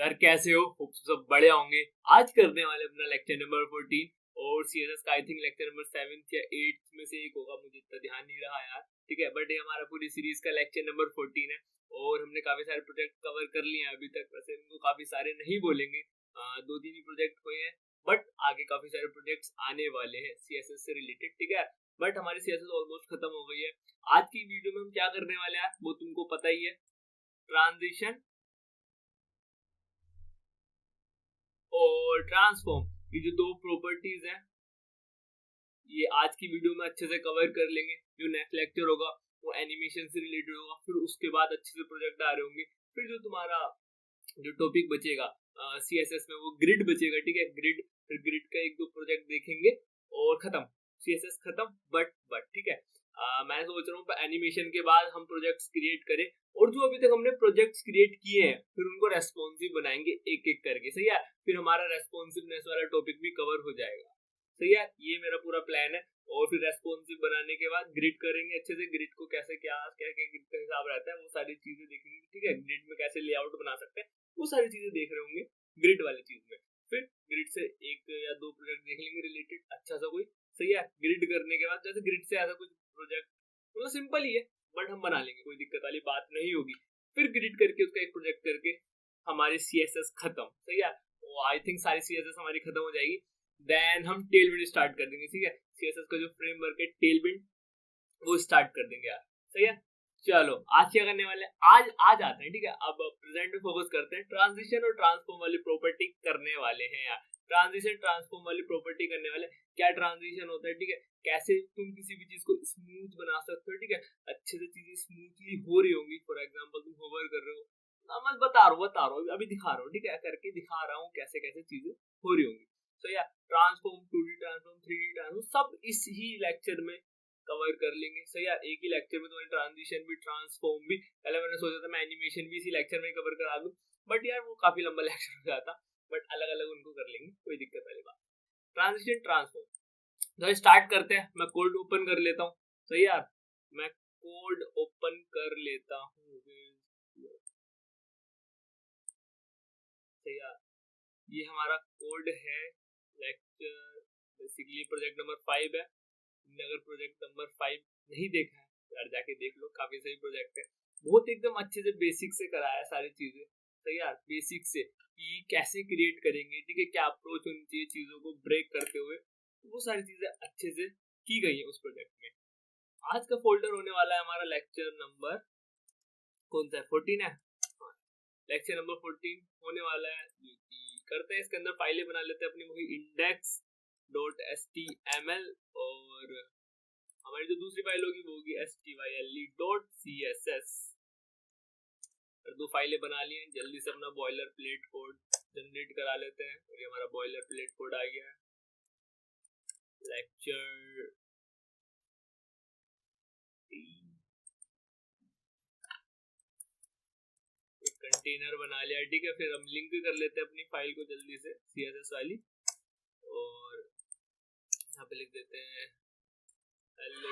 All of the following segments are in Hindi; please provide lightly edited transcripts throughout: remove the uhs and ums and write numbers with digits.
यार कैसे हो? होप सब बढ़िया होंगे। आज करने वाले अपना लेक्चर नंबर 14 और सीएसएस का आई थिंक लेक्चर नंबर 7 या 8 में से एक होगा, मुझे इतना ध्यान नहीं रहा यार। ठीक है, बट ये हमारा पूरी सीरीज का लेक्चर नंबर 14 है और हमने काफी सारे प्रोजेक्ट कवर कर लिए हैं अभी तक। वैसे इनको काफी सारे नहीं बोलेंगे, दो तीन ही प्रोजेक्ट हुए हैं, बट आगे काफी सारे प्रोजेक्ट्स आने वाले हैं सीएसएस से रिलेटेड। ठीक है, बट हमारी सीएसएस ऑलमोस्ट खत्म हो गई है। आज की वीडियो में हम क्या करने वाले हैं वो तुमको पता ही है, ट्रांजिशन और ट्रांसफॉर्म, ये जो दो प्रॉपर्टीज हैं ये आज की वीडियो में अच्छे से कवर कर लेंगे। जो नेक्स्ट लेक्चर होगा वो एनिमेशन से रिलेटेड होगा, फिर उसके बाद अच्छे से प्रोजेक्ट आ रहे होंगे। फिर जो तुम्हारा जो टॉपिक बचेगा सीएसएस में वो ग्रिड बचेगा। ठीक है, ग्रिड, फिर ग्रिड का एक दो प्रोजेक्ट देखेंगे और खत्म, सीएसएस खत्म। बट ठीक है, मैं सोच रहा हूँ एनिमेशन के बाद हम प्रोजेक्ट्स क्रिएट करें और जो अभी तक हमने प्रोजेक्ट्स क्रिएट किए हैं फिर उनको रेस्पॉन्सिव बनाएंगे एक एक करके। सही है, फिर हमारा रेस्पॉन्सिवनेस वाला टॉपिक भी कवर हो जाएगा। सही है, ये मेरा पूरा प्लान है। और फिर रेस्पॉन्सिव बनाने के बाद ग्रिड करेंगे अच्छे से। ग्रिड को कैसे क्या क्या क्या ग्रिड का हिसाब रहता है वो सारी चीजें देखेंगे। ठीक है, ग्रिड में कैसे लेआउट बना सकते हैं वो सारी चीजें देख रहे होंगे ग्रिड वाली चीज में। फिर ग्रिड से एक या दो प्रोजेक्ट देख लेंगे रिलेटेड अच्छा सा कोई। सही है, ग्रिड करने के बाद जैसे ग्रिड से ऐसा कुछ प्रोजेक्ट मतलब सिंपल ही है बट हम बना लेंगे, कोई दिक्कत वाली बात नहीं होगी। फिर ग्रिड करके उसका एक प्रोजेक्ट करके हमारी सीएसएस खत्म। सही है, आई थिंक सारी सीएसएस हमारी खत्म हो जाएगी। देन हम टेलविंड स्टार्ट कर देंगे। ठीक है, सीएसएस का जो फ्रेमवर्क है टेलविंड वो स्टार्ट कर देंगे यार। सही है, चलो आज क्या करने वाले हैं, आज आते हैं। ठीक है, अब प्रेजेंट में फोकस करते हैं। ट्रांजिशन और ट्रांसफॉर्म वाली प्रॉपर्टी करने वाले हैं यार। ट्रांजिशन ट्रांसफॉर्म वाली प्रॉपर्टी करने वाले। क्या ट्रांजिशन होता है, ठीक है, कैसे तुम किसी भी चीज को स्मूथ बना सकते हो। ठीक है, अच्छे से चीजें स्मूथली हो रही होंगी। फॉर एग्जांपल तुम होवर कर रहे हो, मैं बता रहा हूँ अभी दिखा रहा हूँ। ठीक है, करके दिखा रहा हूँ कैसे कैसे चीजें हो रही होंगी। तो यार transform, 2D transform, 3D transform सब इस ही लेक्चर में कवर कर लेंगे। सही है, एक ही लेक्चर में तुम्हारी ट्रांजिशन भी ट्रांसफॉर्म भी। पहले मैंने सोचा था मैं एनिमेशन भी इसी लेक्चर में कवर करा दूं, बट यार वो काफी लंबा लेक्चर हो जाता। बट अलग अलग उनको कर लेंगे, कोई दिक्कत वाली बात। ट्रांजिशन ट्रांसफॉर्म तो स्टार्ट करते हैं। मैं कोड ओपन कर लेता हूँ। सही यार, मैं कोड ओपन कर लेता हूँ। सही यार, ये हमारा कोड है। लेक्चर बेसिकली प्रोजेक्ट नंबर 5 है। तुमने अगर प्रोजेक्ट नंबर 5 नहीं देखा है तो यार जाके देख लो, काफी सही प्रोजेक्ट है। बहुत एकदम अच्छे से बेसिक से कराया है सारी चीजें। सही यार, बेसिक से कि कैसे क्रिएट करेंगे, ठीक है, क्या अप्रोच होनी चाहिए चीजों को ब्रेक करते हुए, वो सारी चीजें अच्छे से की गई है उस प्रोजेक्ट में। आज का फोल्डर होने वाला है हमारा लेक्चर नंबर कौन सा है, 14 है। लेक्चर नंबर 14 होने वाला है। करते हैं इसके अंदर फाइलें बना लेते हैं अपनी, वही index.html और हमारी जो दूसरी फाइल होगी वो होगी style.css। और दो फाइलें बना ली हैं, जल्दी से अपना बॉयलर प्लेट कोड जनरेट करा लेते हैं। और ये हमारा बॉयलर प्लेट कोड आ गया है। लेक्चर कंटेनर बना लिया। ठीक है, फिर हम लिंक कर लेते हैं अपनी फाइल को जल्दी से, CSS वाली, और यहाँ पे लिख देते हैं LG।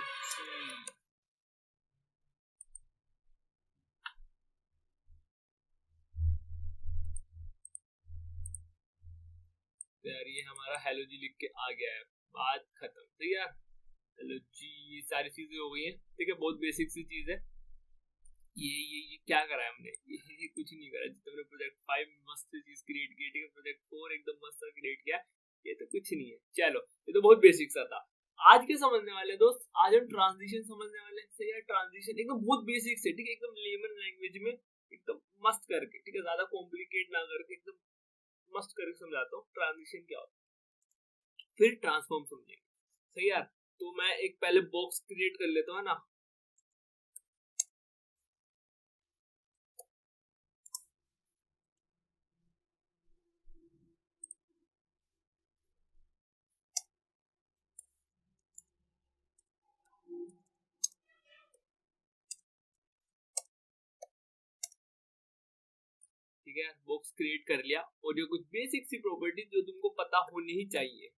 यार ये हमारा हेलो जी लिख के आ गया है, बात खत्म। तो यार हेलो जी, ये सारी चीजें हो गई हैं। ठीक है, बहुत बेसिक सी चीज है। ये क्या करा है हमने, ये कुछ नहीं करा। जितना हमने प्रोजेक्ट 5 मस्त चीज क्रिएट की, ठीक है, प्रोजेक्ट 4 एकदम मस्त क्रिएट किया, ये तो कुछ नहीं है। चलो, ये तो बहुत बेसिक सा था। आज के समझने वाले दोस्त, आज हम ट्रांजिशन समझने वाले हैं। सही है, ट्रांजिशन एकदम बहुत बेसिक से, ठीक है, एकदम लेमन लैंग्वेज में एकदम मस्त करके, ठीक है, ज्यादा कॉम्प्लिकेट ना करके एकदम मस्त करके समझाता हूँ ट्रांजिशन क्या होता है, फिर ट्रांसफॉर्म समझेंगे। सही यार, तो मैं एक पहले बॉक्स क्रिएट कर लेता हूँ ना। ठीक है, बॉक्स क्रिएट कर लिया और ये कुछ बेसिक सी प्रॉपर्टी जो तुमको पता होनी ही चाहिए,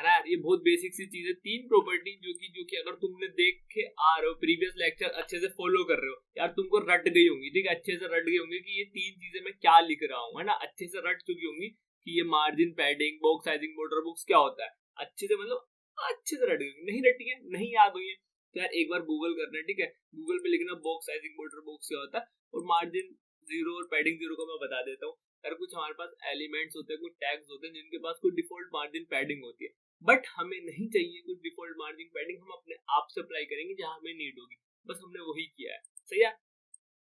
है ना यार। ये बहुत बेसिक सी चीज है, 3 प्रॉपर्टी जो कि अगर तुमने देख के आ रहे हो, प्रीवियस लेक्चर अच्छे से फॉलो कर रहे हो यार, तुमको रट गई होंगी, ठीक है, अच्छे से रट गई होंगी कि ये 3 चीजें मैं क्या लिख रहा हूँ, है ना, अच्छे से रट चुकी होंगी कि ये margin, padding, box sizing, border box क्या होता है, अच्छे से, मतलब अच्छे से रट गई। नहीं रटी है, नहीं याद हुई है तो यार एक बार गूगल करना है, ठीक है, गूगल पे लिखना बॉक्स साइजिंग, बॉर्डर बॉक्स क्या होता है, और मार्जिन 0 और पैडिंग 0 को मैं बता देता हूँ यार। कुछ हमारे पास एलिमेंट्स होते हैं, कुछ टैग्स होते हैं जिनके पास कोई डिफॉल्ट मार्जिन पैडिंग होती है, बट हमें नहीं चाहिए कुछ डिफॉल्ट मार्जिन पैडिंग, हम अपने आप से अप्लाई करेंगे जहां हमें नीड होगी। बस हमने वही किया है, सही है।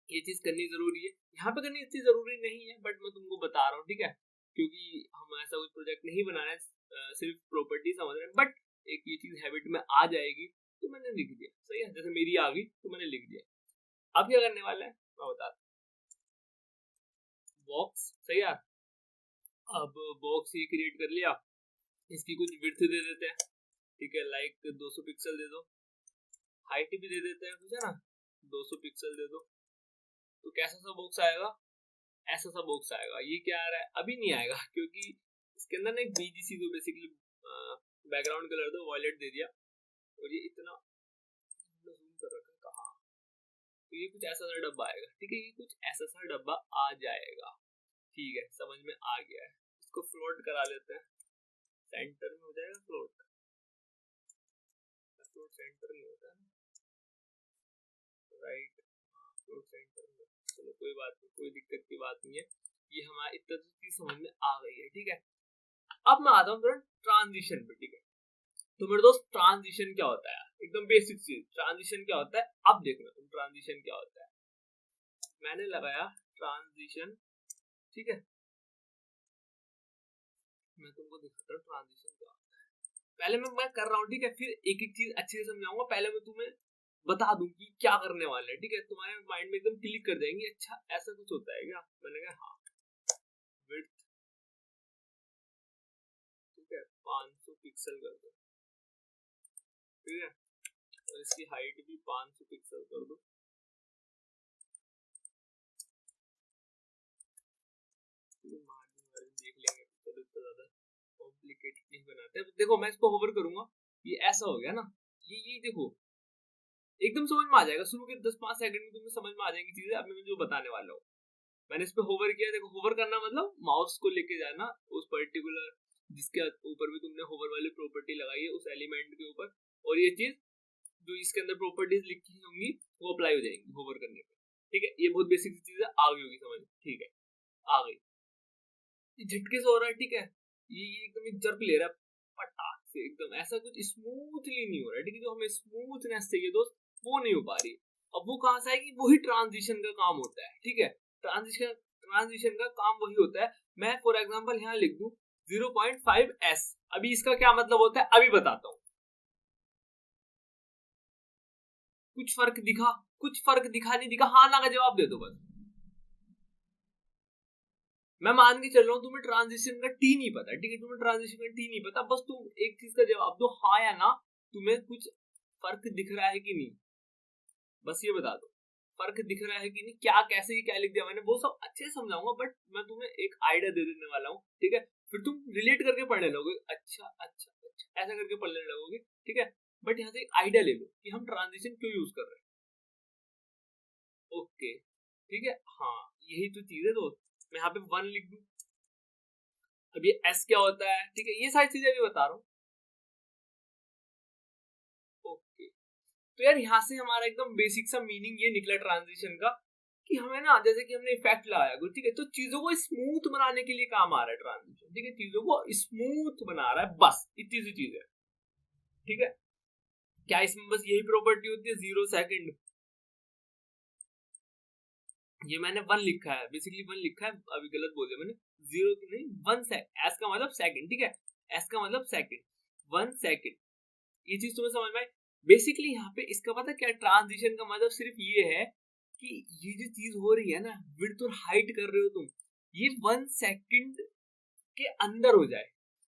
ये चीज करनी जरूरी है, यहाँ पे करनी इतनी जरूरी नहीं है, बट मैं तुमको बता रहा हूँ, ठीक है, क्योंकि हम ऐसा कुछ प्रोजेक्ट नहीं बना रहे हैं, सिर्फ प्रॉपर्टी समझ रहे हैं, बट एक ये चीज हैबिट में आ जाएगी तो मैंने लिख दिया, सही है, जैसे मेरी आ गई तो मैंने लिख दिया। अब क्या करने वाला है मैं बता, बॉक्स, सही है। अब बॉक्स ये क्रिएट कर लिया, इसकी कुछ विड्थ दे देते हैं, ठीक है, लाइक 200 पिक्सल दे दो, हाइट भी दे देते हैं कुछ, है ना, 200 पिक्सल दे दो। तो कैसा सा बॉक्स आएगा, ऐसा सा बॉक्स आएगा। ये क्या आ रहा है, अभी नहीं आएगा क्योंकि इसके अंदर ना एक बीजीसी दो, बेसिकली बैकग्राउंड कलर दो, वॉयलेट दे दिया, और ये इतना जूम कर रखा है कहाँ, तो ये कुछ ऐसा सा डब्बा आएगा, ठीक है, ये कुछ ऐसा सा डब्बा आ जाएगा, ठीक है, समझ में आ गया है। इसको फ्लोट करा लेते हैं, सेंटर में हो जाएगा फ्लोट, फ्लोट सेंटर में होता है, राइट, फ्लोट सेंटर में, चलो कोई बात नहीं, कोई दिक्कत की बात नहीं है, ये हमारी इतना चीज समझ में आ गई है, ठीक है। अब मैं आता हूँ थोड़ा ट्रांजिशन पे, ठीक है। तो मेरे दोस्त ट्रांजिशन क्या होता है, एकदम बेसिक चीज, ट्रांजिशन क्या होता है, अब देखना तुम ट्रांजिशन क्या होता है। मैंने लगाया ट्रांजिशन, ठीक है, मैं तुमको दिखाता हूँ ट्रांजिशन क्या होता है। पहले मैं कर रहा हूँ, ठीक है, फिर एक एक चीज अच्छे से समझाऊंगा, पहले मैं तुम्हें बता दूं कि क्या करने वाले हैं, ठीक है, तुम्हारे माइंड में एकदम क्लिक कर जाएंगे, अच्छा ऐसा कुछ होता है क्या। मैंने कहा हाँ, विड्थ, ठीक है, 500 पिक्सल कर दो, ठीक है, और इसकी हाइट भी 500 पिक्सल कर दो, मार्जिन देख लेंगे, तो इतना ज्यादा कॉम्प्लिकेटेड नहीं बनाते। देखो मैं इसको होवर करूंगा, ये ऐसा हो गया ना, ये देखो एकदम समझ में आ जाएगा, शुरू के 10-5 सेकंड में तुम्हें समझ में आ जाएगी चीजें। अब मैं जो बताने वाला हूँ, मैंने इस पे होवर किया, देखो होवर करना मतलब माउस को लेके जाना उस पर्टिकुलर जिसके ऊपर भी तुमने होवर वाली प्रॉपर्टी लगाई है, उस एलिमेंट के ऊपर, और ये चीज जो इसके अंदर प्रॉपर्टीज लिखी होंगी वो अप्लाई हो जाएंगी होवर करने पे, ठीक है। ये बहुत बेसिक चीज है, आ गई होगी समझ, ठीक है, आ गई। ये झटके से हो रहा है, ठीक है, ये एकदम एक जर्क ले रहा है पटाख से, एकदम ऐसा कुछ स्मूथली नहीं हो रहा है, ठीक है, जो हमें स्मूथनेस चाहिए दोस्त वो नहीं हो पा रही। अब वो कहां से आएगी, वही ट्रांजिशन का काम होता है, ठीक है, ट्रांजिशन का काम वही होता है। मैं फॉर एग्जांपल यहाँ लिख दूं 0.5s, अभी इसका क्या मतलब होता है अभी बताता हूँ। कुछ फर्क दिखा, कुछ फर्क दिखा नहीं दिखा, हाँ ना का जवाब दे दो बस। मैं मान के चल रहा हूँ तुम्हें ट्रांजिशन का टी नहीं पता, ठीक है, तुम्हें ट्रांजिशन का टी नहीं पता, बस तुम एक चीज का जवाब दो हाँ या ना, तुम्हें कुछ फर्क दिख रहा है कि नहीं, बस ये बता दो फर्क दिख रहा है कि नहीं, क्या कैसे क्या लिख दिया मैंने वो सब अच्छे से समझाऊंगा, बट मैं तुम्हें एक आइडिया दे देने वाला हूँ, ठीक है, फिर तुम रिलेट करके पढ़ने लगोगे, अच्छा अच्छा अच्छा ऐसा करके पढ़ने लगोगे, ठीक है। बट यहाँ से एक आइडिया ले लो कि हम ट्रांजिशन क्यों यूज कर रहे हैं, ओके, ठीक है, हाँ यही तो चीज है दोस्त। मैं यहाँ पे 1 लिख दूं, अब ये एस क्या होता है, ठीक है, ये सारी चीजें भी बता रहा हूँ, ओके। तो यार यहाँ से हमारा एकदम बेसिक सा मीनिंग ये निकला ट्रांजिशन का कि हमें ना, जैसे कि हमने इफेक्ट लगाया कुछ, ठीक है, तो चीजों को स्मूथ बनाने के लिए काम आ रहा है ट्रांजिशन, ठीक है, चीजों को स्मूथ बना रहा है, बस इतनी सी चीज है, ठीक है। क्या इसमें बस यही प्रॉपर्टी होती है, 0 सेकंड, ये मैंने 1 लिखा है, बेसिकली 1 लिखा है, अभी गलत बोल दिया मैंने, 0 की नहीं 1 सेकंड, एस का मतलब सेकंड, ठीक है, एस का मतलब सेकंड, 1 सेकंड, ये चीज तुम्हें समझ में आई। बेसिकली यहाँ पे इसका पता क्या, ट्रांजिशन का मतलब सिर्फ ये है कि ये जो चीज हो रही है ना, विड्थ और हाइट कर रहे हो तुम, ये 1 सेकंड के अंदर हो जाए,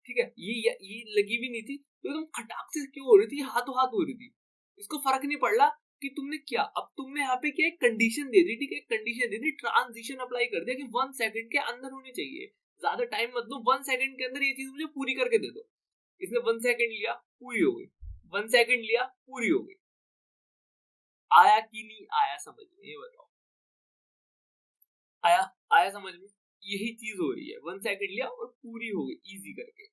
ठीक है, ये लगी भी नहीं थी तो एकदम खटाक से क्यों हो रही थी, हाथों हाथ हो रही थी, इसको फर्क नहीं पड़ रहा कि तुमने क्या, अब तुमने यहाँ पे क्या एक कंडीशन दे दी, ठीक है, कंडीशन दे दी, ट्रांजिशन अप्लाई कर दिया कि 1 सेकंड के अंदर होनी चाहिए, ज्यादा टाइम मत दो, 1 सेकंड के अंदर ये चीज मुझे पूरी करके दे दो, इसने 1 सेकंड लिया, पूरी हो गई, 1 सेकंड लिया, पूरी हो गई। आया कि नहीं आया समझ में, ये बताओ, आया आया समझ में? यही चीज हो रही है, 1 सेकंड लिया और पूरी हो गई इजी करके।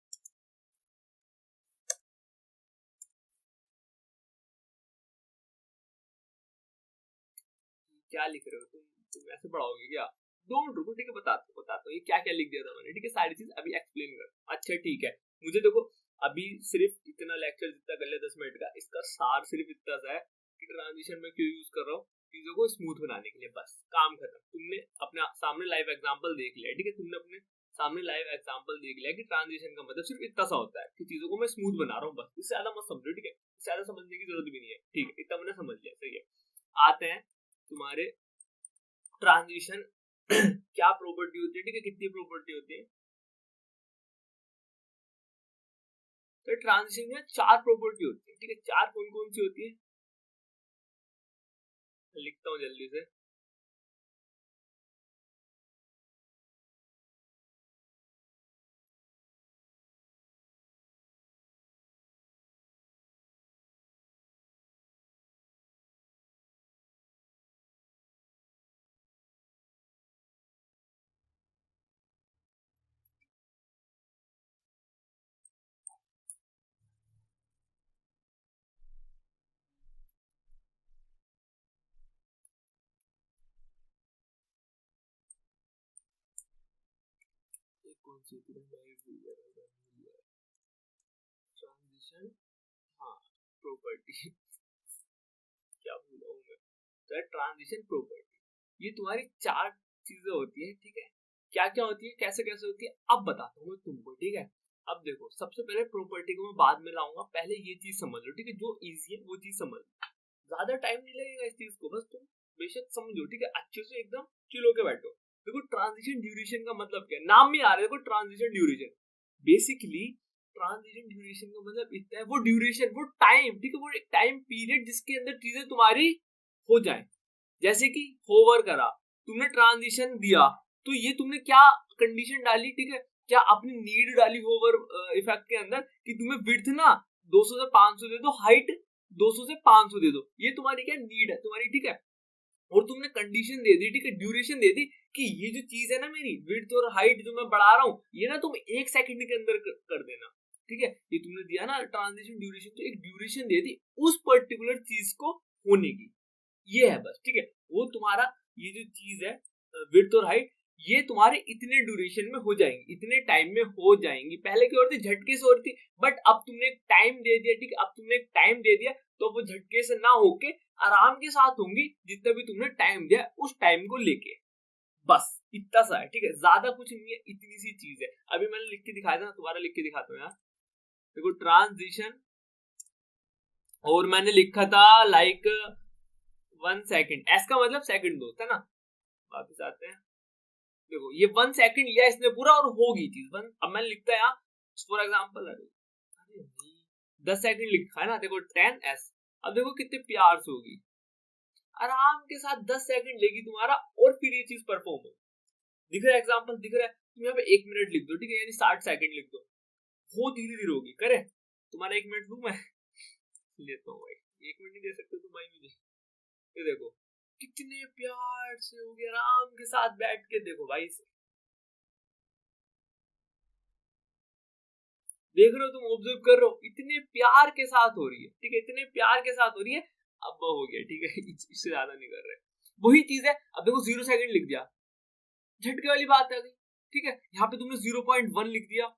क्या लिख रहे हो तुम ऐसे पढ़ाओगे क्या? 2 मिनट रुको, ठीक है, बताता हूँ ये क्या क्या लिख दिया था मैंने, ठीक है, सारी चीज अभी एक्सप्लेन कर। अच्छा ठीक है, मुझे देखो अभी सिर्फ इतना लेक्चर जितना कर लिया 10 मिनट का, इसका सार सिर्फ इतना सा है कि ट्रांजिशन में क्यों यूज कर रहा हूँ, चीजों को स्मूथ बनाने के लिए, बस काम खत्म। तुमने अपने सामने लाइव एग्जांपल देख लिया, ठीक है, तुमने अपने सामने लाइव एग्जांपल देख लिया कि ट्रांजिशन का मतलब सिर्फ इतना सा होता है कि चीजों को मैं स्मूथ बना रहा हूँ, बस, इससे ज्यादा मत समझो, ठीक है, इससे ज्यादा समझने की जरूरत भी नहीं है, ठीक है, इतना मैंने समझ लिया, सही है। आते हैं तुम्हारे ट्रांजिशन क्या प्रॉपर्टी होती है, ठीक है, कितनी प्रॉपर्टी होती है? तो ट्रांजिशन में 4 प्रॉपर्टी होती है, ठीक है, 4 कौन कौन सी होती है, लिखता हूँ जल्दी से। कौन सी होती है ट्रांजिशन, हाँ, प्रॉपर्टी क्या बोल रहा हूँ मैं, तो ट्रांजिशन प्रॉपर्टी, ये तुम्हारी 4 चीजें होती है, ठीक है, क्या क्या होती है, कैसे कैसे होती है, अब बताता हूँ मैं तुमको, ठीक है। अब देखो, सबसे पहले प्रॉपर्टी को मैं बाद में लाऊंगा, पहले ये चीज समझ लो, ठीक है, जो इजी है वो चीज समझ लो, ज्यादा टाइम नहीं लगेगा इस चीज को, बस तुम बेशक समझो, ठीक है, अच्छे से एकदम चिल होके बैठो। देखो ट्रांजिशन ड्यूरेशन का मतलब क्या है, नाम में आ रहा है, देखो transition duration, basically transition duration का मतलब इतना है, वो ड्यूरेशन, वो टाइम, ठीक है, वो एक टाइम पीरियड जिसके अंदर चीजें तुम्हारी हो जाए। जैसे कि होवर करा, तुमने ट्रांजिशन दिया, तो ये तुमने क्या कंडीशन डाली, ठीक है, क्या अपनी नीड डाली होवर इफेक्ट के अंदर कि तुम्हें विड्थ ना 200 से 500 दे दो, हाइट 200 से 500 दे दो, ये तुम्हारी क्या नीड है तुम्हारी, ठीक है, और तुमने कंडीशन दे दी, ठीक है, ड्यूरेशन दे दी कि ये जो चीज है ना मेरी विड्थ और हाइट जो मैं बढ़ा रहा हूँ, ये ना तुम 1 सेकंड के अंदर कर देना, ठीक है, ये तुमने दिया ना ट्रांजिशन ड्यूरेशन, तो एक ड्यूरेशन दे दी उस पर्टिकुलर चीज को होने की, ये है बस, ठीक है, वो तुम्हारा ये जो चीज है विड्थ और हाइट, ये तुम्हारे इतने ड्यूरेशन में हो जाएंगी, इतने टाइम में हो जाएंगी। पहले की और थी झटके से और थी, बट अब तुमने एक टाइम दे दिया, ठीक है, अब तुमने एक टाइम दे दिया, तो वो झटके से ना होके आराम के साथ होंगी, जितना भी तुमने टाइम दिया उस टाइम को लेके, बस इतना सा है, ठीक है, ज्यादा कुछ नहीं है, इतनी सी चीज है। अभी मैंने लिख के दिखाया था ना, दोबारा लिख के दिखाता हूँ यार, देखो ट्रांजिशन, और मैंने लिखा था लाइक 1 सेकंड, एस का मतलब सेकंड दोस्त है ना, वापिस आते हैं, देखो ये 1 सेकंड लिया इसने पूरा और होगी चीज 1, अब मैंने लिखता है यहाँ फॉर एग्जाम्पल, अरे 10 सेकंड लिखा है ना, देखो 10s, अब देखो कितने प्यार से होगी, आराम के साथ 10 सेकंड लेगी तुम्हारा, और फिर ये चीज परफॉर्म हो, दिख रहा है एग्जाम्पल, दिख रहा है, तुम यहाँ पे 1 मिनट लिख दो, ठीक है, यानी 60 सेकंड लिख दो, वो धीरे धीरे होगी, करे तुम्हारा 1 मिनट लू मैं लेता हूँ भाई, 1 मिनट नहीं दे सकते तुम भाई मुझे, ये देखो कितने प्यार से होगी, आराम के साथ बैठ के देखो भाई से, देख रहे हो तुम, ऑब्जर्व कर रहे हो, इतने प्यार के साथ हो रही है, ठीक है, इतने प्यार के साथ हो रही है, अब वो हो गया, ठीक है, इससे ज्यादा नहीं कर रहे, वही चीज है, अब देखो 0 सेकंड लिख दिया, झटके वाली बात आ गई, ठीक है, यहाँ पे तुमने 0.1 लिख दिया,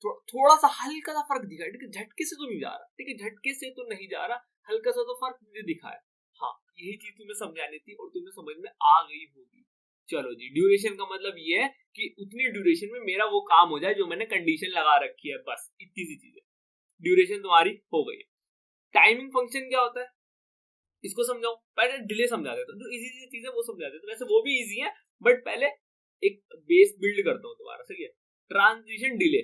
थोड़ा सा हल्का सा फर्क दिखा है, ठीक है, झटके से तो नहीं जा रहा, ठीक है, झटके से तो नहीं जा रहा, हल्का सा तो फर्क मुझे दिखा है, हाँ, यही चीज तुम्हें समझानी थी और तुम्हें समझ में आ गई होगी। चलो जी, ड्यूरेशन का मतलब ये है कि उतनी ड्यूरेशन में मेरा वो काम हो जाए जो मैंने कंडीशन लगा रखी है, बस इतनी सी चीज है, ड्यूरेशन तुम्हारी हो गई है। टाइमिंग फंक्शन क्या होता है, इसको समझाओ, पहले डिले समझा देता हूँ, जो इजी सी चीज है वो समझा देता हूँ, वैसे वो भी इजी है, बट पहले एक बेस बिल्ड करता हूँ तुम्हारा, सही है। Transition delay,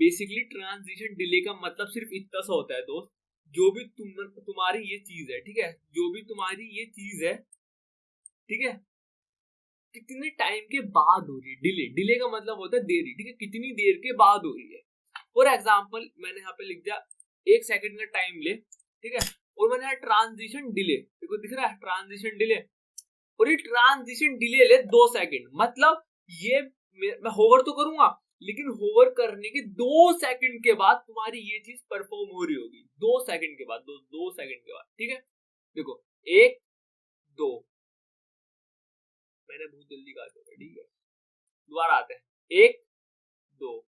basically transition delay का मतलब सिर्फ इतना सा होता है दोस्त, जो भी तुम्हारी ये चीज है, ठीक है, जो भी तुम्हारी ये चीज है, ठीक है, कितने टाइम के बाद हो रही है, डिले, डिले का मतलब होता है देरी, ठीक है, कितनी देर के बाद हो रही है, फॉर एग्जाम्पल मैंने यहाँ पे लिख दिया 1 सेकंड का टाइम ले, ठीक है, और मैंने यहाँ ट्रांजिशन डिले, देखो दिख रहा है ट्रांजिशन डिले, और ये ट्रांजिशन डिले ले 2 सेकंड, मतलब ये मैं होवर तो करूंगा, लेकिन होवर करने के 2 सेकंड के बाद तुम्हारी ये चीज परफॉर्म हो रही होगी, 2 सेकंड के बाद, 2 सेकंड के बाद, ठीक है। देखो 1 2, मैंने बहुत जल्दी कहा था, ठीक है, दोबारा आते हैं, 1 2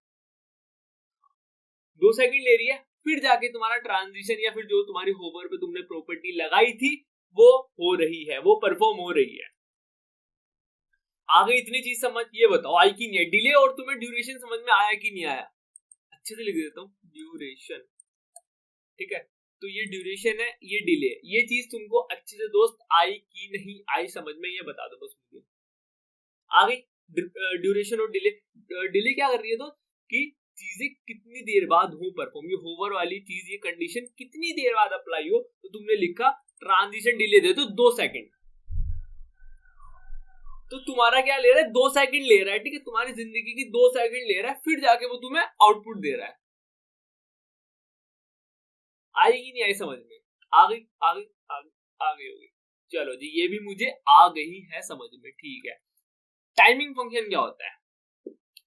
सेकंड ले रही है, फिर जाके तुम्हारा ट्रांजिशन या फिर जो तुम्हारी होवर पे तुमने प्रॉपर्टी लगाई थी वो हो रही है, वो परफॉर्म हो रही है। आगे इतनी चीज समझ, ये बताओ आई कि नहीं है, डिले और तुम्हें ड्यूरेशन समझ में आया कि नहीं आया? अच्छे से लिख देता हूँ, ड्यूरेशन, ठीक है, तो ये ड्यूरेशन है, ये डिले, ये चीज तुमको अच्छे से दोस्त आई कि नहीं आई समझ में, ये बता दो बस मुझे। आगे ड्यूरेशन और डिले, डिले क्या कर रही है दोस्त कि चीजें कितनी देर बाद हो परफॉर्म, ये होवर वाली चीज, ये कंडीशन कितनी देर बाद अप्लाई हो, तो तुमने लिखा ट्रांजिशन डिले दे दो 2 सेकंड, तो तुम्हारा क्या ले रहा है 2 सेकंड ले रहा है, ठीक है, तुम्हारी जिंदगी की 2 सेकंड ले रहा है, फिर जाके वो तुम्हें आउटपुट दे रहा है। आएगी नहीं आई समझ में? आ गई आ गई आ गई होगी, चलो जी, ये भी मुझे आ गई है समझ में, ठीक है। टाइमिंग फंक्शन क्या होता है,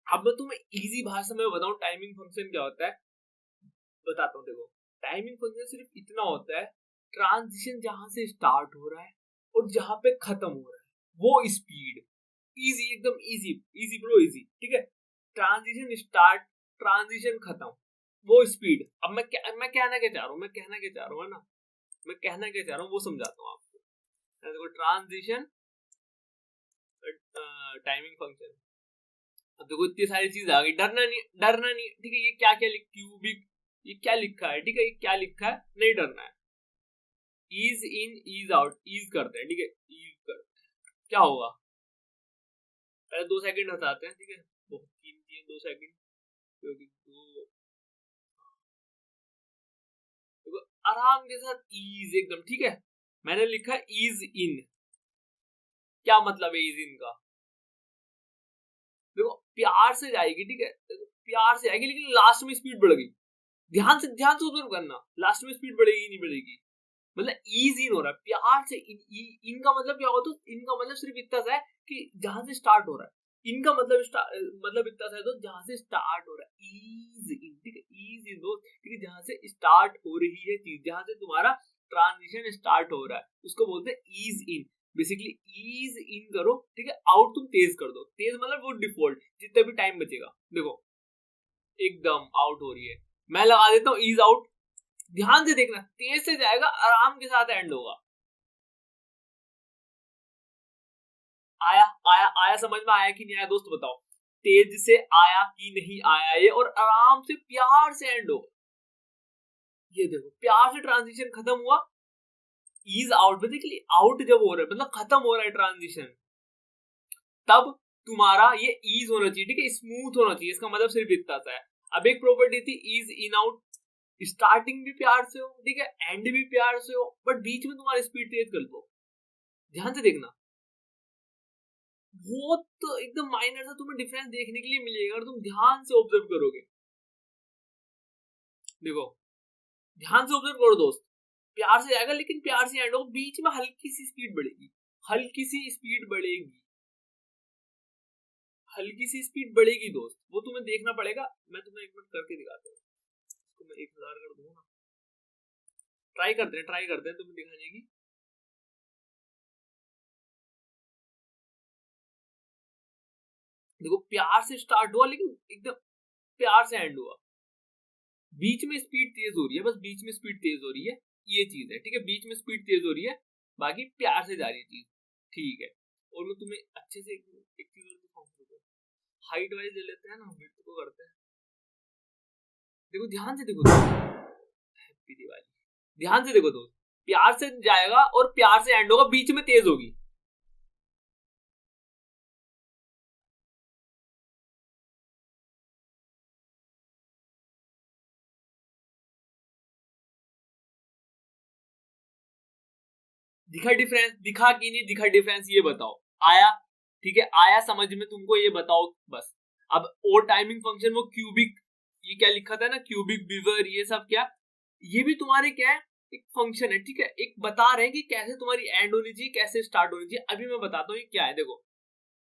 अब मैं तुम्हें इजी भाषा में बताऊं टाइमिंग फंक्शन क्या होता है, बताता हूँ। देखो टाइमिंग फंक्शन सिर्फ इतना होता है, ट्रांजिशन जहां से स्टार्ट हो रहा है और जहां पे खत्म हो रहा है वो स्पीड, इजी, एकदम इजी, इजी ब्रो इजी, ठीक है। ट्रांजिशन स्टार्ट, ट्रांजिशन खत्म, वो स्पीड। अब मैं कहना क्या चाह रहा हूँ, मैं कहना क्या चाह रहा हूँ ना, मैं कहना क्या चाह रहा हूँ वो समझाता हूँ आपको। देखो ट्रांजिशन, टाइमिंग फंक्शन, अब देखो इतनी सारी चीज आ गई, डरना नहीं, ठीक है। ये क्या क्या क्यूबिक, ये क्या लिखा है, ठीक है, ये क्या लिखा है, नहीं डरना है। Ease in ease out, ease करते हैं, ठीक है, ईज करते हैं, क्या होगा, पहले 2 सेकंड हटाते हैं, ठीक है, बहुत कीमती है 2 सेकंड, क्योंकि देखो आराम के साथ ईज एकदम, ठीक है। मैंने लिखा ईज इन, क्या मतलब है ईज इन का, देखो प्यार से जाएगी, ठीक है, देखो प्यार से आएगी, लेकिन लास्ट में स्पीड बढ़ गई, ध्यान से ऑब्जर्व करना, लास्ट में स्पीड बढ़ेगी नहीं बढ़ेगी, मतलब ईज इन हो रहा है प्यार से। इन का मतलब क्या होता है, इनका मतलब सिर्फ इतना सा है कि जहां से स्टार्ट हो रहा है, इनका मतलब इतना सा है तो जहां से स्टार्ट हो रहा है, ईज इन, ठीक है, ईज इन दो, ठीक है, जहां से स्टार्ट हो रही है चीज, जहां से तुम्हारा ट्रांजिशन स्टार्ट हो रहा है उसको बोलते हैं ईज इन। बेसिकली ईज इन करो, ठीक है, आउट तुम तेज कर दो, तेज मतलब वो डिफॉल्ट जितना भी टाइम बचेगा, देखो एकदम आउट हो रही है, मैं लगा देता हूँ ईज आउट, ध्यान से देखना, तेज से जाएगा, आराम के साथ एंड होगा। आया आया आया समझ में आया कि नहीं आया दोस्त बताओ, तेज से आया कि नहीं आया ये, और आराम से प्यार से एंड होगा। ये देखो प्यार से ट्रांजिशन खत्म हुआ, ईज आउट, बेसिकली आउट जब हो रहा है मतलब खत्म हो रहा है ट्रांजिशन, तब तुम्हारा ये ईज होना चाहिए, ठीक है, स्मूथ होना चाहिए, इसका मतलब सिर्फ इतना सा है। अब एक प्रॉपर्टी थी ईज इन आउट, स्टार्टिंग भी प्यार से हो, ठीक है, एंड भी प्यार से हो, बट बीच में तुम्हारी स्पीड तेज कर दो, ध्यान से देखना, बहुत तो एकदम माइनर सा तुम्हें डिफरेंस देखने के लिए मिलेगा अगर तुम ध्यान से ऑब्जर्व करोगे। देखो ध्यान से ऑब्जर्व करो दोस्त, प्यार से जाएगा लेकिन प्यार से एंड हो, बीच में हल्की सी स्पीड बढ़ेगी, हल्की सी स्पीड बढ़ेगी, हल्की सी स्पीड बढ़ेगी दोस्त, वो तुम्हें देखना पड़ेगा। मैं तुम्हें एक मिनट करके दिखाता हूँ, इसको मैं 1000 कर दूंगा ना, ट्राई करते हैं तुम्हें दिखाने की। देखो प्यार से स्टार्ट हुआ लेकिन एकदम प्यार से एंड हुआ, बीच में स्पीड तेज हो रही है, बस बीच में स्पीड तेज हो रही है, ये चीज है, ठीक है, बीच में स्पीड तेज हो रही है, बाकी प्यार से जा रही है चीज, ठीक है। और मैं तुम्हें अच्छे से एक चीज और दिखाऊंगा, हाइट वाइज ले लेते हैं ना, विड्थ को करते हैं, देखो ध्यान से देखो, हैप्पी दिवाली, ध्यान से देखो दोस्त, प्यार से जाएगा और प्यार से एंड होगा, बीच में तेज होगी, दिखा डिफरेंस, दिखा कि नहीं दिखा डिफरेंस, ये बताओ, आया, ठीक है, आया समझ में तुमको, ये बताओ बस। अब और टाइमिंग फंक्शन वो क्यूबिक ये क्या लिखा था ना, क्यूबिक बीवर, ये सब क्या, ये भी तुम्हारे क्या है, एक फंक्शन है, ठीक है। एक बता रहे हैं कि कैसे तुम्हारी एंड होनी चाहिए, कैसे स्टार्ट होनी चाहिए। अभी मैं बताता हूँ ये क्या है। देखो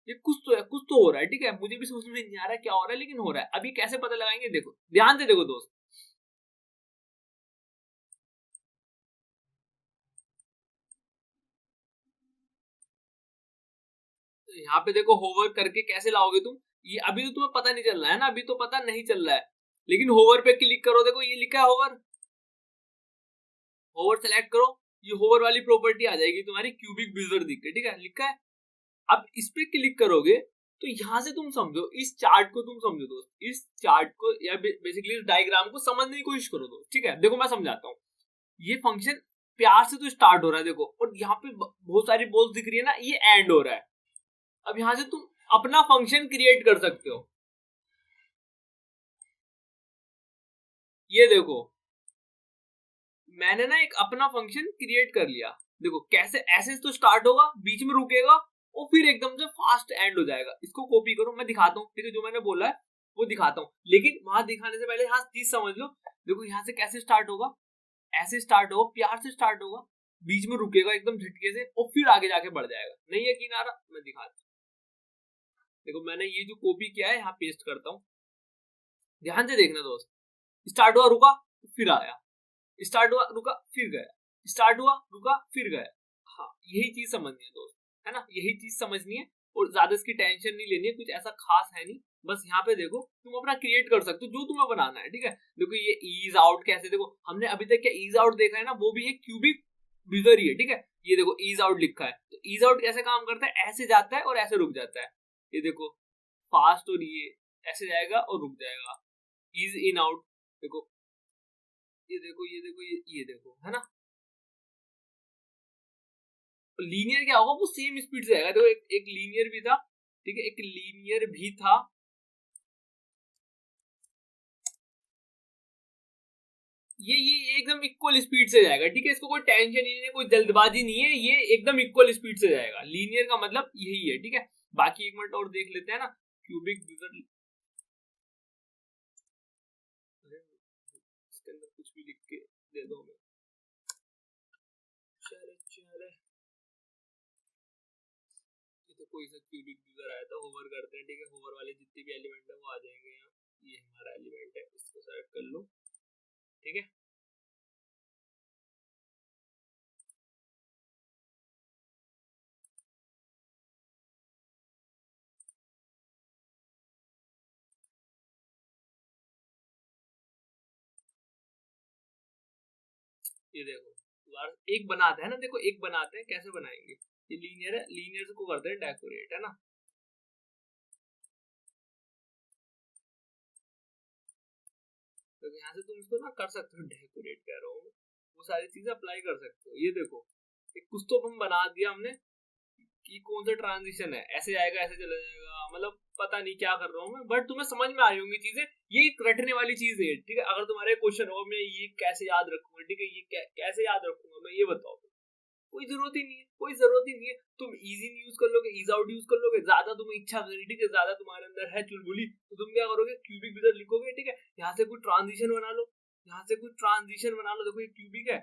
ये कुछ तो है, कुछ तो हो रहा है, ठीक है। मुझे भी समझ में नहीं आ रहा है क्या हो रहा है, लेकिन हो रहा है। अभी कैसे पता लगाएंगे, देखो ध्यान से देखो दोस्त। तो यहाँ पे देखो होवर करके कैसे लाओगे तुम, ये अभी तो तुम्हें पता नहीं चल रहा है ना, अभी तो पता नहीं चल रहा है, लेकिन होवर पे क्लिक करो, देखो ये लिखा है होवर, होवर सेलेक्ट करो, ये होवर वाली प्रॉपर्टी आ जाएगी तुम्हारी, क्यूबिक बिजर दिख के, ठीक है, लिखा है। अब इस पे क्लिक करोगे तो यहां से तुम समझो, इस चार्ट को तुम समझो दोस्त, इस चार्ट को या बेसिकली इस डायग्राम को समझने की कोशिश करो दोस्त, ठीक है। देखो मैं समझाता हूँ, ये फंक्शन प्यार से तो स्टार्ट हो रहा है देखो, और यहाँ पे बहुत सारी बॉल्स दिख रही है ना, ये एंड हो रहा है। अब यहां से तुम अपना फंक्शन क्रिएट कर सकते हो, ये देखो मैंने ना एक अपना फंक्शन क्रिएट कर लिया। देखो कैसे, ऐसे तो स्टार्ट होगा, बीच में रुकेगा और फिर एकदम से फास्ट एंड हो जाएगा। इसको कॉपी करो, मैं दिखाता हूँ, ठीक है, जो मैंने बोला है वो दिखाता हूँ, लेकिन वहां दिखाने से पहले यहाँ चीज समझ लो। देखो यहाँ से कैसे स्टार्ट होगा, ऐसे स्टार्ट होगा, प्यार से स्टार्ट होगा, बीच में रुकेगा एकदम झटके से, और फिर आगे जाके बढ़ जाएगा। नहीं यकीन आ रहा, मैं दिखाता हूँ। देखो मैंने ये जो कॉपी किया है यहाँ पेस्ट करता हूँ, ध्यान से देखना दोस्त। स्टार्ट हुआ, रुका, फिर आया, स्टार्ट हुआ, रुका, फिर गया, स्टार्ट हुआ, रुका, फिर गया। हाँ यही चीज समझनी है दोस्त, है ना, यही चीज समझनी है, और ज्यादा इसकी टेंशन नहीं लेनी है, कुछ ऐसा खास है नहीं। बस यहाँ पे देखो तुम अपना क्रिएट कर सकते हो जो तुम्हें बनाना है, ठीक है। देखो ये ईज आउट कैसे, देखो हमने अभी तक क्या ईज आउट देखा है ना, वो भी एक क्यूबिक बिजर ही है, ठीक है। ये देखो ईज आउट लिखा है, तो ईज आउट कैसे काम करता है, ऐसे जाता है और ऐसे रुक जाता है। ये देखो फास्ट, और ये ऐसे जाएगा और रुक जाएगा। ईज इन आउट, देखो ये देखो, ये देखो, ये देखो, है ना। लीनियर क्या होगा, वो सेम स्पीड से आएगा। देखो एक लीनियर भी था, ठीक है, एक लीनियर भी था, ये एकदम इक्वल स्पीड से जाएगा, ठीक है। इसको कोई टेंशन ही नहीं है, कोई जल्दबाजी नहीं है, ये एकदम इक्वल स्पीड से जाएगा। लीनियर का मतलब यही है, ठीक है। बाकी एक मिनट और देख लेते हैं ना, क्यूबिक बिजर, इसके अंदर कुछ भी लिख के दे दो हमें, चले चले। ये तो कोई सा क्यूबिक बिजर आया था, होवर करते हैं, ठीक है, होवर वाले जितने भी एलिमेंट है वो आ जाएंगे यहाँ। ये हमारा एलिमेंट है, इसको सेलेक्ट कर लो, ठीक है। ये देखो एक बनाते हैं ना, देखो एक बनाते हैं, कैसे बनाएंगे, ये लीनियर है, लीनियर को करते हैं डेकोरेट, है ना। तो यहाँ से तुम इसको ना कर सकते हो, डेकोरेट कह रहा हूँ, वो सारी चीजें अप्लाई कर सकते हो। ये देखो एक कुछ तो हम बना दिया हमने, कि कौन सा ट्रांजिशन है, ऐसे आएगा, ऐसे चला जाएगा, मतलब पता नहीं क्या कर रहा हूँ मैं, बट तुम्हें समझ में आ रही होंगी चीजें। ये एक रटने वाली चीज है, ठीक है। अगर तुम्हारे क्वेश्चन हो मैं ये कैसे याद रखूंगा, ठीक है, ये कैसे याद रखूंगा मैं, ये बताओ। कोई जरूरत ही नहीं है, कोई जरूरत ही नहीं है। तुम इजी यूज कर लोगे, ईज आउट यूज कर लोगे, ज्यादा तुम्हें इच्छा करी, ठीक है, ज्यादा तुम्हारे अंदर है चुलबुली, तो तुम क्या करोगे, क्यूबिक बिजर लिखोगे, ठीक है। यहाँ से कोई ट्रांजिशन बना लो, यहाँ से कोई ट्रांजिशन बना लो, देखो ये क्यूबिक है,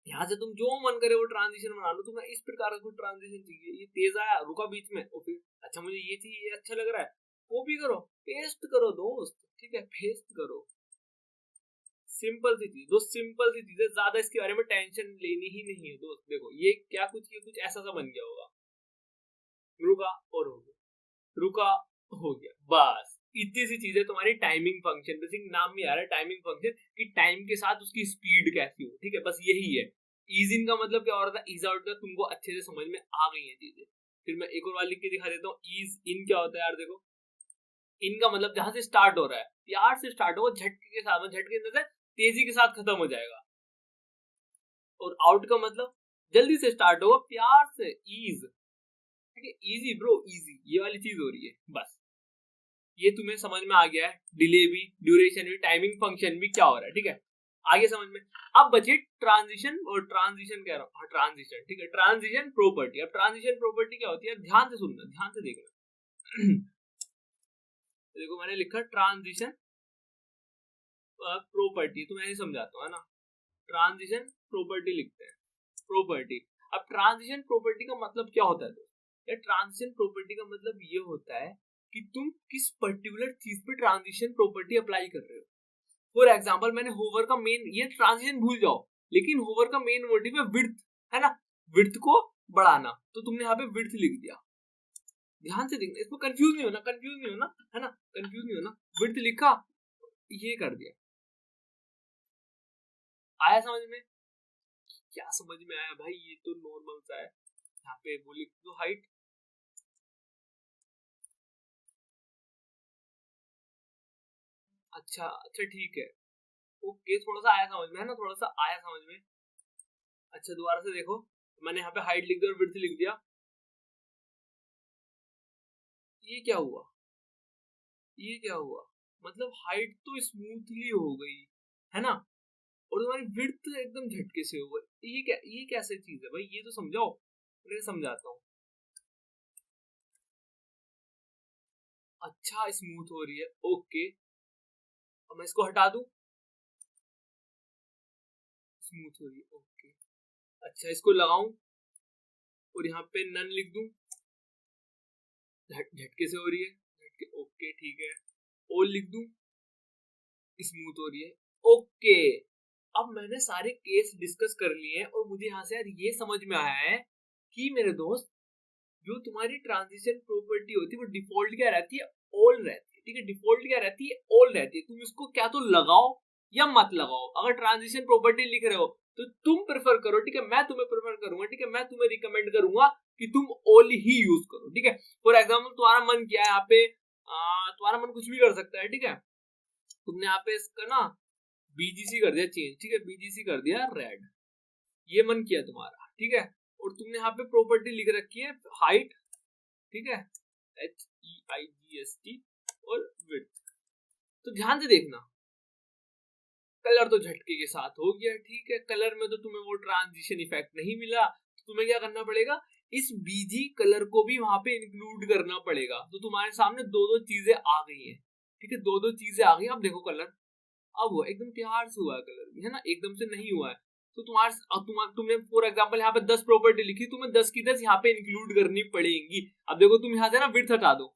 यहाँ से तुम जो मन करे वो ट्रांजिशन बना लो। तुम्हें इस प्रकार का कोई ट्रांजिशन चाहिए, ये तेज आया, रुका बीच में, और फिर अच्छा मुझे ये चाहिए, ये अच्छा लग रहा है, कॉपी करो, पेस्ट करो दोस्त, ठीक है, पेस्ट करो। सिंपल सी चीज दोस्त, सिंपल सी चीज है, ज्यादा इसके बारे में टेंशन लेनी ही नहीं है दोस्त। देखो ये क्या, कुछ ऐसा सा बन गया होगा, रुका और हो गया, रुका, हो गया, बस इतनी सी चीज है तुम्हारी टाइमिंग फंक्शन। बेसिक नाम में आ रहा है टाइमिंग फंक्शन, कि टाइम के साथ उसकी स्पीड कैसी हो, ठीक है, बस यही है। ईज इन का मतलब क्या हो रहा था, ईज आउट का तुमको अच्छे से समझ में आ गई है चीजें। फिर मैं एक और बार लिख के दिखा देता हूँ, ईज इन क्या होता है यार। देखो इन का मतलब जहां से स्टार्ट हो रहा है, प्यार से स्टार्ट होगा, झटके के साथ, झटके अंदर से तेजी के साथ खत्म हो जाएगा। और आउट का मतलब जल्दी से स्टार्ट होगा, प्यार से, ईज, ठीक है, इजी ब्रो, इजी, ये वाली चीज हो रही है बस। ये तुम्हें समझ में आ गया है, डिले भी, ड्यूरेशन भी, टाइमिंग फंक्शन भी क्या हो रहा है, ठीक है, आगे समझ में। अब बचे ट्रांजिशन, और ट्रांजिशन कह रहा हूँ, हाँ ट्रांजिशन, ठीक है, ट्रांजिशन प्रॉपर्टी। अब ट्रांजिशन प्रॉपर्टी क्या होती है, ध्यान से सुनना, ध्यान से देखना। देखो मैंने लिखा ट्रांजिशन प्रॉपर्टी, तो मैं ऐसे समझाता हूँ, है ना। ट्रांजिशन प्रॉपर्टी लिखते हैं, प्रॉपर्टी। अब ट्रांजिशन प्रॉपर्टी का मतलब क्या होता है दोस्त? या ट्रांजिशन प्रॉपर्टी का मतलब ये होता है कि तुम किस पर्टिकुलर चीज पे ट्रांजिशन प्रॉपर्टी अप्लाई कर रहे हो। फॉर एग्जांपल, मैंने होवर का मेन, ये ट्रांजिशन भूल जाओ, लेकिन होवर का मेन मोटिव है विड्थ, है ना, विड्थ को बढ़ाना, तो तुमने यहाँ पे विड्थ लिख दिया। ध्यान से देखना, इसमें कंफ्यूज नहीं होना, कंफ्यूज नहीं होना, है ना, कंफ्यूज नहीं होना। विड्थ लिखा, ये कर दिया। आया समझ में? क्या समझ में आया भाई? ये तो नॉर्मल सा है। यहाँ पे वो लिख दो हाइट। अच्छा अच्छा ठीक है, ओके, थोड़ा सा आया समझ में, है ना, थोड़ा सा आया समझ में। अच्छा दोबारा से देखो, मैंने यहाँ पे हाइट लिख दिया और विड्थ लिख दिया। ये क्या हुआ? ये क्या हुआ? मतलब हाइट तो स्मूथली हो गई, है ना, और तुम्हारी विड्थ एकदम झटके से हो गई। ये क्या, ये कैसे चीज है भाई? ये तो समझाओ, मैं समझाता हूँ। अच्छा स्मूथ हो रही है, ओके, अब मैं इसको हटा दूं, स्मूथ हो रही है, ओके। अच्छा इसको लगाऊं और यहाँ पे नन लिख दूं, झटके से हो रही है, झटके, ओके ठीक है। और लिख दूं, स्मूथ हो रही है, ओके। अब मैंने सारे केस डिस्कस कर लिए हैं और मुझे यहाँ से यार ये समझ में आया है कि मेरे दोस्त, जो तुम्हारी ट्रांजिशन प्रॉपर्टी होती है वो डिफॉल्ट क्या रहती है? ऑल रहती है, ठीक है। डिफॉल्ट क्या रहती है? ऑल रहती है। तुम इसको क्या तो लगाओ या मत लगाओ। अगर ट्रांजिशन प्रॉपर्टी लिख रहे हो तो तुम प्रेफर करो, ठीक है, मैं तुम्हें प्रेफर करूंगा, ठीक है, मैं तुम्हें रिकमेंड करूंगा कि तुम ऑल ही यूज करो, ठीक है। फॉर एग्जाम्पल तुम्हारा मन किया है यहाँ पे, तुम्हारा मन कुछ भी कर सकता है, ठीक है। तुमने यहाँ पे इसका ना बीजीसी कर दिया चेंज, ठीक है, बीजीसी कर दिया रेड, ये मन किया तुम्हारा, ठीक है। और तुमने यहाँ पे प्रॉपर्टी लिख रखी है हाइट, ठीक है, HEIGST, और विड्थ। तो ध्यान से देखना, कलर तो झटके के साथ हो गया, ठीक है, कलर में तो तुम्हें वो ट्रांजिशन इफेक्ट नहीं मिला, तो तुम्हें क्या करना पड़ेगा? इस बीजी कलर को भी वहां पे इंक्लूड करना पड़ेगा। तो तुम्हारे सामने दो दो चीजें आ गई हैं, ठीक है, दो दो चीजें आ गई। अब देखो कलर अब हुआ, एकदम प्यार से हुआ है कलर भी, है ना, एकदम से नहीं हुआ है। तो तुमने फॉर एग्जांपल यहाँ पे 10 प्रॉपर्टी लिखी, तुम्हें 10 की 10 यहाँ पे इंक्लूड करनी पड़ेंगी। अब देखो तुम यहाँ से ना विड्थ हटा दो,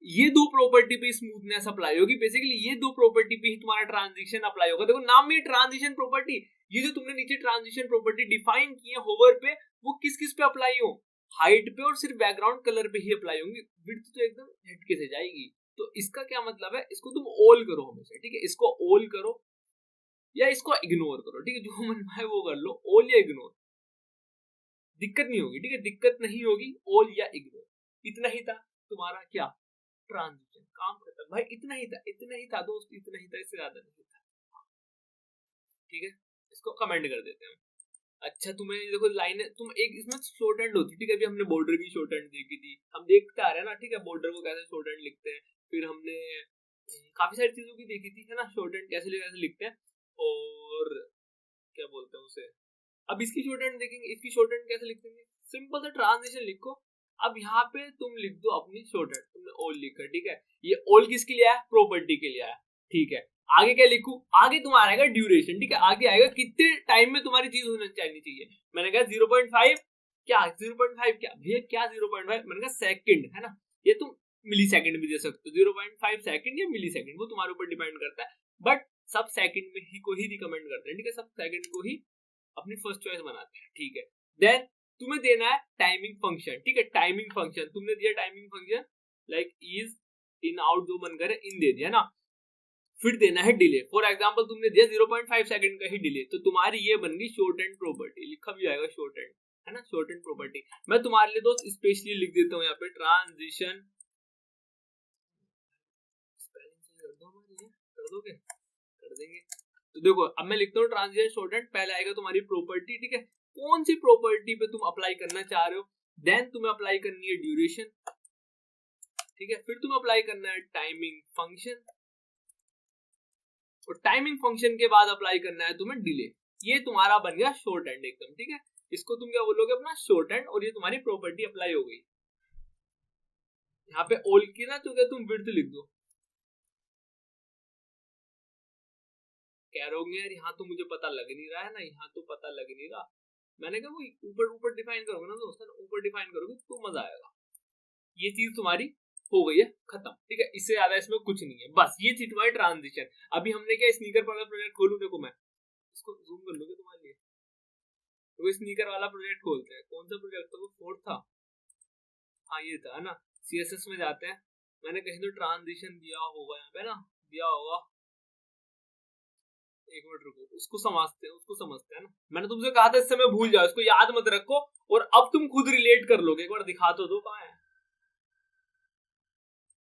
ये दो प्रॉपर्टी पे स्मूथनेस अप्लाई होगी, बेसिकली ये दो प्रॉपर्टी पे ही तुम्हारा ट्रांजिशन अप्लाई होगा। देखो नाम में ट्रांजिशन प्रॉपर्टी, ये जो तुमने नीचे ट्रांजिशन प्रॉपर्टी डिफाइन की है होवर पे, वो किस किस पे अप्लाई हो? हाइट पे और सिर्फ बैकग्राउंड कलर पे ही अप्लाई होंगी। विड्थ तो एकदम झटके से जाएगी। तो इसका क्या मतलब है? इसको तुम ऑल करो हमेशा, ठीक है, इसको ऑल करो या इसको इग्नोर करो, ठीक है, जो मन में है वो कर लो, ऑल या इग्नोर, दिक्कत नहीं होगी, ठीक है, दिक्कत नहीं होगी, ऑल या इग्नोर। इतना ही था तुम्हारा क्या? ट्रांजिशन, काम खत्म भाई, इतना ही था, इतना ही था दोस्त, इतना ही था, इससे ज्यादा नहीं था, ठीक है। इसको कमेंट कर देते हैं। अच्छा तुम्हें देखो लाइन, तुम एक इसमें शॉर्ट हैंड होती है, ठीक है, अभी हमने बॉर्डर की शॉर्ट हैंड देखी थी, हम देखते आ रहे हैं ना, ठीक है, बॉर्डर को कैसे शॉर्ट हैंड लिखते हैं। फिर हमने काफी सारी चीजों की देखी थी, है ना, शॉर्ट हैंड कैसे लिखते हैं, और क्या बोलते हैं उसे। अब इसकी शॉर्ट हैंड देखेंगे, इसकी शॉर्ट हैंड कैसे लिखेंगे? सिंपल सा ट्रांजिशन लिखो। अब यहाँ पे तुम लिख दो अपनी शॉर्ट हैंड, तुमने ऑल लिखा, ठीक है, ये ऑल किसके लिए आया? प्रॉपर्टी के लिए आया, ठीक है। आगे क्या लिखूं? आगे तुम्हारा आएगा ड्यूरेशन, ठीक है, आगे आएगा कितने टाइम में तुम्हारी चीज होना चाहिए। मैंने कहा 0.5, क्या 0.5, क्या भैया क्या 0.5, मैंने कहा सेकंड, है ना, ये तुम मिली सेकंड भी दे सकते हो, 0.5 सेकंड या मिली सेकंड, वो तुम्हारे ऊपर डिपेंड करता है, बट सब सेकंड में ही को ही रिकमेंड करते हैं, ठीक है, सब सेकंड को ही अपनी फर्स्ट चॉइस बनाते हैं, ठीक है। देन तुम्हें देना है टाइमिंग फंक्शन, ठीक है, टाइमिंग फंक्शन तुमने दिया, timing function like is, in, out, जो मन करे इन दे दिया ना। फिर देना है डिले, फॉर एग्जांपल तुमने दिया 0.5 सेकंड का ही डिले, तो तुम्हारी ये बन गई शॉर्ट एंड प्रॉपर्टी, लिखा भी आएगा शॉर्ट एंड, है ना, शॉर्ट एंड प्रॉपर्टी। मैं तुम्हारे लिए दोस्त स्पेशली लिख देता हूँ यहाँ पे ट्रांजिशन, स्पेलिंग सही कर दो हमारी, कर दोगे, कर देंगे। तो देखो अब मैं लिखता हूँ ट्रांजिशन शॉर्ट एंड, पहले आएगा तुम्हारी प्रॉपर्टी, ठीक है, कौन सी प्रॉपर्टी पे तुम अप्लाई करना चाह रहे हो। देन तुम्हें अप्लाई करनी है ड्यूरेशन, ठीक है, फिर तुम्हें अप्लाई करना है टाइमिंग फंक्शन, और टाइमिंग फंक्शन के बाद अप्लाई करना है तुम्हें डिले। ये तुम्हारा बन गया शॉर्ट एंड एकदम, ठीक है। इसको तुम क्या बोलोगे? अपना शॉर्ट एंड, और ये तुम्हारी प्रॉपर्टी अप्लाई हो गई। यहाँ पे ऑल की ना तो क्या तुम विड्थ लिख दो, कह रहे होंगे यार यहाँ तो मुझे पता लग नहीं रहा है ना, यहाँ तो पता लग नहीं रहा। मैंने कहा वो ऊपर ऊपर डिफाइन करोगे ना दोस्त, ऊपर डिफाइन करोगे तो मजा आएगा। ये चीज तुम्हारी हो गई है खत्म, ठीक है, इससे ज्यादा इसमें कुछ नहीं है, बस ये थी तुम्हारी ट्रांजिशन। अभी हमने क्या स्नीकर वाला प्रोजेक्ट खोलूं, देखो मैं इसको जूम कर लूंगा तुम्हारे लिए, तो स्नीकर वाला प्रोजेक्ट खोलते हैं। कौन सा प्रोजेक्ट था वो, 4 था, हाँ ये था ना। CSS में जाते हैं, मैंने कहीं तो ट्रांजिशन दिया होगा यहाँ पे ना, दिया होगा, एक मिनट रुको, उसको समझते हैं ना। मैंने तुमसे कहा था इस समय भूल जाओ, इसको याद मत रखो, और अब तुम खुद रिलेट कर लोगे। एक बार दिखा तो दो कहाँ है,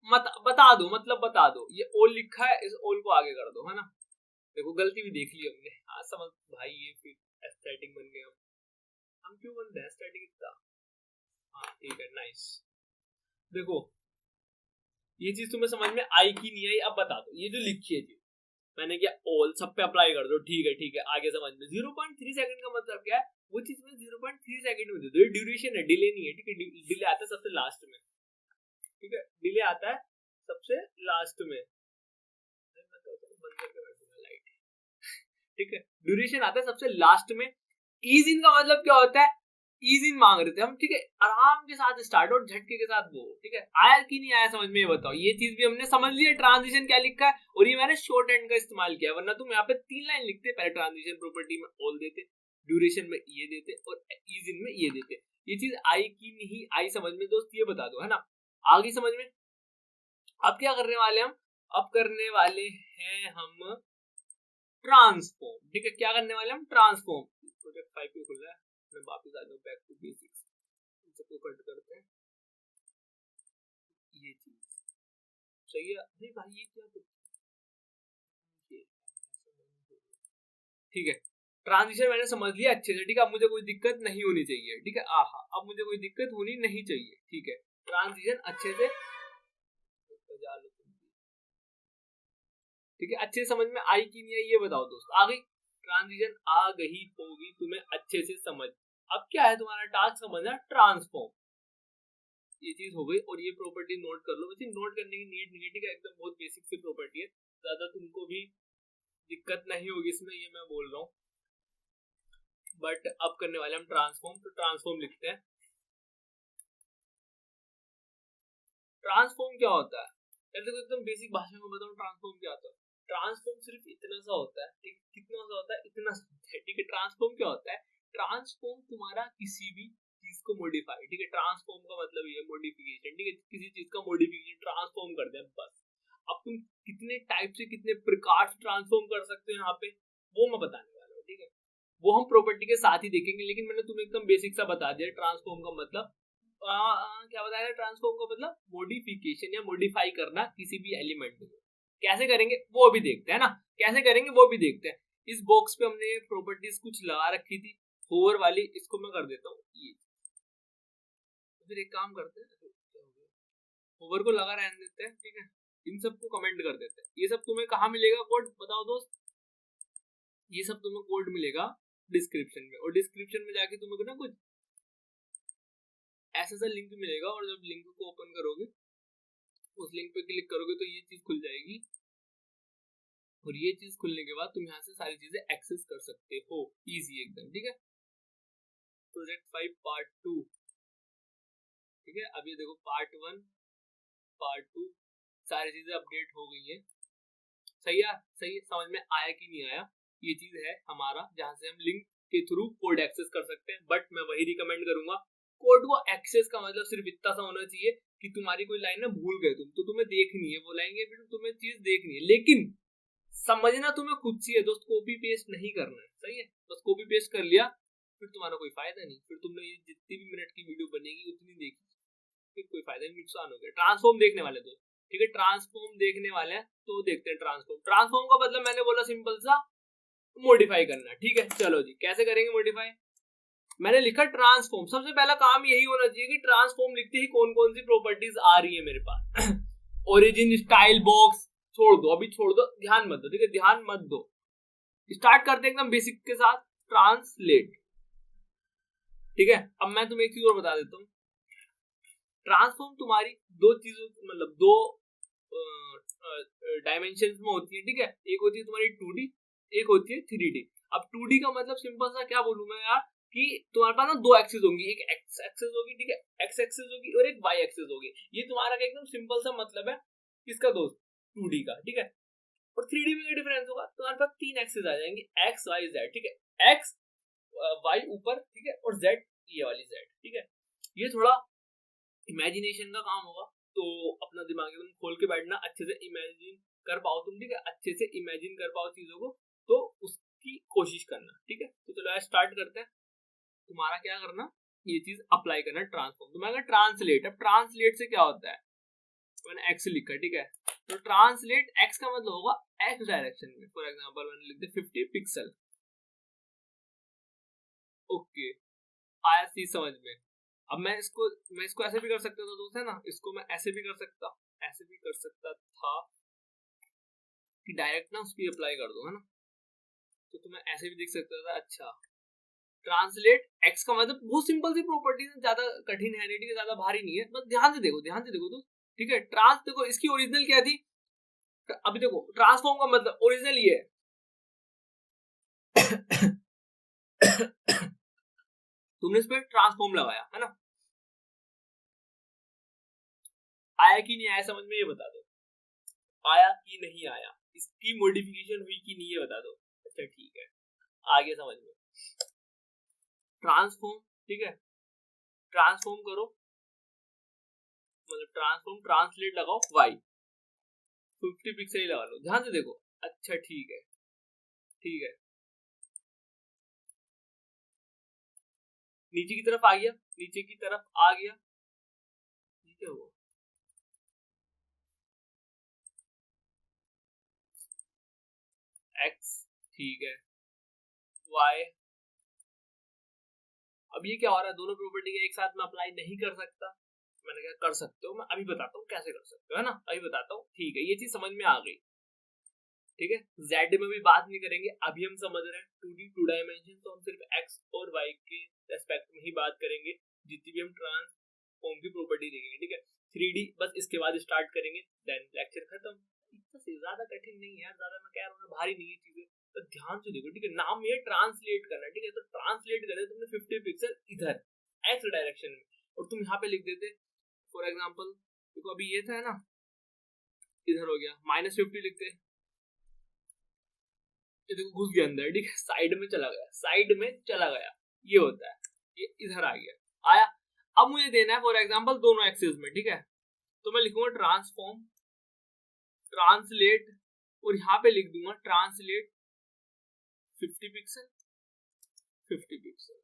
मत बता दो, मतलब बता दो, ये ओल लिखा है, इस ओल को आगे कर दो, है ना। देखो गलती भी देख ली हमने, आज समझ भाई, ये फिर एस्थेटिक बन गए हम क्यों बनते हैं एस्थेटिक इतना, हाँ ठीक है, नाइस। देखो ये चीज तुम्हें समझ में आई कि नहीं आई, अब बता दो। ये जो लिखी है चीज मैंने क्या, ऑल सब पे अप्लाई कर दो, ठीक है, आगे समझ में। 0.3 सेकंड का मतलब क्या है, वो चीज में 0.3 सेकंड में दे दो, ये ड्यूरेशन है, डिले नहीं है, ठीक है। डिले आता है सबसे लास्ट में, ठीक है, डिले आता है सबसे लास्ट में, ठीक है, ड्यूरेशन आता है सबसे लास्ट में। ईज इन का मतलब क्या होता है, ईज इन मांग रहे थे हम, ठीक है, आराम के साथ स्टार्ट और झटके के साथ वो, ठीक है। आया कि नहीं आया समझ में, ये बताओ। ये चीज भी हमने समझ लिया, ट्रांजिशन क्या लिखा है, और ये मैंने शॉर्ट एंड का इस्तेमाल किया, वरना तुम यहाँ पे 3 लाइन लिखते, पहले ट्रांजिशन प्रॉपर्टी में ऑल देते, ड्यूरेशन में ये देते, और ईज इन में ये देते। ये चीज आई कि नहीं आई समझ में दोस्त, ये बता दो, है ना। आगे समझ में। अब क्या करने वाले हम, अब करने वाले हैं हम ट्रांसफॉर्म, ठीक है, क्या करने वाले हम, ट्रांसफॉर्म। प्रोजेक्ट 5 पे खुल रहा है, मैं वापस आ जाऊं बैक टू बेसिक्स, सबको कट करते हैं, ये चीज सही है। नहीं भाई ये क्या, ठीक है, ट्रांजिशन मैंने समझ लिया अच्छे से, ठीक है। अब मुझे कोई दिक्कत नहीं होनी चाहिए, ठीक है, आहा, अब मुझे कोई दिक्कत होनी नहीं चाहिए, ठीक है। ट्रांजिशन अच्छे से, ठीक है, अच्छे समझ में आई कि नहीं आई, ये बताओ दोस्त। आ गई ट्रांजिशन, आ गई होगी तुम्हें अच्छे से समझ। अब क्या है तुम्हारा टास्क, समझना ट्रांसफॉर्म, ये चीज हो गई। और ये प्रॉपर्टी नोट कर लो, वैसे नोट करने की नीड नहीं है, ठीक है, एकदम बहुत बेसिक सी प्रॉपर्टी है, ज्यादा तुमको भी दिक्कत नहीं होगी इसमें, ये मैं बोल रहा हूँ। बट अब करने वाले हम ट्रांसफॉर्म, तो ट्रांसफॉर्म लिखते हैं। ट्रांसफॉर्म क्या होता है, देखो एकदम बेसिक भाषा में बताऊं, ट्रांसफॉर्म क्या होता है। ट्रांसफॉर्म सिर्फ इतना सा होता है, ठीक, कितना सा होता है, इतना सा होता है, ठीक है। ट्रांसफॉर्म क्या होता है, ट्रांसफॉर्म तुम्हारा किसी भी चीज को मॉडिफाई, ठीक है, ट्रांसफॉर्म का मतलब ये मॉडिफिकेशन, ठीक है, किसी चीज का मॉडिफिकेशन ट्रांसफॉर्म कर दे बस। अब तुम कितने टाइप से, कितने प्रकार से ट्रांसफॉर्म कर सकते हो यहाँ पे, वो मैं बताने वाला हूँ, ठीक है, वो हम प्रॉपर्टी के साथ ही देखेंगे। लेकिन मैंने तुम्हें एकदम बेसिक सा बता दिया ट्रांसफॉर्म का मतलब, क्या बताया, ट्रांसफॉर्म का मतलब मॉडिफिकेशन या मॉडिफाई करना किसी भी एलिमेंट को। कैसे करेंगे वो भी देखते हैं ना, कैसे करेंगे वो भी देखते हैं। इस बॉक्स पे हमने प्रॉपर्टीज कुछ लगा रखी थी, होवर वाली, इसको मैं कर देता हूँ ये। तो फिर एक काम करते हैं, होवर को लगा रहने देते हैं, ठीक है, इन सबको कमेंट कर देते हैं। ये सब तुम्हें कहाँ मिलेगा कोड, बताओ दोस्त। ये सब तुम्हें कोड मिलेगा डिस्क्रिप्शन में, और डिस्क्रिप्शन में जाके तुम्हें ना कुछ ऐसा सा लिंक मिलेगा, और जब लिंक को ओपन करोगे, उस लिंक पे क्लिक करोगे तो ये चीज खुल जाएगी, और ये चीज खुलने के बाद तुम यहाँ से सारी चीजें एक्सेस कर सकते हो, इजी एकदम, ठीक है। प्रोजेक्ट 5 पार्ट 2, ठीक है, अब ये देखो पार्ट 1 पार्ट 2 सारी चीजें अपडेट हो गई है। सही है, सही है, समझ में आया कि नहीं आया। ये चीज है हमारा जहां से हम लिंक के थ्रू कोड एक्सेस कर सकते हैं। बट मैं वही रिकमेंड करूंगा, कोड को एक्सेस का मतलब सिर्फ इतना सा होना चाहिए कि तुम्हारी कोई लाइन ना भूल गए तुम, तो तुम्हें देखनी है वो लाइन, फिर तुम्हें चीज देखनी है, लेकिन समझना तुम्हें खुद से है दोस्त, कॉपी पेस्ट नहीं करना है, सही है। बस कॉपी पेस्ट कर लिया फिर तुम्हारा कोई फायदा नहीं, फिर तुमने ये जितनी भी मिनट की वीडियो बनेगी उतनी देखी, फिर कोई फायदा नहीं, नुकसान हो गया। ट्रांसफॉर्म देखने वाले दोस्त, ठीक है, ट्रांसफॉर्म देखने वाले हैं तो देखते हैं ट्रांसफॉर्म। ट्रांसफॉर्म का मतलब मैंने बोला सिंपल सा मॉडिफाई करना, ठीक है। चलो जी, कैसे करेंगे मॉडिफाई, मैंने लिखा ट्रांसफॉर्म। सबसे पहला काम यही होना चाहिए कि ट्रांसफॉर्म लिखते ही कौन कौन सी प्रॉपर्टीज आ रही है मेरे पास। ओरिजिन, स्टाइल, बॉक्स छोड़ दो, अभी छोड़ दो, ध्यान मत दो, ठीक है, ध्यान मत दो। स्टार्ट करते हैं एकदम बेसिक के साथ, ट्रांसलेट, ठीक है। अब मैं तुम्हें एक चीज और बता देता हूँ, ट्रांसफॉर्म तुम्हारी दो चीजों, मतलब दो डायमेंशन में होती है, ठीक है। एक होती है तुम्हारी 2D एक होती है 3D। अब 2D का मतलब सिंपल सा क्या बोलूं मैं यार, कि तुम्हारे पास ना दो एक्सिस होंगी, एक एक्स एक्सिस होगी, ठीक है, एक्स एक्सिस होगी और एक वाई एक्सिस होगी। ये तुम्हारा एकदम सिंपल सा मतलब है किसका दोस्त, 2D का, ठीक है। और 3D में क्या डिफरेंस होगा, तुम्हारे पास तीन एक्सिस आ जाएंगे, एक्स वाई जेड, ठीक है, एक्स वाई ऊपर, ठीक है, और जेड ये वाली जेड, ठीक है। ये थोड़ा इमेजिनेशन का काम होगा, तो अपना दिमाग एकदम खोल के बैठना, अच्छे से इमेजिन कर पाओ तुम, ठीक है, अच्छे से इमेजिन कर पाओ चीजों को, तो उसकी कोशिश करना, ठीक है। तो चलो स्टार्ट करते हैं। तुम्हारा क्या करना, ये चीज अप्लाई करना ट्रांसफॉर्म। तुम्हारा ट्रांसलेट, अब ट्रांसलेट से क्या होता है, मैंने एक्स लिखा, ठीक है, तो ट्रांसलेट एक्स का मतलब होगा एक्स डायरेक्शन में। फॉर एग्जांपल मैंने लिख दिया 50 पिक्सल, ओके, आया चीज समझ में। अब मैं इसको ऐसे भी कर सकता था दोस्त, है ना, इसको मैं ऐसे भी कर सकता, ऐसे भी कर सकता था कि डायरेक्ट ना उस पर अप्लाई कर दो, है ना, तो तुम्हें ऐसे भी दिख सकता था। अच्छा, ट्रांसलेट एक्स का मतलब बहुत सिंपल सी प्रॉपर्टी है, ज्यादा कठिन है नहीं, ठीक है, ज्यादा भारी नहीं है, बस ध्यान से देखो, ध्यान से देखो तो, ठीक है। ट्रांस देखो, इसकी ओरिजिनल क्या थी, अभी देखो ट्रांसफॉर्म का मतलब ओरिजिनल ये है तुमने इस पर ट्रांसफॉर्म लगाया, है ना, आया कि नहीं आया समझ में, ये बता दो, आया कि नहीं आया, इसकी मॉडिफिकेशन हुई कि नहीं ये बता दो। अच्छा ठीक है, आगे समझ में, ट्रांसफॉर्म, ठीक है, ट्रांसफॉर्म करो, मतलब ट्रांसफॉर्म, ट्रांसलेट लगाओ वाई, 50 पिक्सल ही लगा लो, ध्यान से देखो। अच्छा ठीक है, ठीक है, नीचे की तरफ आ गया, नीचे की तरफ आ गया, ठीक है, वो एक्स, ठीक है, वाई। अब ये क्या हो रहा है, दोनों प्रॉपर्टी के एक साथ में अप्लाई नहीं कर सकता, मैंने कहा कर सकते हो, मैं अभी बताता हूँ कैसे कर सकते हो, है ना, अभी बताता हूँ, ठीक है, ये चीज समझ में आ गई, ठीक है। जेड में भी बात नहीं करेंगे, अभी हम समझ रहे हैं 2D 2 डायमेंशन, तो हम सिर्फ एक्स और वाई के रेस्पेक्ट में ही बात करेंगे, जितनी भी हम ट्रांसफॉर्म की प्रॉपर्टी देखेंगे, ठीक है। 3D बस इसके बाद स्टार्ट करेंगे, देन लेक्चर खत्म। इतना से ज्यादा कठिन नहीं है यार, ज्यादा मैं कह रहा हूँ भारी नहीं है चीजें, तो ध्यान से देखो, ठीक है। नाम ये ट्रांसलेट करना, ठीक है, तो ट्रांसलेट करे तुमने 50 पिक्सल इधर एक्स डायरेक्शन में, और तुम यहाँ पे लिख देते फॉर एग्जाम्पल, देखो अभी ये था ना, इधर हो गया -50 लिखते, ये देखो घुस गया अंदर, ठीक है, साइड में चला गया, साइड में चला गया, ये होता है, ये इधर आ गया, आया। अब मुझे देना है फॉर एग्जांपल दोनों एक्सिस में, ठीक है, तो मैं लिखूंगा ट्रांसफॉर्म, ट्रांसलेट, और यहाँ पे लिख दूंगा ट्रांसलेट 50 पिक्सल, 50 पिक्सल।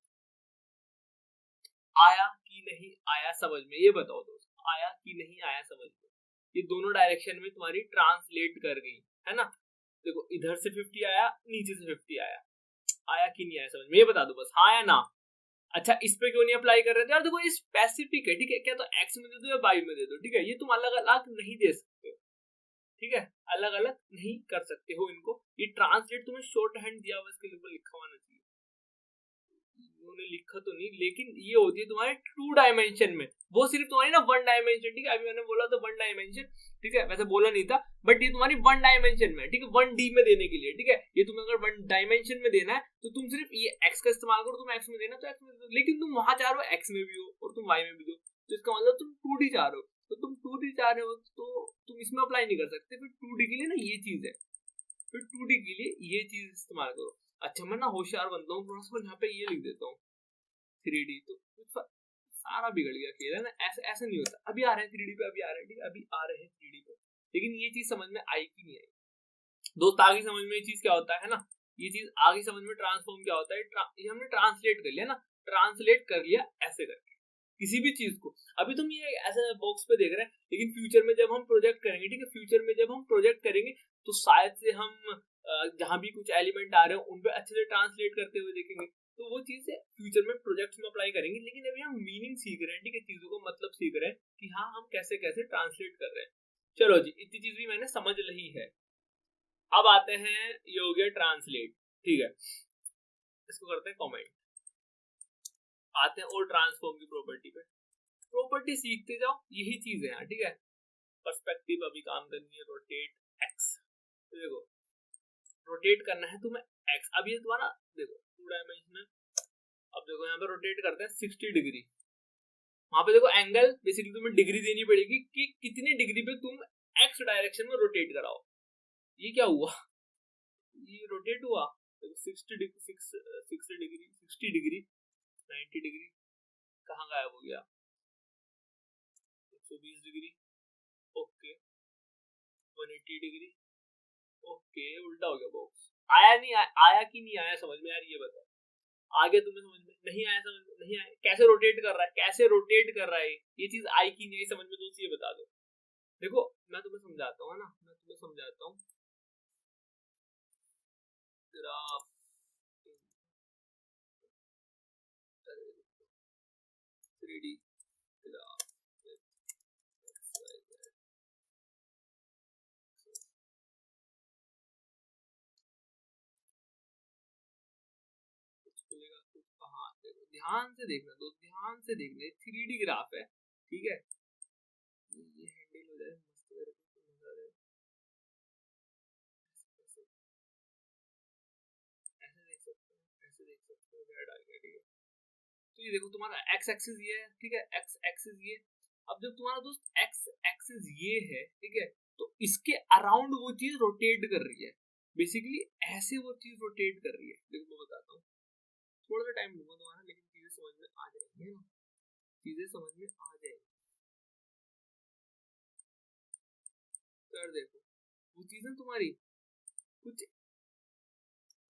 आया कि नहीं आया समझ में, ये बताओ दोस्त, आया कि नहीं आया समझ में, ये दोनों डायरेक्शन में तुम्हारी ट्रांसलेट कर गई, है ना। देखो इधर से 50 आया, नीचे से 50 आया, आया कि नहीं आया समझ में, ये बता दो बस, हाँ या ना। अच्छा, इस पे क्यों नहीं अप्लाई कर रहे थे यार, देखो ये स्पेसिफिक है, ठीक है, क्या तो एक्स में दे दो या वाई में दे दो, ठीक है, ये तुम अलग अलग नहीं दे सकते हो, ठीक है, अलग अलग नहीं कर सकते हो इनको। ये ट्रांसलेट तुम्हें शॉर्ट हैंड दिया हुआ, इसके ऊपर लिखा हुआ चाहिए, उन्होंने लिखा तो नहीं, लेकिन ये होती है तुम्हारे 2 डायमेंशन में, वो सिर्फ तुम्हारी ना 1 डायमेंशन, ठीक है, अभी मैंने बोला तो 1 डायमेंशन, ठीक है, वैसे बोला नहीं था, बट ये तुम्हारी 1 डायमेंशन में, ठीक है, 1D में देने के लिए, ठीक है, ये तुम्हें अगर 1 डायमेंशन में देना है तो तुम सिर्फ ये एक्स का इस्तेमाल करो, तुम एक्स में देना तो एक्स में दो, लेकिन तुम वहां चाह रहे हो एक्स में भी हो और तुम वाई में भी दो, तो इसका मतलब तुम 2D चाह रहे हो, तो तुम 2D चाह रहे हो तो तुम इसमें अप्लाई नहीं कर सकते, फिर 2D के लिए ना ये चीज है, फिर 2D के लिए ये चीज इस्तेमाल करो। अच्छा, मैं ना होशियार बनता हूँ थोड़ा सा, यहाँ पे ये लिख देता हूँ 3D, तो सारा बिगड़ गया खेल, है ना, ऐसे ऐसे नहीं होता। अभी आ रहे हैं 3D पे, अभी आ रहे हैं, ठीक है, अभी आ रहे हैं 3D पे, लेकिन ये चीज समझ में आई कि नहीं आई दोस्त, आगे समझ में ये चीज क्या होता है ना, ये चीज आगे समझ में, ट्रांसफॉर्म क्या होता है, ये हमने ट्रांसलेट कर लिया ना, ट्रांसलेट कर लिया ऐसे करके किसी भी चीज को। अभी तुम ये ऐसे बॉक्स पे देख रहे हैं, लेकिन फ्यूचर में जब हम प्रोजेक्ट करेंगे, ठीक है, फ्यूचर में जब हम प्रोजेक्ट करेंगे तो शायद से हम जहां भी कुछ एलिमेंट आ रहे हो उन पे अच्छे से ट्रांसलेट करते हुए देखेंगे, तो वो चीज फ्यूचर में प्रोजेक्ट्स में अप्लाई करेंगे। लेकिन अभी हम मीनिंग सीख रहे हैं, ठीक है, चीजों को मतलब सीख रहे हैं कि हाँ हम कैसे कैसे ट्रांसलेट कर रहे हैं। चलो जी, इतनी चीज भी मैंने समझ ली है। अब आते हैं, ये हो गया ट्रांसलेट, ठीक है, इसको करते हैं कमेंट, आते हैं और ट्रांसफॉर्म की प्रॉपर्टी पे। प्रॉपर्टी सीखते जाओ, यही चीज है यहाँ, ठीक है। पर्सपेक्टिव अभी काम करनी है, रोटेट एक्स, तो देखो रोटेट करना है तुम्हें एक्स। अब ये तुम्हारा देखो 2 डायमेंशनल, अब देखो यहाँ पे रोटेट करते हैं 60 डिग्री, वहां पे देखो एंगल बेसिकली तुम्हें डिग्री देनी पड़ेगी कि कितनी डिग्री पे तुम एक्स डायरेक्शन में रोटेट कराओ। ये क्या हुआ, ये रोटेट हुआ 60 डिग्री 60 डिग्री 60 डिग्री 90 डिग्री कहाँ गायब हो गया, 120 डिग्री ओके, 180 डिग्री ओके, उल्टा हो गया बॉक्स। आया नहीं आया कि नहीं आया समझ में यार, ये बताओ आगे तुम्हें समझ में नहीं आया, समझ में नहीं आया, कैसे रोटेट कर रहा है, कैसे रोटेट कर रहा है, ये चीज आई कि नहीं समझ में, दोस्त ये बता दो। देखो मैं तुम्हें समझाता हूँ ना, मैं तुम्हें समझाता हूँ। ग्राफ 3D ग्राफ कुछ खुलेगा कुछ, हाँ देखो ध्यान से देखना दोस्त, ध्यान से देखना, 3D ग्राफ है ठीक है, ये हैंडल हो जाए मस्त करके मजा आ जाए, ऐसे देख सकते हो, ऐसे देख सकते हो, रेड आ गया ठीक है। तो ये देखो तुम्हारा एक्स एक्सिस ये है ठीक है, एक्स एक्सिस ये, अब जब तुम्हारा दोस्त एक्स एक्सिस ये है ठीक है, तो इसके अराउंड वो चीज रोटेट कर रही है, बेसिकली ऐसे वो चीज रोटेट कर रही है। देखो मैं बताता हूँ, थोड़ा सा टाइम लूंगा तुम्हारा, लेकिन चीजें समझ में आ जाएंगी ना, चीजें समझ में आ जाएंगी। कर देखो वो चीजें तुम्हारी कुछ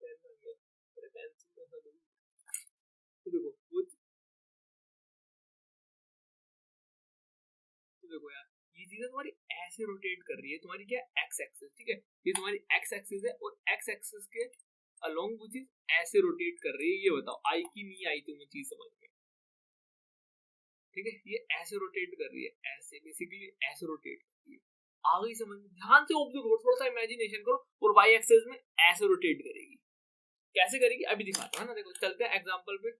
पेंसिल का, तो देखो वो, तो देखो यार ये चीजें तुम्हारी ऐसे रोटेट कर रही है, तुम्हारी क्या एक्स एक्सिस ठीक है, ये तुम्हारी एक्स एक्सिस है, और एक्स एक्सिस के अलोंग वो चीज ऐसे रोटेट कर रही है, ये बताओ आई की नहीं आई तुम्हें चीज समझ में, ठीक है। ये ऐसे रोटेट कर रही है, ऐसे बेसिकली ऐसे रोटेट कर रही है, आ गई समझ में, ध्यान से ऑब्जर्व करो, थोड़ा सा इमेजिनेशन करो, और वाई एक्सिस में ऐसे रोटेट करेगी, कैसे करेगी अभी दिखाता हूं ना। देखो चलते हैं एग्जांपल पे,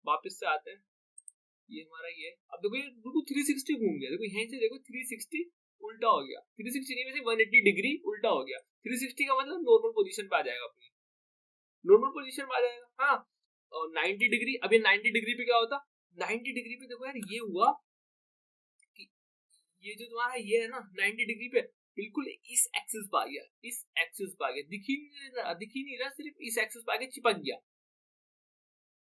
वापस से आते हैं, ये हमारा ये, अब देखो ये बिल्कुल 360 घूम गया, देखो यहीं से देखो 360 उल्टा हो गया, 360 नहीं वैसे 180 डिग्री उल्टा हो गया, 360 का मतलब नॉर्मल पोजीशन पे आ जाएगा, अपनी नॉर्मल पोजीशन पे आ जाएगा हाँ। और 90 डिग्री, अब ये 90 डिग्री पे क्या होता, 90 डिग्री पे देखो यार ये हुआ कि ये जो तुम्हारा ये है ना 90 डिग्री पे बिल्कुल इस एक्सिस पे आ गया, इस एक्सिस पे आ गया, दिख ही नहीं रहा, सिर्फ इस एक्सिस पे आके चिपक गया।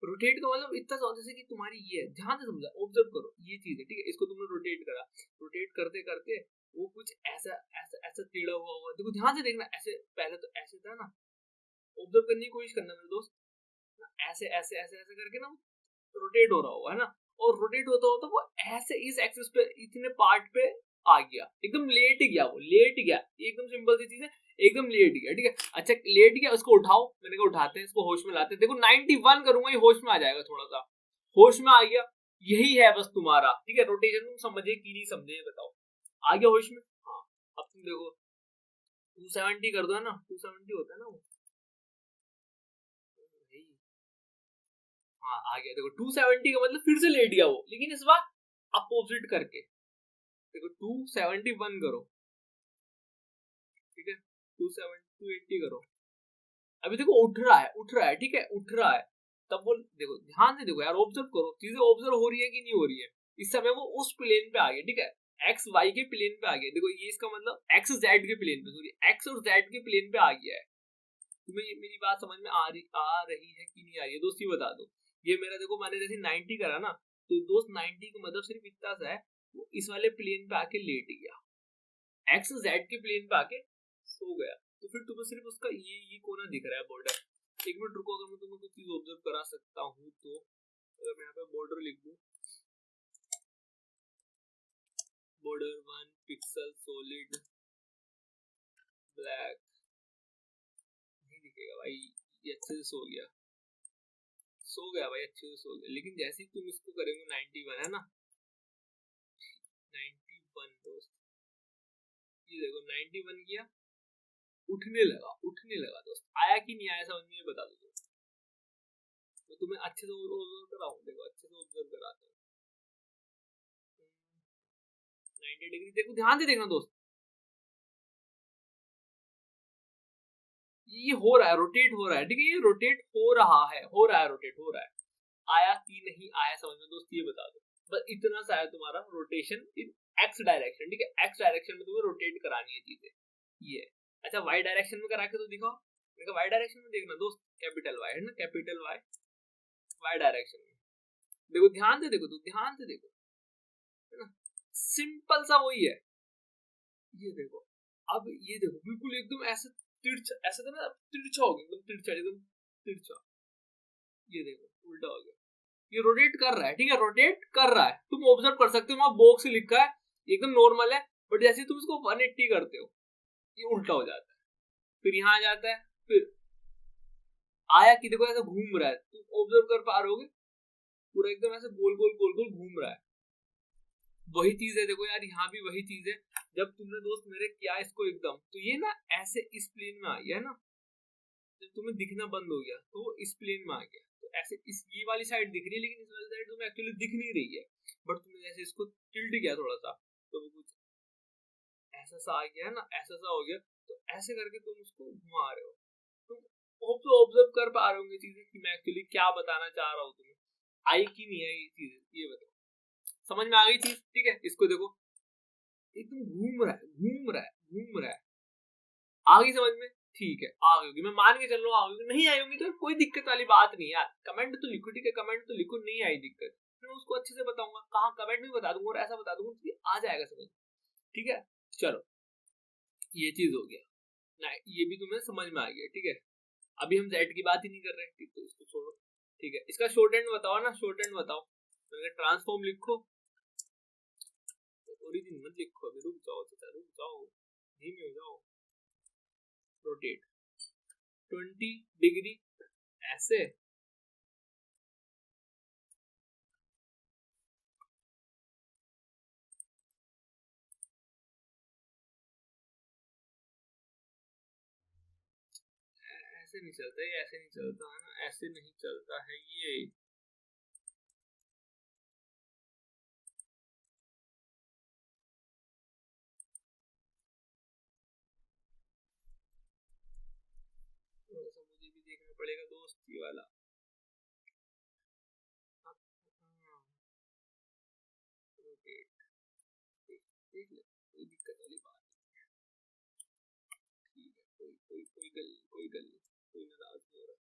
रोटेट का मतलब इतना सा जैसे कि तुम्हारी ये है, ध्यान से समझा, ऑब्जर्व करो ये चीज है ठीक है, इसको तुमने रोटेट करा, रोटेट करते करते वो कुछ ऐसा ऐसा ऐसा टेढ़ा हुआ हुआ, देखो ध्यान से देखना, ऐसे पहले तो ऐसे था ना, ऑब्जर्व करने की कोशिश करना मेरे दोस्त ना, ऐसे ऐसे ऐसे ऐसे करके ना रोटेट हो रहा होगा है ना, और रोटेट होता होता वो ऐसे इस एक्सिस पे इतने पार्ट पे आ गया, एकदम लेट गया, वो लेट गया, एकदम सिंपल सी चीज है, एकदम लेट गया ठीक है। अच्छा लेट गया, उसको उठाओ, मैंने कहा उठाते हैं इसको, होश में लाते हैं, देखो 91 करूंगा ये होश में आ जाएगा, थोड़ा सा होश में आ गया, यही है बस तुम्हारा ठीक है रोटेशन, तुम समझे कि नहीं समझे बताओ, आ गया होश में हाँ। अब तुम देखो 270 कर दो है ना, 270 होता है ना वो, हाँ आ गया, देखो 270 का मतलब फिर से लेट गया वो, लेकिन इस बार अपोजिट करके, देखो 271 करो ठीक है, 280 करो, अभी देखो उठ रहा है, उठ रहा है ठीक है, उठ रहा है, तब वो देखो ध्यान से देखो यार, ऑब्जर्व करो चीजें, ऑब्जर्व हो रही है कि नहीं हो रही है, इस समय वो उस प्लेन पे आ गया ठीक है, एक्स वाई के प्लेन पे आ गया, देखो ये इसका मतलब एक्स जेड के प्लेन पे, सॉरी एक्स और जेड के प्लेन पे आ गया है। तुम्हें ये मेरी बात समझ में आ रही है कि नहीं आ रही है दोस्त, ये बता दो। ये मेरा देखो मैंने जैसे 90 करा ना, तो दोस्त 90 का मतलब सिर्फ इतना सा है, वो इस वाले प्लेन पे आके लेट गया, एक्स जेड के प्लेन पे आके सो गया, तो फिर तुम्हें सिर्फ उसका ये कोना दिख रहा है बॉर्डर। एक मिनट रुको, अगर मैं तुम्हें कुछ चीज ऑब्जर्व करा सकता हूँ तो, अगर मैं यहाँ पे बॉर्डर लिख दूं, बॉर्डर 1 पिक्सल सॉलिड ब्लैक, नहीं दिखेगा भाई, ये अच्छे से सो गया, सो गया भाई अच्छे से सो गया, लेकिन जैसे ही तुम इसको करेंगे 91 है ना, 91 दोस्त, ये देखो 91 किया, उठने लगा दोस्त, आया कि नहीं आया समझ में, बता दो दोस्त, तो तुम्हें अच्छे से ऑब्जर्व कराऊं, देखो अच्छे से ऑब्जर्व कराता हूँ, 90 डिग्री देखो ध्यान से देखना दोस्त, ये हो रहा है, रोटेट हो रहा है, ठीक है, ये रोटेट हो रहा है, रोटेट हो रहा है। आया कि नहीं आया समझ में दोस्त, ये बता दो। बस इतना सा है तुम्हारा रोटेशन इन एक्स डायरेक्शन, ठीक है, एक्स डायरेक्शन में तुम्हें रोटेट करानी है चीजें, ये। अच्छा वाई डायरेक्शन में करा के तो दिखाओ। देखो वाई डायरेक्शन में देखना दोस्त, कैपिटल वाई है ना, कैपिटल वाई, वाई डायरेक्शन में देखो, ध्यान से देखो, तो ध्यान से देखो, है ना, सिंपल सा वही है। ये देखो, अब ये देखो बिल्कुल एकदम ऐसे तिरछा, ऐसा था ना, तिरछा हो गया एकदम, तिरछा एकदम तिरछा। ये देखो उल्टा हो गया, ये रोटेट कर रहा है, ठीक है, रोटेट कर रहा है, तुम ऑब्जर्व कर सकते हो, वहां बॉक्स लिखा है एकदम नॉर्मल है, बट जैसे तुम इसको 180 करते हो ये उल्टा हो जाता है, फिर यहाँ आ जाता है, फिर आया कि देखो ऐसा घूम रहा है, तुम ऑब्जर्व कर पा रहे होगे, पूरा एकदम ऐसे गोल गोल गोल गोल घूम रहा है। वही चीज है, देखो यार यहाँ भी वही चीज है, जब तुमने दोस्त मेरे किया इसको एकदम, तो ये ना ऐसे इस प्लेन में आ गया है ना, जब तुम्हें दिखना बंद हो गया तो वो इस प्लेन में आ गया, तो ऐसे इस ये वाली साइड दिख रही है, लेकिन इस वाली साइड तुम्हें एक्चुअली दिख नहीं रही है, बट तुमने जैसे इसको टिल्ट किया थोड़ा सा, तो वो कुछ ऐसा सा आ गया है ना, ऐसा सा हो गया, तो ऐसे करके तुम उसको घुमा रहे हो, तुम ऑब्जर्व कर पा रहे होंगे चीजें कि मैं एक्चुअली क्या बताना चाह रहा हूँ तुम्हें, आई कि नहीं आई चीज, ये बताओ, समझ में आ गई चीज, ठीक है। इसको देखो एकदम घूम रहा है, घूम रहा है, घूम रहा है, आ गई समझ में, ठीक है, आ गई होगी, मैं मान के चल रहा हूँ आ गई, नहीं आई होगी तो कोई दिक्कत वाली बात नहीं यार, कमेंट तो लिखो, ठीक है, कमेंट तो लिखो, नहीं आई दिक्कत, मैं उसको अच्छे से बताऊंगा, कहाँ कमेंट में बता दूंगा और ऐसा बता दूंगा कि आ जाएगा समझ, ठीक है। चलो ये चीज हो गया ना, ये भी तुम्हें समझ में आ गया, ठीक है। अभी हम जेड की बात ही नहीं कर रहे, ठीक, तो इसको छोड़ो, ठीक है। इसका शॉर्ट हैंड बताओ ना, शॉर्ट हैंड बताओ, ट्रांसफॉर्म लिखो, ओरिजिन मत लिखो अभी, रुक जाओ, रुक जाओ, धीमे हो जाओ, रोटेट 20 डिग्री ऐसे, ऐसे नहीं चलता, ये ऐसे नहीं चलता है ना, ऐसे नहीं चलता है ये, थोड़ा सा मुझे भी देखना पड़ेगा दोस्त ये वाला, रोटेट, देख ले, कोई दिक्कत वाली बात नहीं है, ठीक है, कोई कोई कोई गल कोई गल कोई नाराज नहीं हो रहा,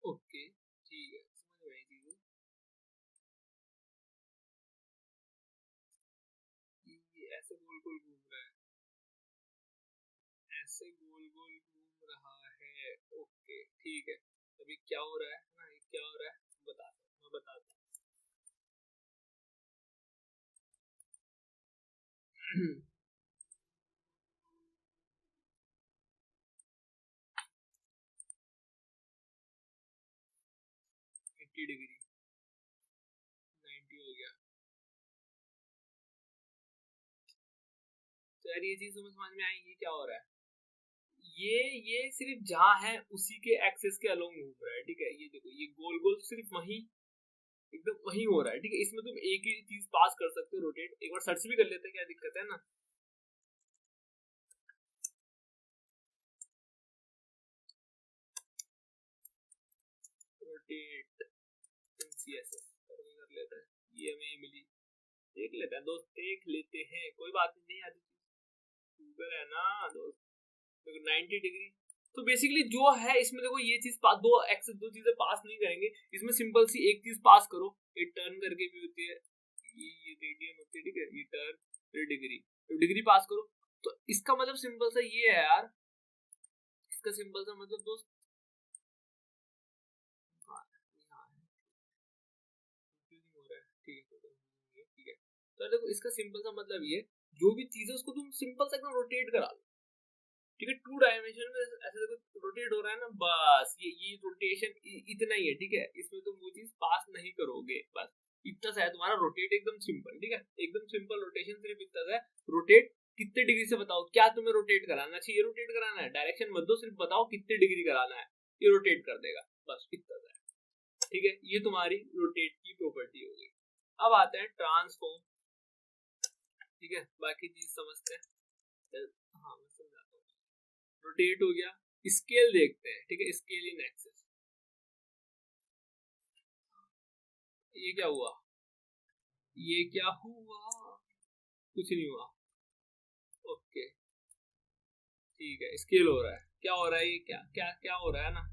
ओके ठीक है, समझ में आई चीजें, ये ऐसे गोल गोल घूम रहा है, ऐसे गोल गोल घूम रहा है, ओके ठीक है। अभी क्या हो रहा है ना, ये क्या हो रहा है मैं बताता हूँ 80 डिग्री 90 हो गया, तो यार ये चीज तुम्हें समझ में आएगी क्या हो रहा है, ये सिर्फ जहां है उसी के एक्सिस के अलोंग घूम रहा है, ठीक है। ये देखो ये गोल गोल सिर्फ वही एकदम वही हो रहा है, ठीक है। इसमें तुम एक ही चीज पास कर सकते हो, रोटेट, एक बार सर्च भी कर लेते हैं, क्या दिक्कत है ना, रोटेट सीएसएस कर लेते हैं, ये हमें मिली, देख लेते हैं दोस्त, देख लेते हैं, कोई बात नहीं आती चीज, गूगल है ना दोस्त। देखो 90 डिग्री, तो बेसिकली जो है इसमें देखो ये चीज दो एक्सेस, दो चीजें पास नहीं करेंगे इसमें, सिंपल सी एक चीज पास करो, ये टर्न करके भी होती है, ये रेडियन होती है, ठीक है, ये टर्न फिर डिग्री, तो डिग्री पास करो, तो इसका मतलब सिंपल सा ये है यार, इसका सिंपल सा मतलब दोस्त, हाँ, हाँ, confusing हो रहा है, ठीक है, तो देखो इसका सिंपल सा मतलब ये, जो भी चीज है उसको तुम सिंपल सा एकदम रोटेट करा लो, ठीक है, 2 डायमेंशन में ऐसे देखो रोटेट हो रहा है ना, बस ये रोटेशन इतना ही है, ठीक है, इसमें तुम वो चीज पास नहीं करोगे, बस इतना सा है तुम्हारा रोटेट, एकदम सिंपल, ठीक है, एकदम सिंपल रोटेशन, सिर्फ इतना सा है रोटेट, कितने डिग्री से बताओ, क्या तुम्हें रोटेट कराना चाहिए, रोटेट कराना है, डायरेक्शन मत दो, सिर्फ बताओ कितने डिग्री कराना है, ये रोटेट कर देगा, बस इतना है। ठीक है, ये तुम्हारी रोटेट की प्रॉपर्टी हो गई। अब आते हैं ट्रांसफॉर्म। ठीक है, बाकी चीज समझते हैं। हाँ मैं समझाता हूँ। रोटेट हो गया, स्केल देखते हैं। ठीक है, स्केल इन एक्सिस। ये क्या हुआ, ये क्या हुआ, कुछ नहीं हुआ। ओके ठीक है, स्केल हो रहा है, क्या हो रहा है, ये क्या क्या क्या हो रहा है ना।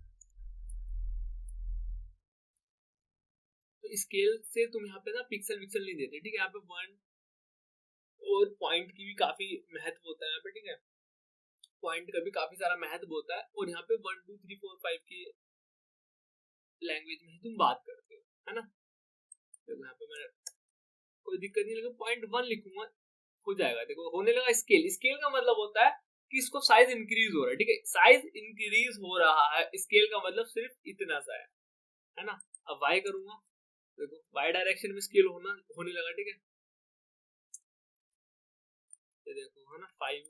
तो स्केल से तुम यहाँ पे ना पिक्सल विक्सल नहीं देते। ठीक है, यहाँ पे 1 और पॉइंट की भी काफी महत्व होता है यहाँ पे। ठीक है, पॉइंट का भी काफी सारा महत्व होता है, और यहाँ पे 1 2 3 4 5 की लैंग्वेज में ही तुम बात करते हो, है ना। तो यहाँ पे मैं कोई दिक्कत नहीं, लेकिन पॉइंट 1 लिखूंगा हो जाएगा। देखो होने लगा स्केल। स्केल का मतलब होता है कि इसको साइज इंक्रीज हो रहा है। ठीक है, साइज इंक्रीज हो रहा है, स्केल का मतलब सिर्फ इतना सा है ना। अब वाई करूंगा, देखो वाई डायरेक्शन में स्केल होने लगा। ठीक है, ये देखो है ना 5,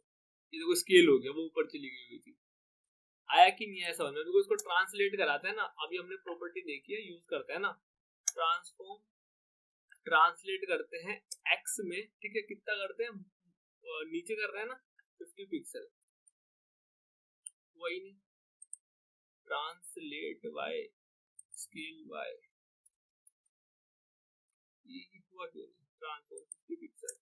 ये देखो स्केल हो गया, वो ऊपर चली गई थी। आया कि नहीं आया समझ में। देखो इसको ट्रांसलेट कराते हैं ना, अभी हमने प्रॉपर्टी देखी है, यूज करते हैं ना ट्रांसफॉर्म। ट्रांसलेट करते हैं एक्स में। ठीक है, कितना करते हैं, नीचे कर रहे हैं ना 50 पिक्सल, वही नहीं, ट्रांसलेट वाई स्केल वाई, ये हुआ क्यों नहीं, ट्रांसफॉर्म 50 पिक्सल।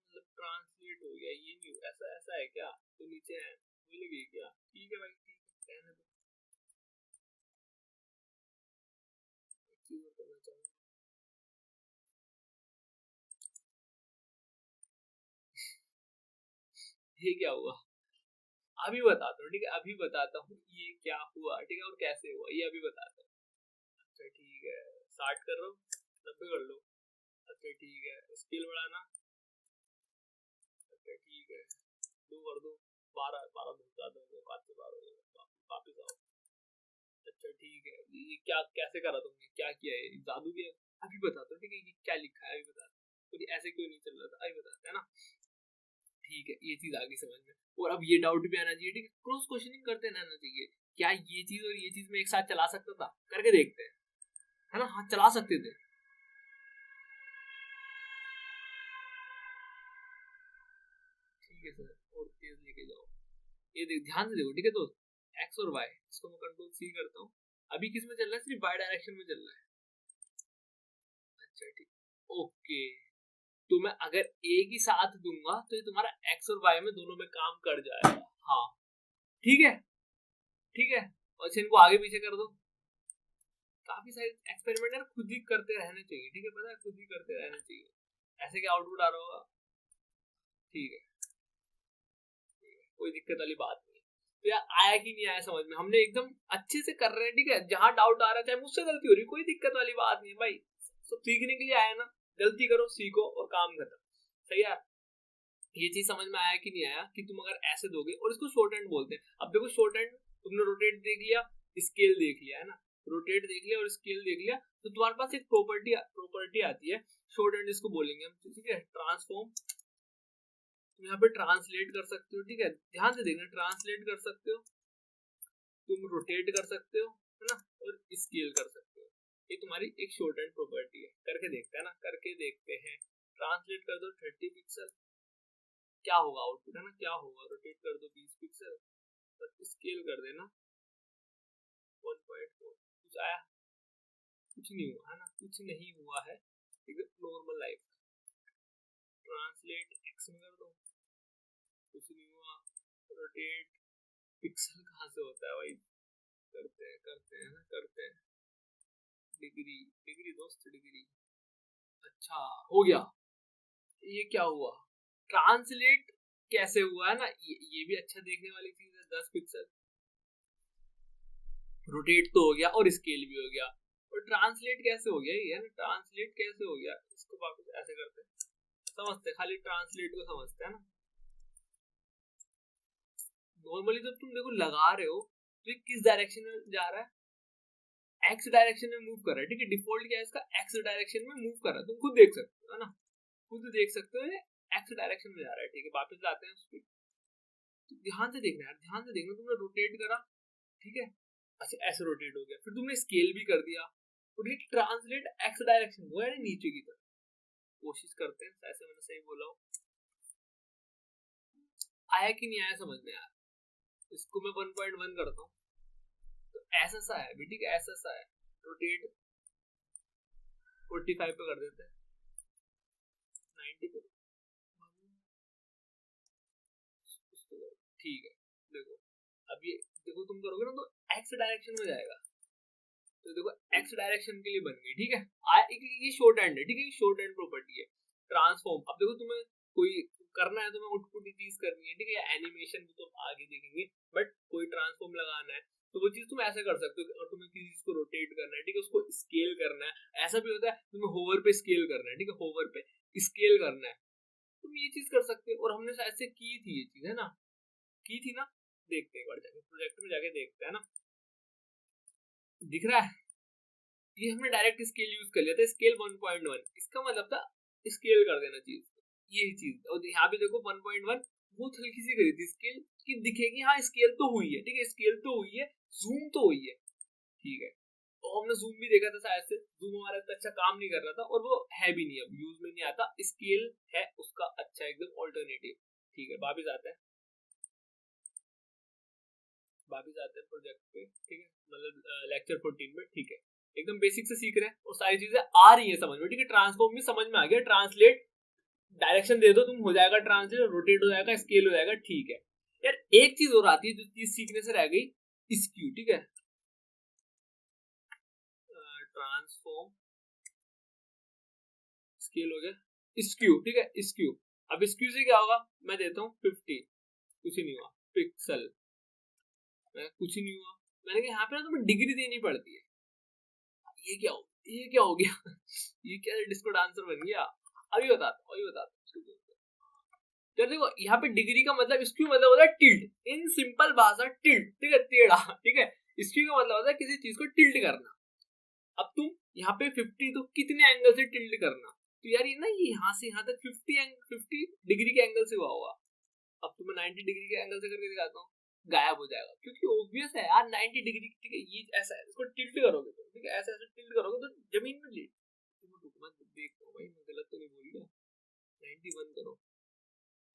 मतलब ट्रांसलेट हो गया, ये नहीं ऐसा ऐसा है क्या, तो नीचे है वही लगी क्या। ठीक है भाई, ठीक है, रहने दो। करना चाहूंगा, ये क्या हुआ अभी बताता हूँ। ठीक है, अभी बताता हूँ ये क्या हुआ। ठीक है, और कैसे हुआ ये अभी बताता हूँ। अच्छा ठीक है, 60 कर रहा हूँ, 90 कर लो। अच्छा ठीक है, स्केल बढ़ाना। अच्छा ठीक है, 2 कर दो, 12 12 बहुत ज्यादा हो गया, 5 से 12 हो गया, वापिस आओ। अच्छा ठीक है, ये क्या कैसे करा तुमने, क्या किया है, जादू किया, अभी बताता हूँ। ठीक है, ये क्या लिखा है अभी बताता हूँ, ऐसे क्यों नहीं चल रहा था अभी बताते हैं ना। ठीक है, ये चीज आ गई समझ में। और अब ये डाउट भी आना चाहिए। ठीक है, क्रॉस क्वेश्चनिंग करते रहना चाहिए, क्या ये चीज और ये चीज में एक साथ चला सकता था, करके देखते हैं, है ना। हाँ चला सकते थे। ठीक है सर, और तेज लेके जाओ। ये ध्यान से देखो। ठीक है, तो एक्स और वाई, इसको मैं कंट्रोल सी करता हूँ। अभी किस में चल रहा है, सिर्फ वाई डायरेक्शन में चल रहा है। अच्छा ठीक, ओके। तो मैं अगर एक ही साथ दूंगा तो ये तुम्हारा एक्स और वाई में दोनों में काम कर जाएगा। हाँ ठीक है, ठीक है, और इनको आगे पीछे कर दो। काफी सारे एक्सपेरिमेंट है, खुद ही करते रहने चाहिए। ठीक है, पता है, खुद ही करते रहने चाहिए, ऐसे क्या आउटपुट आ रहा होगा। ठीक है, कोई दिक्कत वाली बात नहीं। तो यार आया कि नहीं आया समझ में, हमने एकदम अच्छे से कर रहे हैं। ठीक है, जहां डाउट आ रहा है, चाहे मुझसे गलती हो रही, कोई दिक्कत वाली बात नहीं है भाई, सब सीखने के लिए आया ना। गलती करो, सीखो और काम खत्म। सही है, ये चीज समझ में आया कि नहीं आया, कि तुम अगर ऐसे दोगे, और इसको शॉर्ट हैंड बोलते हैं। अब देखो शॉर्ट हैंड, तुमने रोटेट देख लिया, स्केल देख लिया, है ना, रोटेट देख लिया और स्केल देख लिया, तो तुम्हारे पास एक प्रॉपर्टी आती है, शॉर्ट हैंड इसको बोलेंगे हम। ठीक है, ट्रांसफॉर्म, तुम यहाँ पे ट्रांसलेट कर सकते हो। ठीक है, ध्यान से देखना, ट्रांसलेट कर सकते हो, तुम रोटेट कर सकते हो, है ना, और स्केल कर सकते हो। ये तुम्हारी एक शॉर्ट हैंड प्रॉपर्टी है। करके देखते हैं ना, करके देखते हैं। ट्रांसलेट कर दो 30 पिक्सल, क्या होगा आउटपुट, है ना, क्या होगा। रोटेट कर दो 20 पिक्सल, और स्केल कर देना 1.4। कुछ आया, कुछ नहीं हुआ, है ना, कुछ नहीं हुआ है, एकदम नॉर्मल लाइफ। ट्रांसलेट एक्स में कर दो, कुछ नहीं हुआ। रोटेट पिक्सल कहाँ से होता है भाई, करते हैं ना, करते हैं। डिग्री, डिग्री दोस्त, डिग्री। अच्छा हो गया, ये क्या हुआ, ट्रांसलेट कैसे हुआ, है ना, ये भी अच्छा देखने वाली चीज है। 10 पिक्सल, रोटेट तो हो गया और स्केल भी हो गया, और ट्रांसलेट कैसे हो गया, ये है ना, ट्रांसलेट कैसे हो गया, इसको वापस ऐसे करते हैं, समझते हैं, खाली ट्रांसलेट को समझते हैं ना। नॉर्मली जब तुम देखो लगा रहे हो, तो किस डायरेक्शन में जा रहा है, एक्स डायरेक्शन में मूव कर रहा है, ठीक है। डिफॉल्ट क्या है इसका, एक्स डायरेक्शन में मूव कर रहा है, तुम खुद देख सकते हो, है ना, खुद देख सकते हो एक्स डायरेक्शन में जा रहा है, ठीक है। वापस लाते हैं उसको, तो ध्यान से देखना यार, ध्यान से देखना, तुमने रोटेट करा, ठीक है, अच्छा ऐसे रोटेट हो गया, फिर तुमने स्केल भी कर दिया, ट्रांसलेट एक्स डायरेक्शन वो है नीचे की तरफ। कोशिश करते हैं, ऐसे मैंने सही बोला हो, आया कि नहीं आया समझ में यार। इसको मैं 1.1 करता हूँ, तो ऐसा सा है, ठीक है, ऐसा सा है, रोटेट 45 पे कर देते हैं, 90 पे, ठीक है। देखो अब ये देखो, तुम करोगे ना तो एक्स डायरेक्शन में जाएगा, तो देखो एक्स डायरेक्शन के लिए बन गई, ठीक है। ये शॉर्ट हैंड है, ठीक है, शॉर्ट हैंड प्रॉपर्टी है ट्रांसफॉर्म। अब देखो तुम्हें कोई करना है, तुम्हें उटपुटी चीज करनी है, ठीक है, या एनिमेशन भी तो आगे देखेंगे, बट कोई ट्रांसफॉर्म लगाना है तो वो चीज तुम ऐसे कर सकते हो, और तुम्हें किसी चीज को रोटेट करना है, ठीक है, उसको स्केल करना है, ऐसा भी होता है तुम्हें होवर पे स्केल करना है, ठीक है, होवर पे स्केल करना है, तुम ये चीज कर सकते हो। और हमने शायद से की थी ये चीज, है ना, की थी ना, देखते हैं एक बार जाके प्रोजेक्ट में जाके देखते हैं ना, दिख रहा है, ये हमने डायरेक्ट स्केल यूज कर लिया था, स्केल 1.1, इसका मतलब था स्केल कर देना चीज, यही चीज। और यहाँ पे देखो 1.1 बहुत हल्की सी करी थी स्केल, कि दिखेगी हाँ स्केल तो हुई है, ठीक है, स्केल तो हुई है, जूम तो हुई है, ठीक है। तो हमने जूम भी देखा था शायद से, जूम हमारा इतना अच्छा काम नहीं कर रहा था, और वो है भी नहीं, अब यूज में नहीं आता, स्केल है उसका अच्छा एकदम ऑल्टरनेटिव, ठीक है। वापिस आते हैं प्रोजेक्ट पे, ठीक है, मतलब लेक्चर 14 में, ठीक है, एकदम बेसिक से सीख रहे हैं और सारी चीजें आ रही है समझ में, ठीक है। ट्रांसफॉर्म भी समझ में आ गया, ट्रांसलेट डायरेक्शन दे दो तुम, हो जाएगा ट्रांसलेट, रोटेट हो जाएगा, स्केल हो जाएगा, ठीक है। यार एक चीज और आती है जो चीज सीखने से रह गई, स्क्यू, ठीक है, ट्रांसफॉर्म स्केल हो गया, स्क्यू, ठीक है, स्क्यू। अब स्क्यू से क्या होगा, मैं देता हूँ 50, कुछ नहीं हुआ, पिक्सल, कुछ नहीं हुआ, मैंने कहा यहाँ पे ना तुम्हें डिग्री देनी पड़ती है, ये क्या हो गया ये क्या डिस्को डांसर बन गया, अभी बताता तो देखो यहाँ पे डिग्री का मतलब, स्क्यू मतलब होता है टिल्ट, इन सिंपल भाषा टिल्ट, ठीक है, टेढ़ा, ठीक है। स्क्यू का मतलब होता है किसी चीज को टिल्ट करना। अब तुम यहाँ पे 50 तो कितने एंगल से टिल्ट करना, तो यार ये ना, ये यहाँ से यहाँ तक 50 डिग्री के एंगल से हुआ होगा। अब तुम्हें 90 डिग्री के एंगल से करके दिखाता हूँ, गायब हो जाएगा, क्योंकि ऑब्वियस है यार 90 डिग्री, ठीक है, ये ऐसा है, इसको टिल्ट करोगे तो, ठीक है, ऐसे ऐसे टिल्ट करोगे तो जमीन में लेट, तुम देखो भाई मैं गलत तो नहीं बोल गया, 91 करो,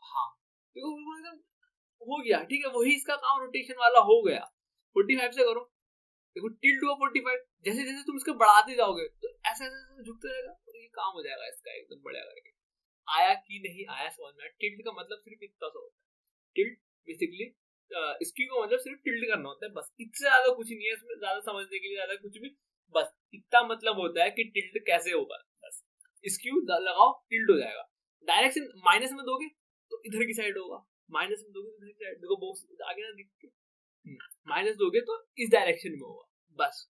हाँ देखो बिल्कुल एकदम हो गया, ठीक है, वही इसका काम रोटेशन वाला हो गया। 45 से करो, देखो टिल्ट हुआ 45, जैसे जैसे तुम इसको बढ़ाते जाओगे तो ऐसे ऐसे झुकते रहेगा, और ये काम हो जाएगा इसका एकदम बढ़िया करके। आया कि नहीं आया समझ में, टिल्ट का मतलब सिर्फ इतना सा होता है, टिल्ट बेसिकली, स्क्यू का मतलब सिर्फ टिल्ट करना होता है, बस, इससे ज्यादा कुछ नहीं है इसमें, ज्यादा समझने के लिए ज्यादा कुछ भी, बस इतना मतलब होता है कि टिल्ट कैसे होगा, बस स्क्यू लगाओ टिल्ट हो जाएगा। डायरेक्शन माइनस में दोगे तो इधर की साइड होगा, माइनस में दोगे तो इधर की साइड, देखो बॉक्स आगे ना दिख के, माइनस दोगे तो इस डायरेक्शन में होगा, बस।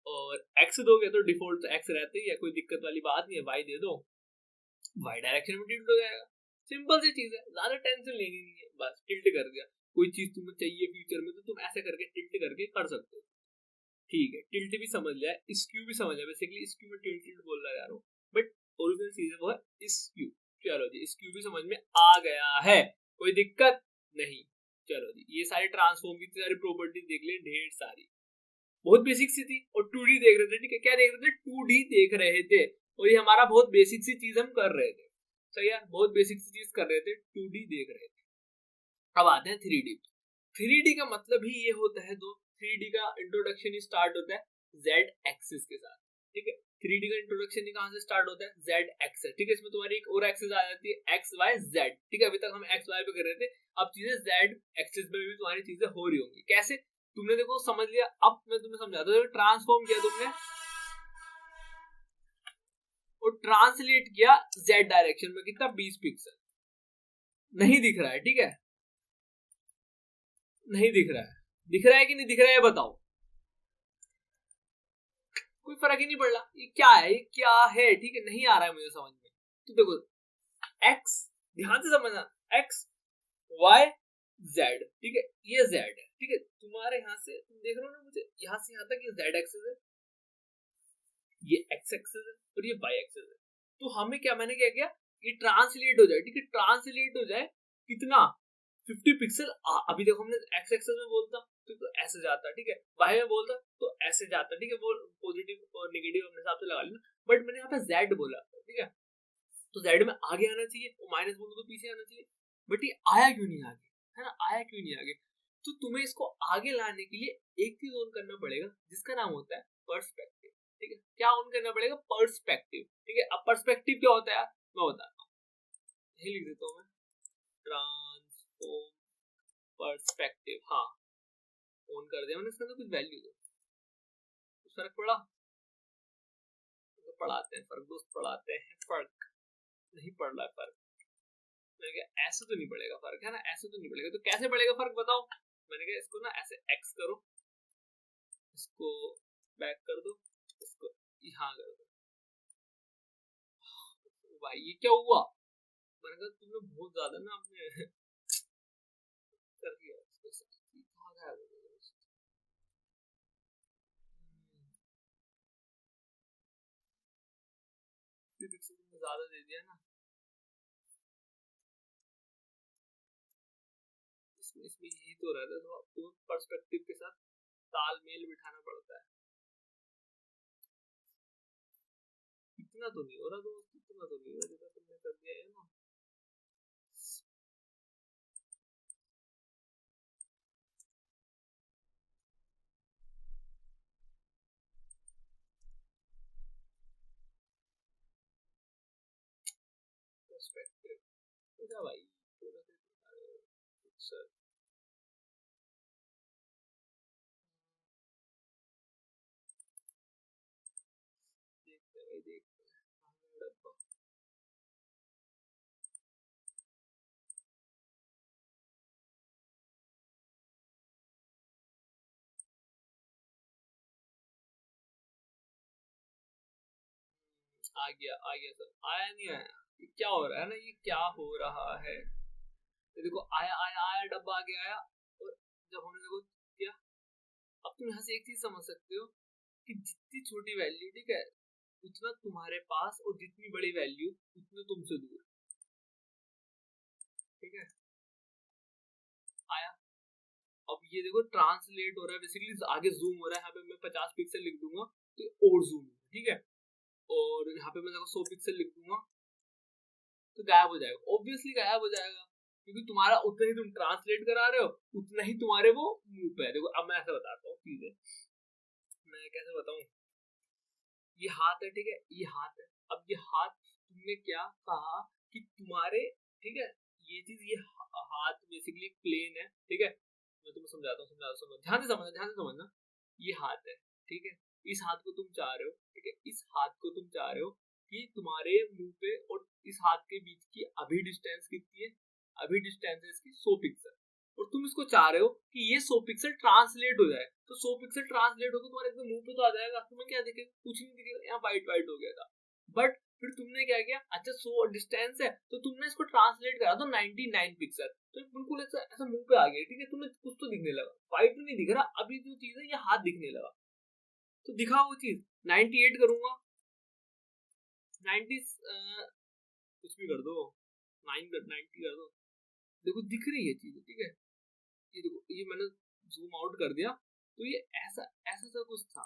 और एक्स दोगे तो डिफॉल्ट तो एक्स रहते ही है, कोई दिक्कत वाली बात नहीं है, वाई दे दो, वाई डायरेक्शन में टिल्ट हो जाएगा, सिंपल सी चीज है, ज्यादा टेंशन लेनी नहीं है, बस टिल्ट कर दिया। कोई चीज तुम्हें चाहिए फ्यूचर में तो तुम ऐसे करके टिल्ट करके कर सकते हो, ठीक है। टिल्ट भी समझ लिया, स्क्यू भी समझ लिया, बेसिकली स्क्यू में टिल्ट टिल्ट बोल रहा यार, बट ओरिजिनल चीज है वो है स्क्यू। चलो जी, स्क्यू भी समझ में आ गया है, कोई दिक्कत नहीं। चलो जी, ये सारी ट्रांसफॉर्म की सारी प्रॉपर्टी देख ले, ढेर सारी, बहुत बेसिक सी थी, और 2D देख रहे थे, ठीक है, क्या देख रहे थे, 2D देख रहे थे, और ये हमारा बहुत बेसिक सी चीज हम कर रहे थे, सही है, बहुत बेसिक सी चीज कर रहे थे, 2D देख रहे थे। अब आते हैं 3D। 3D का मतलब ही ये होता है, 3D का इंट्रोडक्शन ही स्टार्ट होता है Z एक्सिस के साथ, ठीक है। 3D का इंट्रोडक्शन ही कहां से स्टार्ट होता है, Z एक्सिस, ठीक है। इसमें तुम्हारी एक और एक्सिस आ जाती है X Y Z, ठीक है। अभी तक हम X Y पे कर रहे थे, अब चीजें Z एक्सिस में भी तुम्हारी चीजें हो रही होंगी। कैसे, तुमने देखो समझ लिया, अब मैं तुम्हें समझाता हूँ, ट्रांसफॉर्म किया तुमने और ट्रांसलेट किया Z डायरेक्शन में, कितना 20 पिक्सल, नहीं दिख रहा है, ठीक है, नहीं दिख रहा है, दिख रहा है कि नहीं दिख रहा है बताओ, कोई फर्क ही नहीं पड़ रहा, ये क्या है, ये क्या है, ठीक है, नहीं आ रहा है मुझे समझ में। तो देखो एक्स, ध्यान से समझना, एक्स वाई Z, ठीक है, ये Z है, ठीक है, तुम्हारे यहाँ से तुम देख रहे हो ना, मुझे यहाँ से यहाँ तक ये Z एक्सिस है, ये X एक्सिस है और ये Y एक्सिस है। तो हमें क्या, मैंने क्या किया, ये ट्रांसलेट हो जाए, ठीक है, ट्रांसलेट हो जाए कितना 50 पिक्सल। अभी देखो हमने X एक्सिस में बोलता तो ऐसे जाता, ठीक है, Y में बोलता तो ऐसे जाता, ठीक है, वो पॉजिटिव और नेगेटिव अपने हिसाब से लगा लेना, बट मैंने यहाँ पे Z बोला, ठीक है, तो Z में आगे आना चाहिए, और माइनस बोलो तो पीछे आना चाहिए, बट ये आया क्यों नहीं आगे, है ना, आया क्यों नहीं आगे। तो तुम्हें इसको आगे लाने के लिए एक चीज ऑन करना पड़ेगा जिसका नाम होता है पर्सपेक्टिव, ठीक है, क्या ऑन करना पड़ेगा, पर्सपेक्टिव, ठीक है। अब पर्सपेक्टिव क्या होता है यार, मैं बताता हूँ, यही लिख देता हूँ मैं, ट्रांसफॉर्म पर्सपेक्टिव, हाँ ऑन कर दिया मैंने, इसका तो कुछ वैल्यू दो, कुछ फर्क पड़ा, तो पढ़ाते हैं फर्क, दोस्त पढ़ाते हैं फर्क, नहीं पड़ रहा है फर्क, मैंने कहा ऐसे तो नहीं पड़ेगा फर्क, है ना, ऐसे तो नहीं पड़ेगा, तो कैसे पड़ेगा फर्क बताओ। मैंने कहा इसको ना ऐसे एक्स करो, इसको बैक कर दो, इसको यहाँ कर दो, भाई ये क्या हुआ, मैंने कहा तुमने बहुत ज्यादा ना अपने कर दिया, कहाँ गया वो दोस्त? पिक्सल तुमने ज्यादा दे दिया ना, इसमें इसमें यही तो रहता है, तो पर्सपेक्टिव के साथ तालमेल बिठाना पड़ता है। इतना तो नहीं हो रहा दोस्त, इतना तो नहीं हो रहा जितना तुमने कर दिया है ना। पर्सपेक्टिव तो क्या भाई, थोड़ा सा सर देखते हैं भाई, देखते हैं डब्बा, आ गया सर, आया नहीं आया, ये क्या हो रहा है ना, ये क्या हो रहा है, ये देखो आया आया आया, डब्बा आगे आया, और जब हमने देखो किया, अब तुम यहाँ से एक चीज समझ सकते हो कि जितनी छोटी वैल्यू, ठीक है, उतना तुम्हारे पास, और जितनी बड़ी वैल्यू उतने तुमसे दूर, ठीक है, आया। अब ये देखो ट्रांसलेट हो रहा है, बेसिकली आगे जूम हो रहा है, यहाँ पे मैं 50 पिक्सल लिख दूंगा तो और जूम, ठीक है, और यहाँ पे मैं देखो 100 पिक्सल लिख दूंगा तो गायब हो जाएगा, ऑब्वियसली गायब हो जाएगा, क्योंकि तुम्हारा उतना ही तुम ट्रांसलेट करा रहे हो, उतना ही तुम्हारे वो मुंह पे है। देखो अब मैं ऐसे बताता हूँ चीजें, मैं कैसे बताऊं, ये हाथ है, ठीक है, ये हाथ है, अब ये हाथ तुमने क्या कहा कि तुम्हारे, ठीक है, ये चीज, ये हाथ बेसिकली प्लेन है, ठीक है, मैं तुम्हें समझाता हूँ, ध्यान से समझना, ध्यान से समझना, ये हाथ है, ठीक है, इस हाथ को तुम चाह रहे हो, ठीक है, इस हाथ को तुम चाह रहे हो कि तुम्हारे मुंह पे और इस हाथ के बीच की अभी डिस्टेंस कितनी है, अभी डिस्टेंस है इसकी 100 पिक्सल, और तुम इसको चाह रहे हो कि ये 100 पिक्सल ट्रांसलेट हो जाए, तो 100 पिक्सल ट्रांसलेट होकर तुम्हारे एकदम मुंह पे तो आ जाएगा, तुम्हें क्या दिखेगा, कुछ नहीं दिखेगा, यहाँ वाइट वाइट हो गया था, बट फिर तुमने क्या किया, अच्छा 100 डिस्टेंस है तो तुमने इसको ट्रांसलेट करा दो 99 पिक्सल, तो बिल्कुल ऐसा ऐसा मुंह पे आ गया, ठीक है, तुम्हें कुछ तो दिखने लगा, वाइट नहीं दिख रहा, अभी जो चीज है ये हाथ दिखने लगा, तो दिखा वो चीज, 98 करूंगा, 90 कुछ भी कर दो, 90 कर दो, देखो दिख रही है चीज, ठीक है, ये देखो, ये मैंने जूम आउट कर दिया, तो ये ऐसा ऐसा सा कुछ था,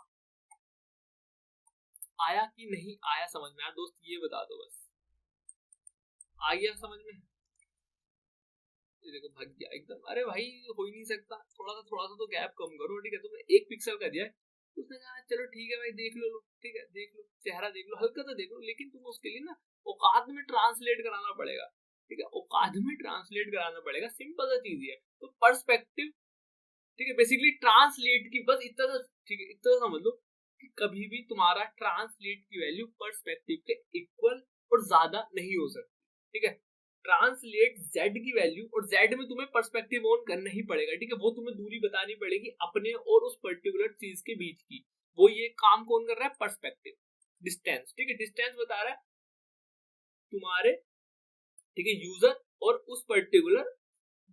आया कि नहीं आया समझ में, यार दोस्त ये बता दो बस, आ गया समझ में, ये देखो भाग गया एकदम, अरे भाई हो ही नहीं सकता, थोड़ा सा तो गैप कम करो, ठीक है, तुमने 1 पिक्सल का दिया है, उसने कहा चलो ठीक है भाई देख लो, ठीक है, देख लो चेहरा, देख लो हल्का सा देख लो, लेकिन तुम उसके लिए ना औकात में ट्रांसलेट कराना पड़ेगा, ठीक है, औकात में ट्रांसलेट कराना पड़ेगा, सिंपल सा चीज है, तो पर्सपेक्टिव, ठीक है, बेसिकली ट्रांसलेट की बस इतना सा, ठीक है, इतना समझ लो कि कभी भी तुम्हारा ट्रांसलेट की वैल्यू पर्सपेक्टिव के इक्वल और ज्यादा नहीं हो सकती, ठीक है, ट्रांसलेट z की वैल्यू, और z में तुम्हें पर्सपेक्टिव ऑन करना ही पड़ेगा, ठीक है, वो तुम्हें दूरी बतानी पड़ेगी अपने और उस पर्टिकुलर चीज के बीच की, वो ये काम कौन कर रहा है, पर्सपेक्टिव, डिस्टेंस, ठीक है, डिस्टेंस बता रहा है तुम्हारे, ठीक है, यूजर और उस पर्टिकुलर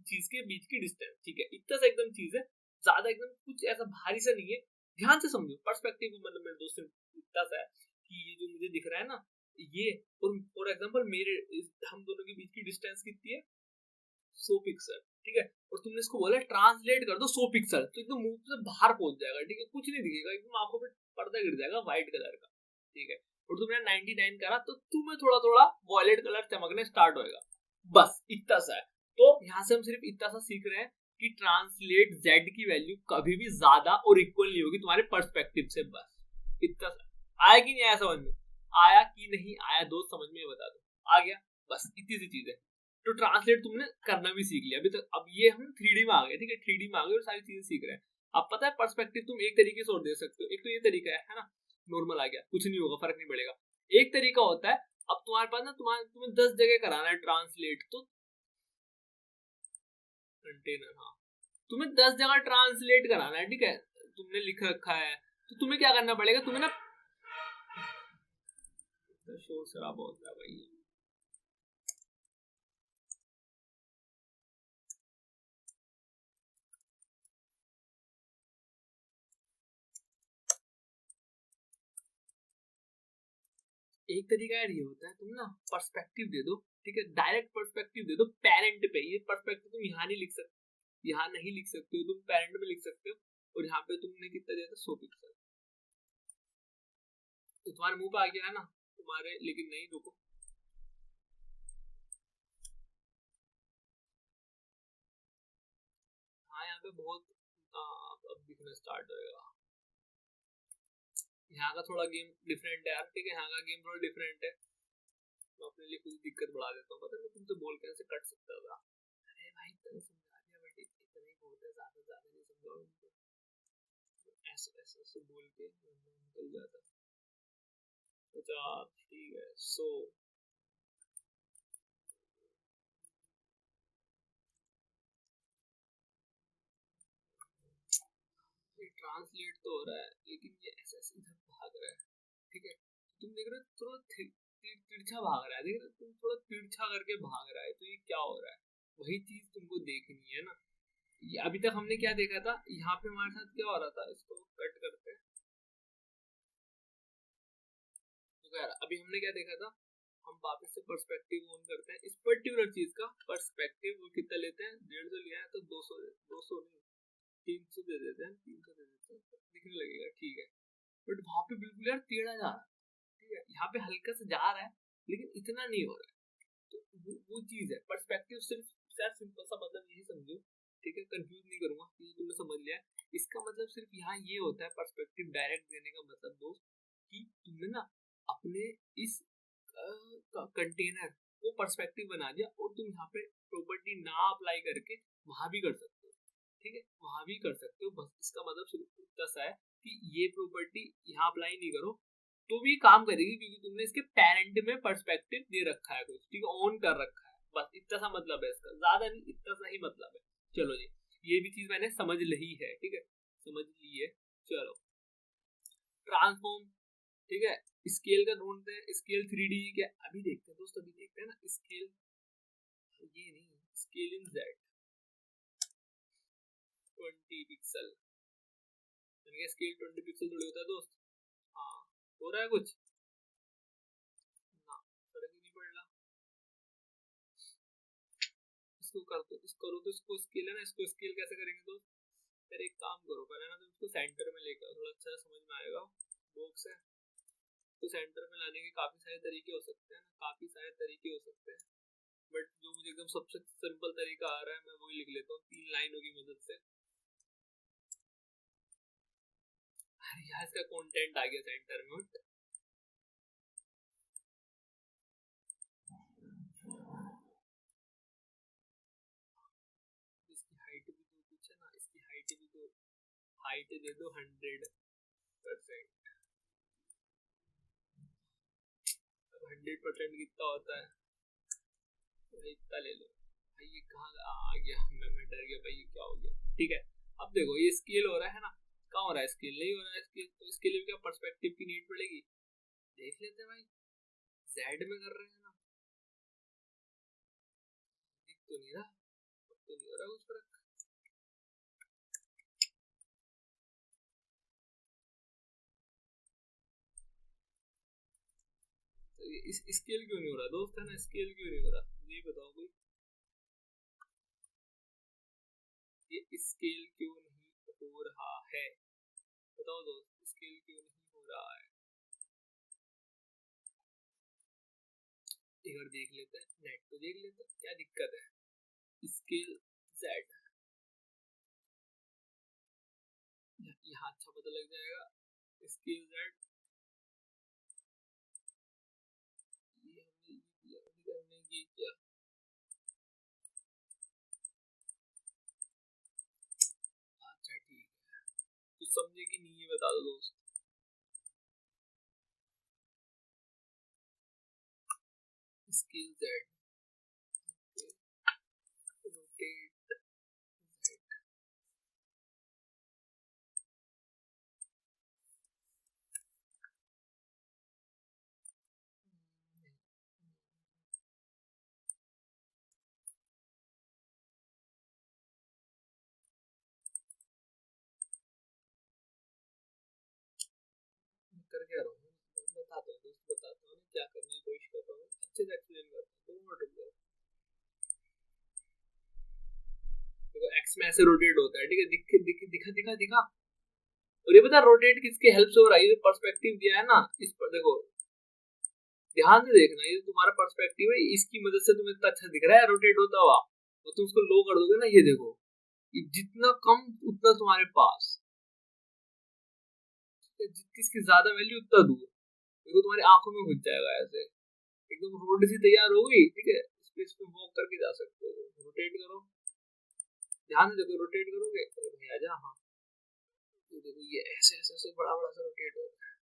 चीज के बीच की डिस्टेंस, ठीक है, इतना सा एकदम चीज है, ज्यादा एकदम कुछ ऐसा भारी सा नहीं है, ध्यान से समझो। पर्सपेक्टिव मतलब मेरे दोस्त इतना सा है कि ये जो मुझे दिख रहा है ना ये, और फॉर एग्जांपल मेरे हम दोनों के बीच की डिस्टेंस कितनी है 100 पिक्सल, ठीक है, और तुमने इसको बोला ट्रांसलेट कर दो 100 पिक्सल, तो एकदम मुंह से बाहर पहुंच जाएगा, ठीक है, कुछ नहीं दिखेगा, एकदम आंखों पे पर्दा गिर जाएगा व्हाइट कलर का, ठीक है, और तुमने 99 करा तो तुम्हें थोड़ा थोड़ा वॉयलेट कलर चमकने स्टार्ट होएगा, बस इतना सा है। तो यहाँ से हम सिर्फ इतना सा सीख रहे हैं कि ट्रांसलेट z की वैल्यू कभी भी ज्यादा और इक्वल नहीं होगी तुम्हारे पर्सपेक्टिव से, बस इतना सा। आया कि नहीं आया समझ में? आया कि नहीं आया दोस्त समझ में बता दो। आ गया, बस इतनी सी चीज है। तो ट्रांसलेट तुमने करना भी सीख लिया अभी तक। अब ये हम 3D में आ गए, ठीक है, 3D में आ गए और सारी चीजें सीख रहे हैं। अब पता है पर्सपेक्टिव तुम एक तरीके से और दे सकते हो, एक तो ये तरीका है ना, नॉर्मल आ गया, कुछ नहीं होगा, फर्क नहीं पड़ेगा। एक तरीका होता है, अब तुम्हारे पास ना तुम्हें 10 जगह कराना है ट्रांसलेट, तो कंटेनर, हाँ, तुम्हें 10 जगह ट्रांसलेट कराना है, ठीक है, तुमने लिख रखा है, तो तुम्हें क्या करना पड़ेगा, तुम्हें ना शोर शराबा होता है भाई, एक तरीका यार ये होता है, तुम ना पर्सपेक्टिव दे दो, ठीक है, डायरेक्ट पर्सपेक्टिव दे दो पेरेंट पे। ये पर्सपेक्टिव तुम यहाँ नहीं लिख सकते, यहाँ नहीं लिख सकते हो, तुम पेरेंट में लिख सकते हो, और यहाँ पे तुमने कितना दिया था 100 पिक्सल, तो तुम्हारे मुंह पे आ गया है ना तुम्हारे, लेकिन नहीं, रुको, हाँ यहाँ पे बहुत अब दिखना स्टार्ट होएगा। यहाँ का थोड़ा गेम डिफरेंट है यार, ठीक है, यहाँ का गेम थोड़ा डिफरेंट है, मैं अपने लिए कुछ दिक्कत बढ़ा देता हूँ, पता है मैं तुमसे बोल के ऐसे कट सकता था, अरे भाई तभी समझा दिया, बट इतना ही बहुत है, ज्यादा नहीं समझाओ उनको, ऐसे ऐसे ऐसे बोल के निकल जाता। अच्छा ठीक है, सो ये ट्रांसलेट तो हो रहा है, लेकिन ये ऐसे ऐसे इधर भाग रहा है, ठीक है, तुम देख रहे हो थोड़ा तिरछा भाग रहा है, देख रहे हो तुम थोड़ा तिरछा करके भाग रहा है, तो ये क्या हो रहा है, वही चीज तुमको देखनी है ना। ये अभी तक हमने क्या देखा था, यहाँ पे हमारे साथ क्या हो रहा था, इसको कट करते हैं, तो यार अभी हमने क्या देखा था, हम वापस से पर्सपेक्टिव ऑन करते हैं, इस पर्टिकुलर चीज का पर्सपेक्टिव कितना लेते हैं, 150 लिया है तो 200 नहीं 300 दे देते हैं, 300 दे देते हैं, दिखने लगेगा, ठीक है, बट वहां पे बिल्कुल यार टेढ़ा जा रहा है, ठीक है, यहाँ पे हल्का से जा रहा है लेकिन इतना नहीं हो रहा है, तो वो चीज है पर्सपेक्टिव। सिर्फ यार सिंपल सा मतलब यही समझो, ठीक है, कंफ्यूज नहीं करूंगा, ये तुमने समझ लिया है। इसका मतलब सिर्फ यहाँ ये होता है पर्सपेक्टिव डायरेक्ट देने का मतलब दोस्त, कि तुमने ना अपने इस कंटेनर को पर्सपेक्टिव बना दिया, और तुम यहाँ पे प्रॉपर्टी ना अप्लाई करके वहां भी कर सकते हो, ठीक है, वहां भी कर सकते हो, बस इसका मतलब सिर्फ इतना सा है कि ये प्रॉपर्टी यहाँ अप्लाई नहीं करो तो भी काम करेगी, क्योंकि तुमने इसके पेरेंट में पर्सपेक्टिव दे रखा है कुछ, ठीक है, ऑन कर रखा है, बस इतना सा मतलब है इसका, ज्यादा नहीं, इतना सा ही मतलब है। चलो जी, ये भी चीज मैंने समझ ली है, ठीक है, समझ ली है। चलो ट्रांसफॉर्म, ठीक है, स्केल का ढूंढते हैं, स्केल 3D क्या अभी देखते हैं दोस्तों, अभी देखते हैं ना स्केल, ये नहीं, scale in Z 20 pixel, scale 20 pixel थोड़ी होता है दोस्त, हाँ हो रहा है कुछ ना, फर्क ही नहीं पड़ रहा, इसको कर दो, इसको करो, तो इसको स्केल है ना, इसको स्केल कैसे करेंगे दोस्त, फिर एक काम करो पहले ना, तो इसको सेंटर में लेकर थोड़ा अच्छा समझ में आएगा, बॉक्स है तो सेंटर में लाने के काफी सारे तरीके हो सकते हैं, काफी सारे तरीके हो सकते हैं, बट जो मुझे एकदम सबसे सिंपल तरीका आ रहा है मैं वही लिख लेता हूँ 3 लाइनों की मदद से। अरे यार इसका कंटेंट आ गया सेंटर में, इसकी हाइट भी तो कुछ है ना, इसकी हाइट भी तो, हाइट दे दो 100%, 100% कितना होता है, इतना ले लो भाई, ये कहाँ आ गया, मैं डर गया भाई, ये क्या हो गया, ठीक है। अब देखो ये स्केल हो रहा है ना, कहाँ हो रहा है स्केल, नहीं हो रहा है स्केल, तो इसके लिए क्या पर्सपेक्टिव की नीड पड़ेगी, देख लेते हैं भाई, जेड में कर रहे हैं ना, दिख तो नहीं रहा, तो नहीं हो रहा कुछ फर्क। इस स्केल क्यों नहीं हो रहा दोस्त, है ना, स्केल क्यों नहीं हो रहा मुझे बताओ कोई, ये स्केल क्यों नहीं हो रहा है, बताओ दोस्त, स्केल क्यों नहीं हो रहा है। एक बार देख लेते हैं, नेट तो देख लेते हैं क्या दिक्कत है। स्केल जेड यहाँ अच्छा पता लग जाएगा। स्केल जेड ये हमने ये किया, अच्छा ठीक है, कुछ समझे कि नहीं ये बता दो दोस्त। स्केल जेड रोटेट कर क्या रहा हूँ, बताता हूँ दोस्त, बताता हूँ क्या करने की कोशिश करता हूँ, अच्छे से एक्सप्लेन करता हूँ, 2 मिनट रुक जाओ। देखो एक्स में ऐसे रोटेट होता है, ठीक है, दिख दिख दिखा दिखा दिखा, और ये पता रोटेट किसके हेल्प से हो रहा है, ये पर्सपेक्टिव दिया है ना इस पर, देखो ध्यान से देखना, ये तुम्हारा पर्सपेक्टिव है, इसकी मदद से तुम्हें इतना अच्छा दिख रहा है रोटेट होता हुआ, तो तुम उसको लो कर दोगे ना, ये देखो ये जितना कम उतना तुम्हारे पास, जिसकी ज्यादा वैल्यू उतना दूर, देखो तुम्हारी आंखों में घुस जाएगा ऐसे, एकदम रोड सी तैयार हो गई, ठीक है, स्पेस पे वॉक करके जा सकते हो, रोटेट करो, ध्यान से देखो, रोटेट करोगे अरे भाई आजा, हाँ तो देखो ये ऐसे ऐसे ऐसे बड़ा बड़ा सा रोटेट हो रहा है,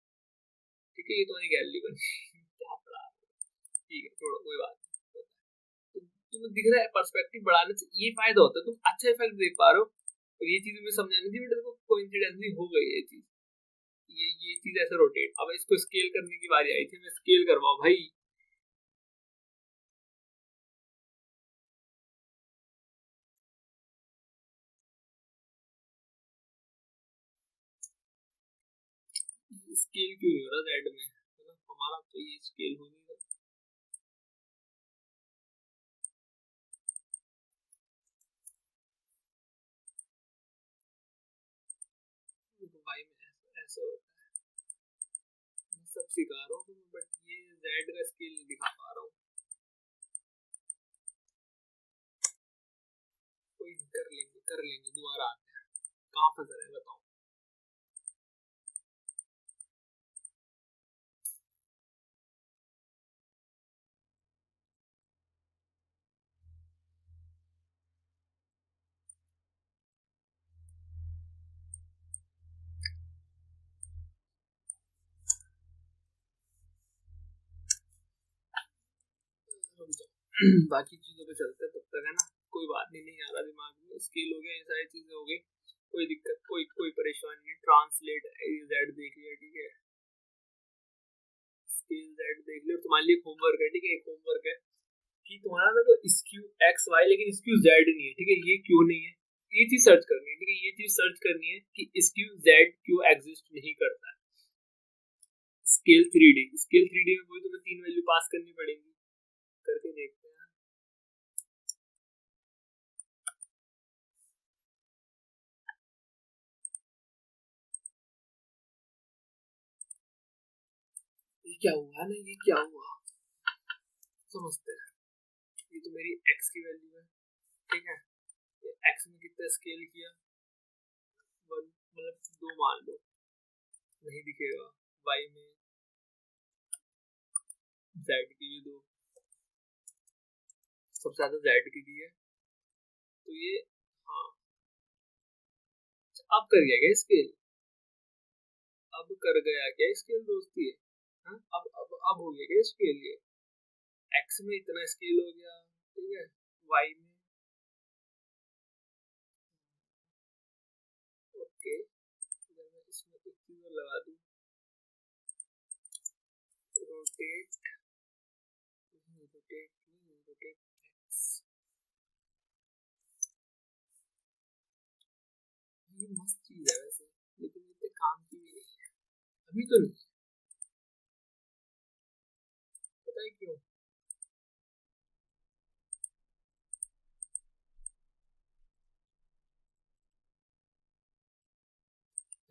ठीक है, ये तुम्हारी गैलरी बन क्या बड़ा, ठीक है छोड़ो कोई बात नहीं, तो तुम्हें दिख रहा है पर्सपेक्टिव बढ़ाने से ये फायदा होता है, तुम अच्छा इफेक्ट देख पा रहे हो, और ये चीज मुझे समझानी थी बट देखो कोइंसिडेंटली हो गई ये चीज, ये चीज ऐसे रोटेट, अब इसको स्केल करने की बारी आई थी, मैं स्केल करवाऊं भाई, स्केल क्यों नहीं हो रहा जेड में, है ना, हमारा तो ये स्केल हो नहीं रहा, तो वाई में ऐसा होता है, मैं सब सिखा रहा हूँ बट ये जेड का स्केल नहीं दिखा पा रहा हूँ, कोई नहीं, कर लेंगे दोबारा आते हैं, कहाँ फंस रहे हैं बताओ। बाकी चीजों पे चलते हैं तब तक, है ना, कोई बात नहीं, नहीं आ रहा दिमाग में, स्केल हो गया, ये सारी चीजें हो गई, कोई दिक्कत कोई परेशानी नहीं, ट्रांसलेट जेड देख लिया, ठीक है, स्केल जेड देख लिया, तुम्हारे लिए होमवर्क है, ठीक है, एक होमवर्क है कि तुम्हारा ना तो स्क्यू एक्स वाई लेकिन स्क्यू जेड नहीं है, ठीक है, ये क्यों नहीं है, ये चीज सर्च करनी है, ठीक है, ये चीज सर्च करनी है कि स्क्यू जेड क्यों एग्जिस्ट नहीं करता है। स्केल 3D में वही तुम्हें 3 वैल्यू पास करनी पड़ेगी, करके देखते हैं। ये क्या हुआ ना, ये क्या हुआ समझते हैं, ये तो मेरी एक्स की वैल्यू है, ठीक है, एक्स में कितना स्केल किया, 1 मतलब 2 मान लो, नहीं दिखेगा, वाई में जेड की भी 2, सबसे ज्यादा जेड की दी है, तो ये हाँ, अब कर गया क्या स्केल, अब कर गया क्या स्केल दोस्ती है, हाँ अब हो गया क्या स्केल, ये एक्स में इतना स्केल हो गया, ठीक है, वाई में ओके, अगर मैं इसमें एक चीज लगा दूं, रोटेट रोटेट रोटेट एक्स, ये मस्त चीज है वैसे, लेकिन इतने काम की भी नहीं है अभी तो नहीं। पता है क्यों?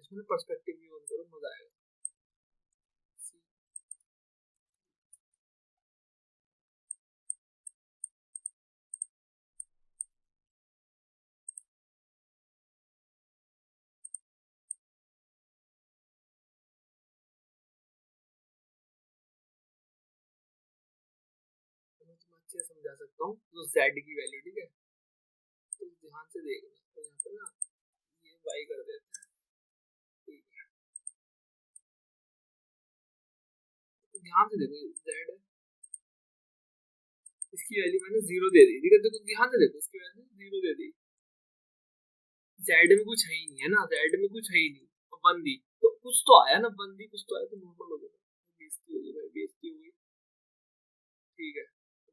इसमें पर्सपेक्टिव भी ऑन करो, मजा आएगा। तो मैं तुम्हें अच्छे से समझा सकता हूँ। तो z की वैल्यू, ठीक है, तो ध्यान से देखना, तो यहाँ पर ना ये y कर देते हैं, ठीक है, तो ध्यान से देखो z है, इसकी वैल्यू मैंने 0 दे दी, ठीक है, देखो ध्यान से देखो, इसकी वैल्यू 0 दे दी, z में कुछ है ही नहीं है ना, z में कुछ है ही नहीं, तो 1 दी, तो कुछ तो आया ना, 1 दी कुछ तो आया, तो नॉर्मल हो गया, बेइज्जती हो गई भाई, बेइज्जती हो गई, ठीक है,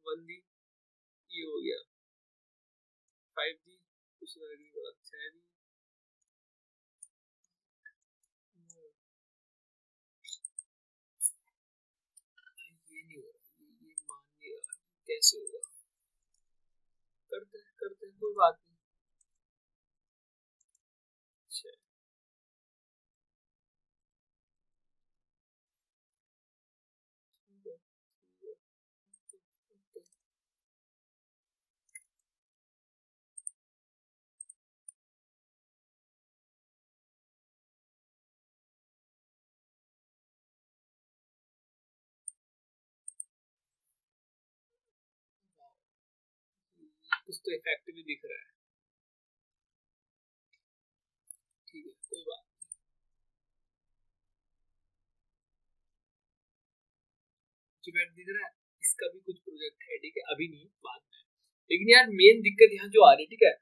1 दी, ये हो गया, 5 दी, कुछ नहीं बोला, 6 दी, ये नहीं हो रहा, ये मान नहीं रहा, कैसे होगा, करते हैं, कोई बात नहीं। अच्छा, ठीक है, ठीक है, ओके, कुछ तो इफेक्टिव दिख रहा है, ठीक है, कोई बात, इवेंट दिख रहा है, इसका भी कुछ प्रोजेक्ट है, ठीक है, अभी नहीं बाद में, लेकिन यार मेन दिक्कत यहाँ जो आ रही है, ठीक है,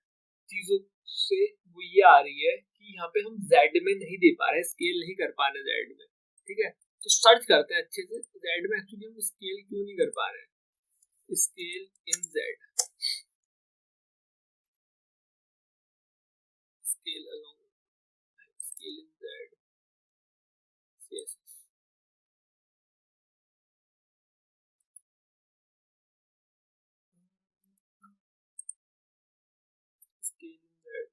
चीजों से, वो ये आ रही है कि यहाँ पे हम जेड में नहीं दे पा रहे, स्केल नहीं कर पा रहे जेड में, ठीक है, तो सर्च करते हैं अच्छे से जेड में, एक्चुअली हम स्केल क्यों नहीं कर पा रहे हैं, scale in Z, scale along, scale in Z, yes, scale in Z,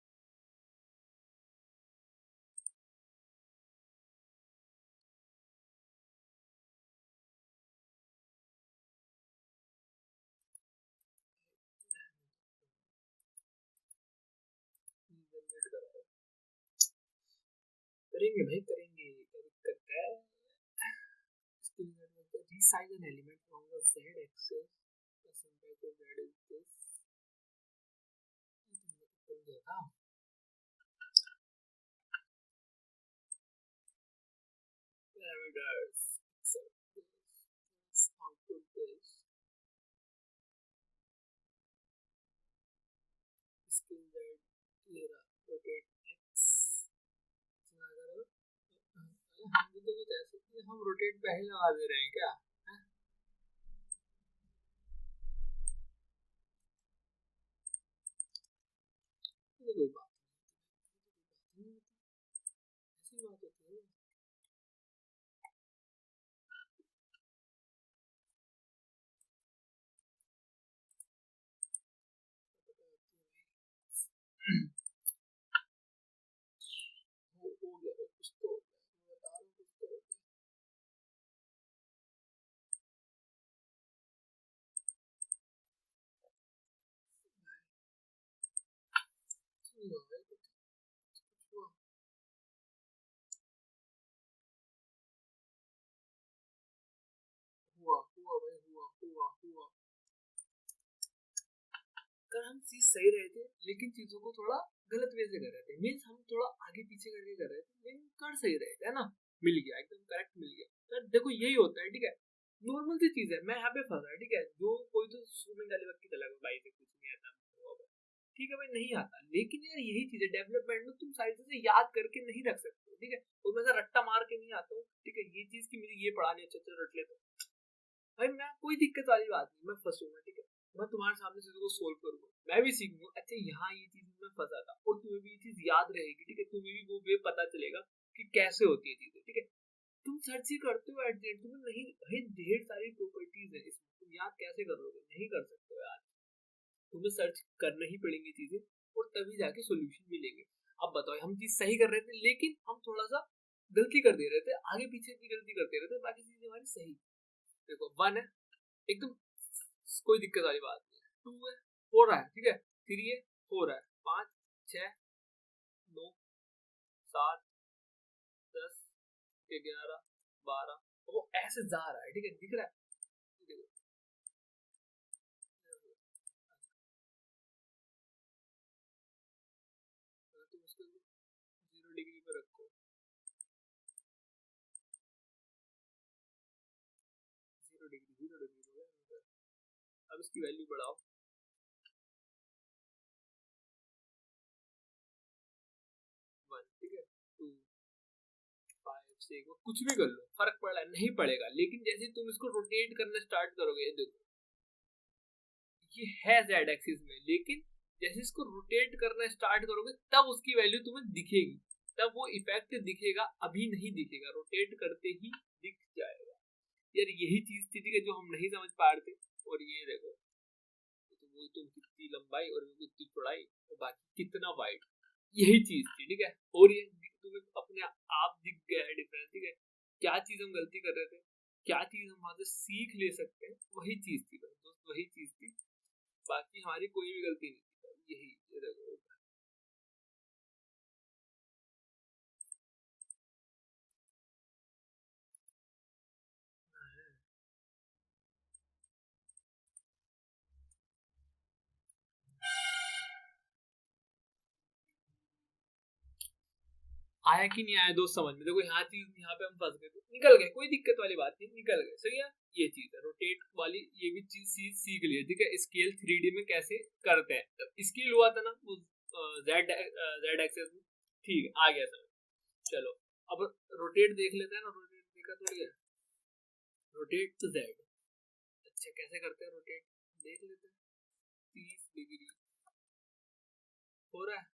करेंगे भाई करेंगे, क्या दिक्कत है, resize an element on the z-axis, the symbol of z is this, parameters, accept this, output this, skill z, लेरा, rotate x, अगर हम भी तो कुछ ऐसे कि हम रोटेट पहले लगा दे रहे हैं क्या, कोई बात नहीं, ऐसी बात होती है, हो गया कुछ तो, बता रहा हूँ कुछ तो, हुआ हुआ भाई, हुआ हुआ हुआ, अगर हम चीज सही रहे थे, लेकिन चीजों को थोड़ा गलत वे से कर रहे थे, मीन्स हम थोड़ा आगे पीछे करके कर रहे थे, लेकिन कर सही रहे थे, है ना, मिल गया एकदम करेक्ट मिल गया, तो देखो यही होता है, ठीक है, नॉर्मल सी चीज है, मैं यहाँ पे फंसा, ठीक है, जो कोई तो स्विमिंग वाले वक्त की चला गया भाई से कुछ नहीं आता, ठीक है भाई नहीं आता, लेकिन यार यही चीज है डेवलपमेंट में, तुम सारी चीजें याद करके नहीं रख सकते, ठीक है, तो मैं रट्टा मार के नहीं आता हूँ, ठीक है, ये चीज की मुझे ये पढ़ानी है, अच्छा रट लेता हूँ भाई, मैं कोई दिक्कत वाली बात नहीं, मैं फंसूंगा, ठीक है, मैं तुम्हारे सामने चीजों को सोल्व करूंगा, मैं भी सीखूंगा, अच्छा यहाँ ये चीज में फंसा था और तुम्हें भी ये चीज याद रहेगी, ठीक है, तुम्हें भी वो वे पता चलेगा कि कैसे होती है चीजें, ठीक है। तुम सर्च ही करते हो एट द एंड, तुम्हें नहीं भाई ढेर सारी प्रॉपर्टीज है इसमें, तुम याद कैसे कर लोगे, नहीं कर सकते हो यार, तुम्हें सर्च करने ही पड़ेंगी चीजें और तभी जाके सॉल्यूशन मिलेंगे। अब बताओ, हम चीज सही कर रहे थे लेकिन हम थोड़ा सा गलती कर दे रहे थे, आगे पीछे की गलती करते रहते, बाकी चीजें हमारी सही। देखो 1 है एकदम कोई दिक्कत वाली बात नहीं है, 2 है हो रहा है, ठीक है, 3 है हो रहा है, 5 6 9 7 10 11 12 वो ऐसे जा रहा है, ठीक है, दिख रहा है। देखो तुम उसको 0 डिग्री पे रखो, 0 डिग्री हो गया। अब इसकी वैल्यू बढ़ाओ, 1, ठीक है, 2 5 6 कुछ भी कर लो, फर्क पड़ रहा है नहीं पड़ेगा, लेकिन जैसे तुम इसको रोटेट करना स्टार्ट करोगे, देखो ये है z एक्सिस में, लेकिन जैसे इसको रोटेट करना स्टार्ट करोगे तब उसकी वैल्यू तुम्हें दिखेगी, तब वो इफेक्ट दिखेगा, अभी नहीं दिखेगा, रोटेट करते ही दिख जाएगा। यार यही चीज थी, ठीक है, जो हम नहीं समझ पा रहे थे। और ये देखो तो वो तुम कितनी लंबाई और कितनी चौड़ाई और बाकी कितना वाइड, यही चीज थी, ठीक है। और ये तुम्हें अपने आप दिख गया है डिफरेंस, ठीक है, क्या चीज हम गलती कर रहे थे, क्या चीज हम वहां से सीख ले सकते हैं, वही चीज थी दोस्त, वही चीज थी, बाकी हमारी कोई भी गलती नहीं थी, यही आया कि नहीं आया दोस्त समझ में। देखो यहाँ चीज, यहाँ पे हम फंस गए थे, निकल गए, कोई दिक्कत वाली बात नहीं, निकल गए, सही है। ये चीज है रोटेट वाली, ये भी चीज सीख लिया, ठीक है। स्केल 3D में कैसे करते हैं, स्केल हुआ था ना वो जेड एक्सेस में, ठीक है, आ गया समझ। चलो अब रोटेट देख लेते हैं ना, रोटेट देखा थोड़ी है, रोटेट टू जेड, अच्छा कैसे करते हैं रोटेट, देख लेते हैं। 30 डिग्री हो रहा है,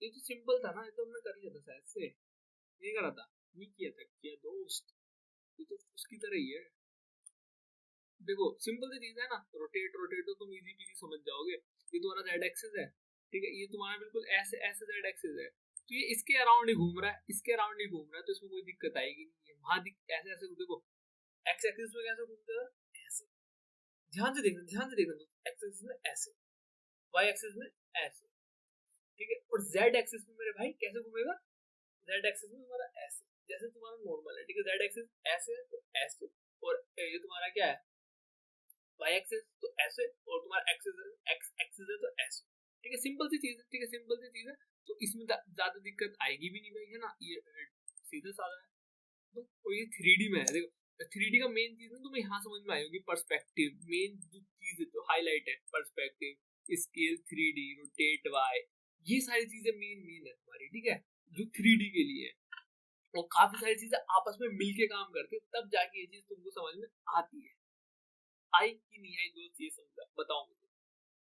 ये तो सिंपल था ना, ये तो हमने कर लिया था शायद से, ये करा था, ये किया था क्या दोस्त, ये तो उसकी तरह ही है। देखो सिंपल सी चीज है ना, रोटेट रोटेट तो तुम इजी पीजी समझ जाओगे। ये तुम्हारा जेड एक्सिस है, ठीक है, ये तुम्हारा बिल्कुल ऐसे ऐसे जेड एक्सिस है, तो ये इसके अराउंड ही घूम रहा है, इसके अराउंड ही घूम रहा है, तो इसमें कोई दिक्कत आएगी नहीं। वहां ऐसे ऐसे देखो, एक्स एक्सिस में कैसे घूमता है, ऐसे, ध्यान से देखना, ध्यान से देखना, एक्स एक्सिस में ऐसे, वाई एक्सिस में ऐसे, ठीक है। और जेड एक्सिस में मेरे भाई कैसे घूमेगा, जेड एक्सिस में तुम्हारा ऐसे, जैसे तुम्हारा नॉर्मल है, ठीक है, जेड एक्सिस ऐसे है तो ऐसे, और ये तुम्हारा क्या है वाई एक्सिस तो ऐसे, और तुम्हारा एक्सिस एक्स एक्सिस है तो ऐसे, ठीक है, सिंपल सी चीज है, ठीक है, सिंपल सी चीज है, तो इसमें ज्यादा दिक्कत आएगी भी नहीं भाई, है ना, ये सीधा साधा है। तो ये 3D में है, देखो 3D का मेन चीज ना तुम्हें यहाँ समझ में आई होगी, पर्सपेक्टिव, मेन जो चीज है तो हाईलाइट है perspective, scale 3D, rotate Y, ये सारी चीजें मेन मेन है तुम्हारी, ठीक है, जो 3D के लिए है। और काफी सारी चीजें आपस में मिलके काम करके तब जाके ये चीज तुमको समझ में आती है। आई कि नहीं आई दोस्त, ये समझा बताओ मुझे।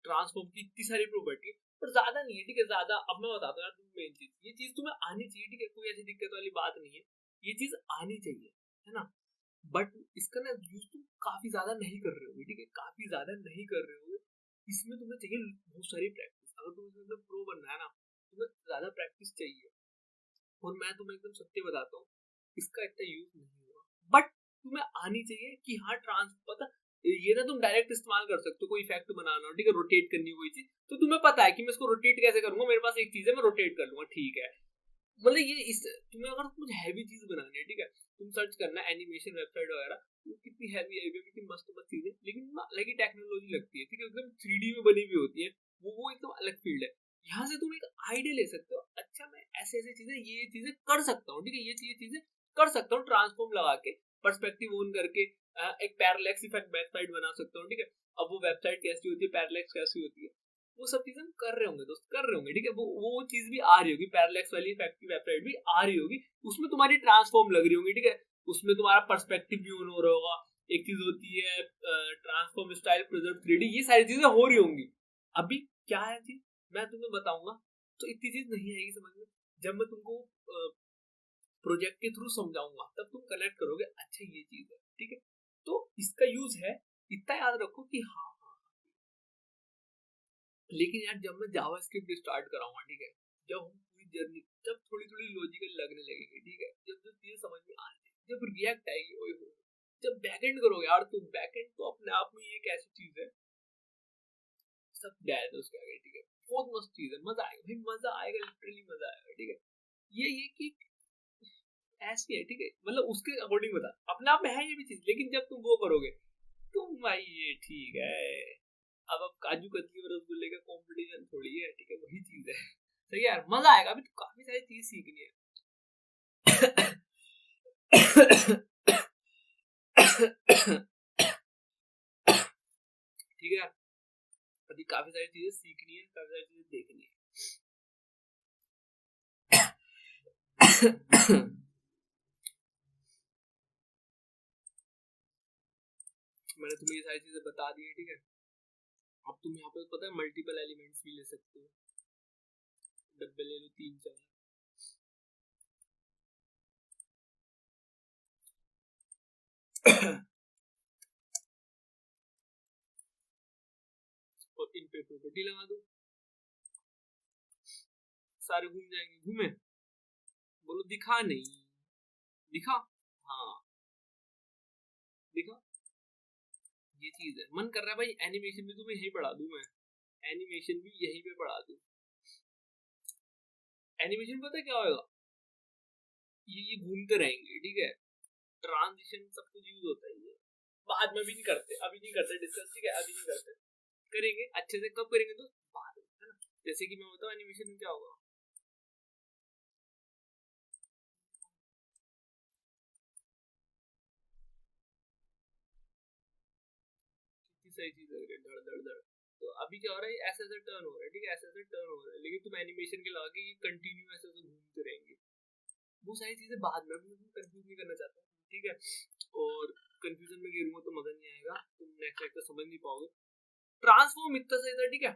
ट्रांसफॉर्म की इतनी सारी प्रॉपर्टी, पर ज्यादा नहीं है, ठीक है, ज्यादा अब मैं बताता हूँ यार, तुम्हें मेन चीज, ये चीज तुम्हें आनी चाहिए, ठीक है, कोई ऐसी दिक्कत वाली बात नहीं है, ये चीज आनी चाहिए, है ना। बट इसका ना यूज तुम काफी ज्यादा नहीं कर रहे हो, ठीक है, काफी ज्यादा नहीं कर रहे हो, इसमें तुम्हें चाहिए बहुत सारी प्रैक्टिस, अगर तुम्हें इसमें प्रो बनना है ना, तुम्हें ज्यादा प्रैक्टिस चाहिए। और मैं तुम्हें एकदम सत्य बताता हूँ, इसका इतना यूज नहीं होगा, बट तुम्हें आनी चाहिए कि हाँ ट्रांस पता, ये ना तुम डायरेक्ट इस्तेमाल कर सकते हो, कोई इफेक्ट बनाना हो, ठीक है, रोटेट करनी कोई चीज, तो तुम्हें पता है कि मैं इसको रोटेट कैसे करूंगा, मेरे पास एक चीज है, मैं रोटेट कर लूंगा, ठीक है। मतलब ये इस तुम्हें अगर कुछ हैवी चीज बनानी है, ठीक है, तुम सर्च करना एनिमेशन वेबसाइट वगैरह, वो कितनी हैवी हैवी कितनी मस्त मस्त चीजें, लेकिन अलग ही टेक्नोलॉजी लगती है, ठीक है, एकदम 3D में बनी हुई होती है, वो एकदम अलग फील्ड है। यहाँ से तुम एक आइडिया ले सकते हो, अच्छा मैं ऐसे ऐसे चीजें ये चीजें कर सकता हूँ, ठीक है, ये चीजें कर सकता हूँ, ट्रांसफॉर्म लगा के, पर्सपेक्टिव ऑन करके एक पैरालैक्स इफेक्ट वेबसाइट बना सकता हूँ, ठीक है। अब वो वेबसाइट कैसी होती है, पैरालैक्स कैसी होती है, वो सब चीजें हम कर रहे होंगे दोस्त, कर रहे होंगे, ठीक है, वो चीज भी आ रही होगी, पैरालैक्स वाली इफेक्ट की वेबसाइट भी आ रही होगी, उसमें तुम्हारी ट्रांसफॉर्म लग रही होगी, ठीक है, उसमें तुम्हारा पर्सपेक्टिव भी ऑन हो रहा होगा, एक चीज होती है ट्रांसफॉर्म स्टाइल प्रिजर्व 3D, ये सारी चीजें हो रही होंगी। अभी क्या है जी, मैं तुम्हें बताऊंगा तो इतनी चीज नहीं आएगी समझ में। जब मैं तुमको प्रोजेक्ट के थ्रू समझाऊंगा तब तुम कनेक्ट करोगे, अच्छा ये चीज है, ठीक है। तो इसका यूज है, इतना याद रखो कि हाँ हाँ। लेकिन यार जब मैं जावास्क्रिप्ट स्टार्ट कराऊंगा, ठीक है, जब हम पूरी जर्नी, जब थोड़ी थोड़ी लॉजिकल लगने लगेगी, ठीक है, जब जो चीजें समझ में आएगी, जब रिएक्ट आएगी, ओए हो, जब बैकएंड करोगे यार, तो बैकएंड तो अपने आप में एक ऐसी चीज है, सब डैड उसके आगे, ठीक है। बहुत मस्त चीज है, मजा आएगा भाई, मजा आएगा, लिटरली मजा आएगा, ठीक है। ये कि ऐसी है, ठीक है, मतलब उसके अकॉर्डिंग बता, अपने आप में है ये भी चीज, लेकिन जब तुम वो करोगे तुम भाई, ये ठीक है। अब काजू कतली और रसगुल्ले का कंपटीशन थोड़ी है, ठीक है, वही चीज है। सही है यार, मजा आएगा, अभी तो काफी सारी चीज सीखनी है। ठीक है यार, अभी काफी सारी चीजें सीखनी है, काफी सारी चीजें देखनी है। मैंने तुम्हें ये सारी चीजें बता दी है, ठीक है। अब तुम यहाँ पे पता है मल्टीपल एलिमेंट्स भी ले सकते हो, डब्बे ले लो 3-4, और इन पे प्रॉपर्टी लगा दो, सारे घूम जाएंगे। घूमे, बोलो दिखा नहीं, दिखा, हाँ दिखा, ये चीज है। मन कर रहा है भाई एनिमेशन भी तुम्हें यही पढ़ा दूं मैं, एनिमेशन भी यहीं पे पढ़ा दूं। एनिमेशन पता है क्या होगा, ये घूमते रहेंगे, ठीक है, ट्रांजिशन सब कुछ यूज होता है, ये बाद में भी नहीं करते, अभी नहीं करते डिस्कस, ठीक है, अभी नहीं करते, करेंगे अच्छे से, कब करेंगे तो बाद में, है ना। जैसे कि मैं बताऊं एनिमेशन में क्या होगा, कितनी सारी चीज लग रही है, धड़ धड़ धड़। तो अभी क्या हो रहा है, ऐसे ऐसे टर्न हो रहा है, ठीक है, ऐसे ऐसे टर्न हो रहा है, लेकिन तुम एनिमेशन के लगा के ये कंटिन्यू ऐसे ऐसे घूमते रहेंगे, वो सारी चीजें बाद में, भी कंफ्यूज नहीं करना चाहता, ठीक है। और कंफ्यूजन में गिरूंगा तो मजा नहीं आएगा, तुम नेक्स्ट लेक्चर समझ नहीं पाओगे। ट्रांसफॉर्म इतना सही था, ठीक है,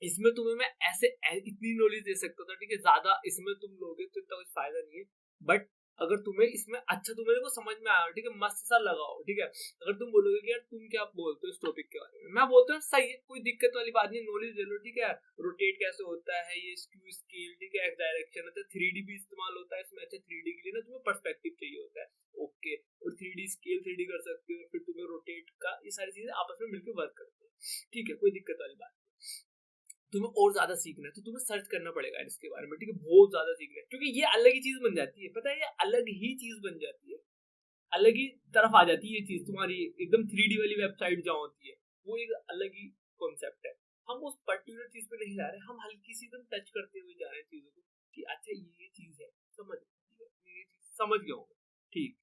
इसमें तुम्हें मैं ऐसे इतनी नॉलेज दे सकता था, ठीक है, ज्यादा इसमें तुम लोगे तो इतना कुछ फायदा नहीं है, बट अगर तुम्हें इसमें अच्छा, तुम्हें को समझ में आया, ठीक है, मस्त सा लगाओ, ठीक है। अगर तुम बोलोगे कि यार तुम क्या बोलते हो इस टॉपिक के बारे में, मैं बोलता हूँ सही है, कोई दिक्कत वाली बात नहीं, नॉलेज ले लो, ठीक है। रोटेट कैसे होता है, ये स्क्यू स्केल, ठीक है, एक्स डायरेक्शन होता है, 3D भी इस्तेमाल होता है इसमें, अच्छा 3D के लिए ना तुम्हें पर्सपेक्टिव चाहिए होता है, ओके, और 3D स्केल 3D कर सकते हो, फिर तुम्हें रोटेट का, ये सारी चीजें आपस में मिलकर वर्क करते हैं, ठीक है, कोई दिक्कत वाली बात। तुम्हें और ज्यादा सीखना है तो तुम्हें सर्च करना पड़ेगा इसके बारे में, ठीक है, बहुत ज्यादा सीखना है, क्योंकि ये अलग ही चीज बन जाती है, पता है, ये अलग ही चीज बन जाती है, अलग ही तरफ आ जाती है ये चीज, तुम्हारी एकदम 3D वाली वेबसाइट जहाँ होती है, वो एक अलग ही कॉन्सेप्ट है। हम उस पर्टिकुलर चीज पे नहीं जा रहे, हम हल्की सी एकदम टच करते हुए जा रहे हैं चीजों को, कि अच्छा ये चीज है, समझ, ये चीज समझ गया हूँ, ठीक,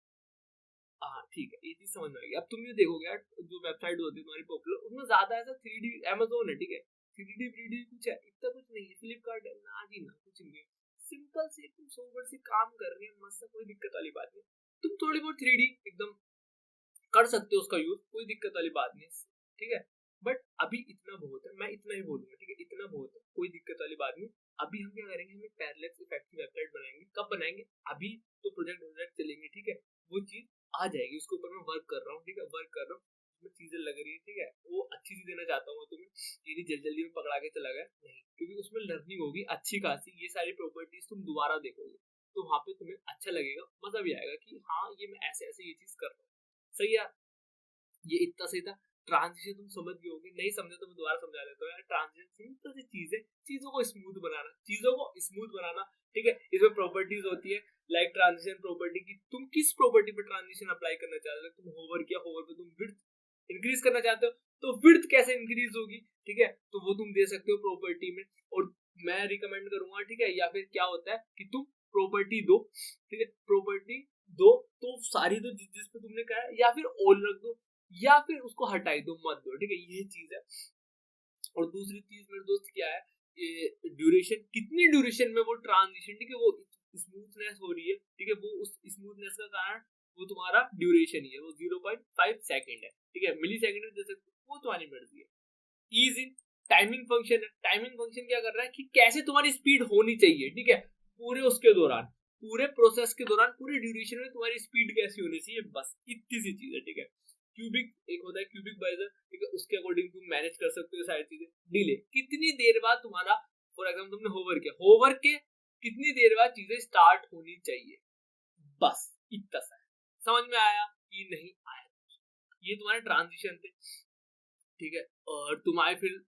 हाँ ठीक है, ये चीज समझ में आएगी। अब तुम ये देखोगे यार, जो वेबसाइट होती है तुम्हारी पॉपुलर, उसमें ज्यादा ऐसा 3D, Amazon है, ठीक है, 3D 3D कुछ है, इतना कुछ नहीं है, फ्लिपकार्ट है ना जी, ना कुछ नहीं है, सिंपल से तुम सोबर से काम कर रहे हैं, मस्त, कोई दिक्कत वाली बात नहीं। तुम थोड़ी बहुत 3D एकदम कर सकते हो उसका यूज, कोई दिक्कत वाली बात नहीं, ठीक है। बट अभी इतना बहुत है, मैं इतना ही बोलूंगा, ठीक है, इतना बहुत है, कोई दिक्कत वाली बात नहीं। अभी हम क्या करेंगे, हम पैरेलल इफेक्ट की वेबसाइट बनाएंगे, कब बनाएंगे, अभी तो प्रोजेक्ट चलेंगे, ठीक है, वो चीज आ जाएगी, उसके ऊपर मैं वर्क कर रहा हूँ, ठीक है, वर्क कर रहा हूँ, उसमें चीजें लग रही है, ठीक है, वो अच्छी चीज देना चाहता हूँ तुम्हें, ये नहीं जल्दी जल्दी में पकड़ा के चला गया, नहीं, क्योंकि उसमें लर्निंग होगी अच्छी खासी, ये सारी प्रॉपर्टीज तुम दोबारा देखोगे तो वहां पे तुम्हें अच्छा लगेगा, मजा भी आएगा कि हाँ ये मैं ऐसे ऐसे ये चीज कर रहा हूँ, सही है। ये इतना सही था। ट्रांजिशन तुम समझ गए होगे, नहीं समझे तो मैं दोबारा समझा देता हूँ यार। ट्रांजिशन सिंपल सी चीज है, चीजों को स्मूथ बनाना, चीजों को स्मूथ बनाना, ठीक है। इसमें प्रॉपर्टीज होती है, लाइक ट्रांजिशन प्रॉपर्टी की, तुम किस प्रॉपर्टी पे ट्रांजिशन अप्लाई करना चाहते हो, तुम होवर किया, होवर पे तुम विड्थ इंक्रीज करना चाहते हो, तो विड्थ कैसे इंक्रीज होगी, ठीक है, तो वो तुम दे सकते हो प्रॉपर्टी में। और मैं रिकमेंड करूंगा, ठीक है, या फिर क्या होता है कि तुम प्रॉपर्टी दो, ठीक है, प्रॉपर्टी दो तो सारी दो जिस पे तुमने कहा है, या फिर ऑल रख दो, या फिर उसको हटाई दो, मत दो, ठीक है, ये चीज है। और दूसरी चीज मेरे दोस्त क्या है, ये ड्यूरेशन, कितनी ड्यूरेशन में वो ट्रांजिशन, ठीक है, वो स्मूथनेस हो रही है, ठीक है, वो उस स्मूथनेस का कारण वो तुम्हारा ड्यूरेशन ही है, वो 0.5 सेकंड है, ठीक है, मिली सेकंड जैसे, वो तुम्हारी मर्जी है। ईज इन टाइमिंग फंक्शन है। टाइमिंग फंक्शन क्या कर रहा है कि कैसे तुम्हारी स्पीड होनी चाहिए, ठीक है, पूरे उसके दौरान, पूरे प्रोसेस के दौरान, पूरे ड्यूरेशन में तुम्हारी स्पीड कैसी होनी चाहिए, बस इतनी सी चीज है, ठीक है। क्यूबिक एक होता है क्यूबिक बाइजर, ठीक है, उसके अकॉर्डिंग तुम मैनेज कर सकते हो सारी चीजें। डिले कितनी देर बाद तुम्हारा, फॉर एग्जाम्पल तुमने होवर किया, होवर के कितनी देर बाद चीजें स्टार्ट होनी चाहिए, बस इतना सा है। समझ में आया कि नहीं आया? ये तुम्हारे ट्रांजिशन थे, ठीक है। और तुम्हारे फिर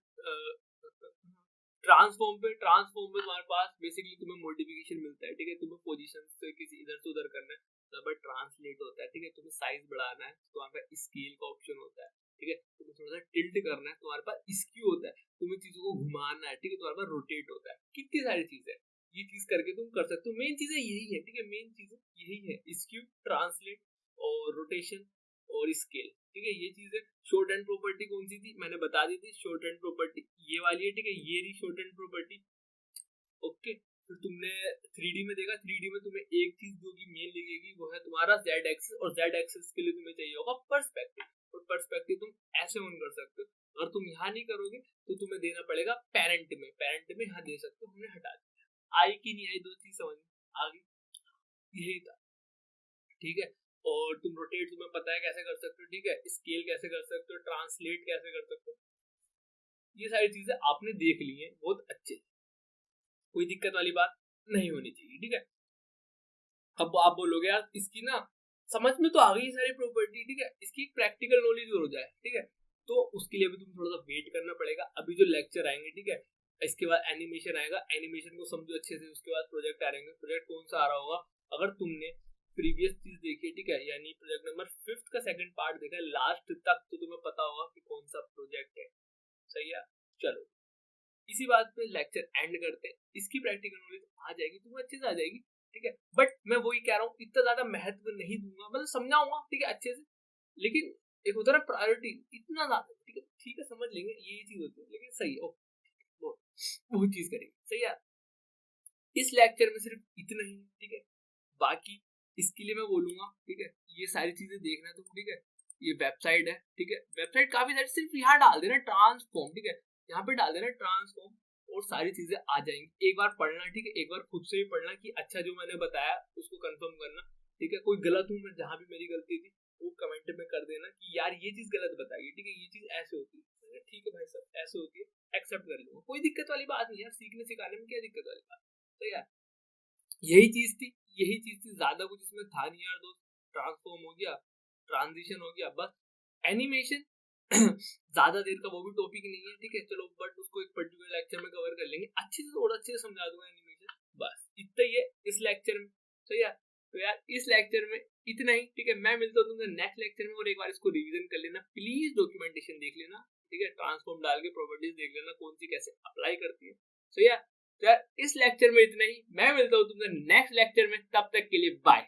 ट्रांसफॉर्म पे तुम्हारे पास बेसिकली तुम्हें मॉडिफिकेशन मिलता है, ठीक है। तुम्हें पोजीशन से किसी इधर से उधर करना है, तब ट्रांसलेट होता है, ठीक है। तुम्हें साइज बढ़ाना है, तो तुम्हारे पास स्केल का ऑप्शन होता है, ठीक है। तुम्हें थोड़ा सा टिल्ट करना है, तुम्हारे पास स्क्यू होता है। तुम्हें चीजों को घुमाना है, ठीक है, तुम्हारे पास रोटेट होता है। कितनी सारी चीजें, ये चीज करके तुम कर सकते हो। मेन चीजें यही है, ठीक है, मेन चीजें यही है, स्क्यू, ट्रांसलेट और रोटेशन और स्केल, ठीक है। ये चीज है। शॉर्ट हैंड प्रॉपर्टी कौन सी थी, मैंने बता दी थी। शॉर्ट हैंड प्रॉपर्टी ये वाली है, ठीक है, ये रही शॉर्ट हैंड प्रॉपर्टी, ओके। फिर तुमने 3D में देखा, 3D में तुम्हें एक चीज जो कि मेन लगेगी वो है तुम्हारा जेड एक्सिस, और जेड एक्सिस के लिए तुम्हें चाहिए होगा पर्सपेक्टिव, और पर्सपेक्टिव तुम ऐसे ऑन कर सकते हो। अगर तुम यहाँ नहीं करोगे तो तुम्हें देना पड़ेगा पेरेंट में, पेरेंट में यहाँ दे सकते हो, हमने हटा दिया। आई की नहीं आई, दो चीज समझ में आ गई, यही था, ठीक है। और तुम रोटेट तुम्हें पता है कैसे कर सकते हो, ठीक है, स्केल कैसे कर सकते हो, ट्रांसलेट कैसे कर सकते हो, ये सारी चीजें आपने देख ली है बहुत अच्छे, कोई दिक्कत वाली बात नहीं होनी चाहिए, ठीक है। अब आप बोलोगे यार इसकी ना समझ में तो आ गई सारी प्रॉपर्टी, ठीक है, इसकी प्रैक्टिकल नॉलेज हो जाए, ठीक है, तो उसके लिए भी तुम थोड़ा सा वेट करना पड़ेगा। अभी जो लेक्चर आएंगे, ठीक है, इसके बाद एनिमेशन आएगा, एनिमेशन को समझो अच्छे से, उसके बाद प्रोजेक्ट आएंगे। प्रोजेक्ट कौन सा आ रहा होगा, अगर तुमने प्रीवियस चीज देखी, ठीक है, यानी प्रोजेक्ट नंबर 5 का सेकंड पार्ट देखा है लास्ट तक, तो तुम्हें पता होगा कि कौन सा प्रोजेक्ट है, सही है। चलो इसी बात पे लेक्चर एंड करते हैं। इसकी प्रैक्टिकल नॉलेज आ जाएगी, तुम्हें अच्छे से आ जाएगी, ठीक है। बट मैं वही कह रहा हूँ, इतना ज्यादा महत्व नहीं दूंगा, मतलब समझाऊंगा, ठीक है, अच्छे से, लेकिन एक होता है प्रायोरिटी इतना ज्यादा, ठीक है, समझ लेंगे, ये चीज होती है, लेकिन सही है, वो चीज करेंगे, सही है। इस लेक्चर में सिर्फ इतना ही, ठीक है। बाकी इसके लिए मैं बोलूंगा, ठीक है, ये सारी चीजें देखना तुम, ठीक है। ये वेबसाइट है, ठीक है, वेबसाइट काफी सारी, सिर्फ यहाँ डाल देना ट्रांसफॉर्म, ठीक है, यहाँ पे डाल देना ट्रांसफॉर्म और सारी चीजें आ जाएंगी। एक बार पढ़ना, ठीक है, एक बार खुद से भी पढ़ना कि अच्छा जो मैंने बताया उसको कंफर्म करना, ठीक है। कोई गलत हूँ मैं, जहाँ भी मेरी गलती थी वो कमेंट में कर देना कि यार ये चीज गलत बताई, ठीक है, ये चीज ऐसे होती है, ठीक है भाई साहब, ऐसे होती है, एक्सेप्ट कर लूंगा, कोई दिक्कत वाली बात नहीं यार, सीखने सिखाने में क्या दिक्कत वाली बात, तो यार यही चीज थी, ज्यादा कुछ इसमें था नहीं यार दोस्त। ट्रांसफॉर्म हो गया, ट्रांजिशन हो गया, बस एनिमेशन ज्यादा देर का वो भी टॉपिक नहीं है, ठीक है, चलो, बट उसको एक पर्टिकुलर लेक्चर में कवर कर लेंगे, अच्छे से और अच्छे से समझा दूंगा एनिमेशन, बस इतना ही है इस लेक्चर में, तो यार इस लेक्चर में इतना ही, ठीक है। मैं मिलता हूँ तुमसे नेक्स्ट लेक्चर में, और एक बार इसको रिवीजन कर लेना प्लीज, डॉक्यूमेंटेशन देख लेना, ठीक है, ट्रांसफॉर्म डाल के प्रॉपर्टीज देख लेना कौन सी कैसे अप्लाई करती है, तो यार इस लेक्चर में इतना ही। मैं मिलता हूँ तुमसे नेक्स्ट लेक्चर में, तब तक के लिए बाय।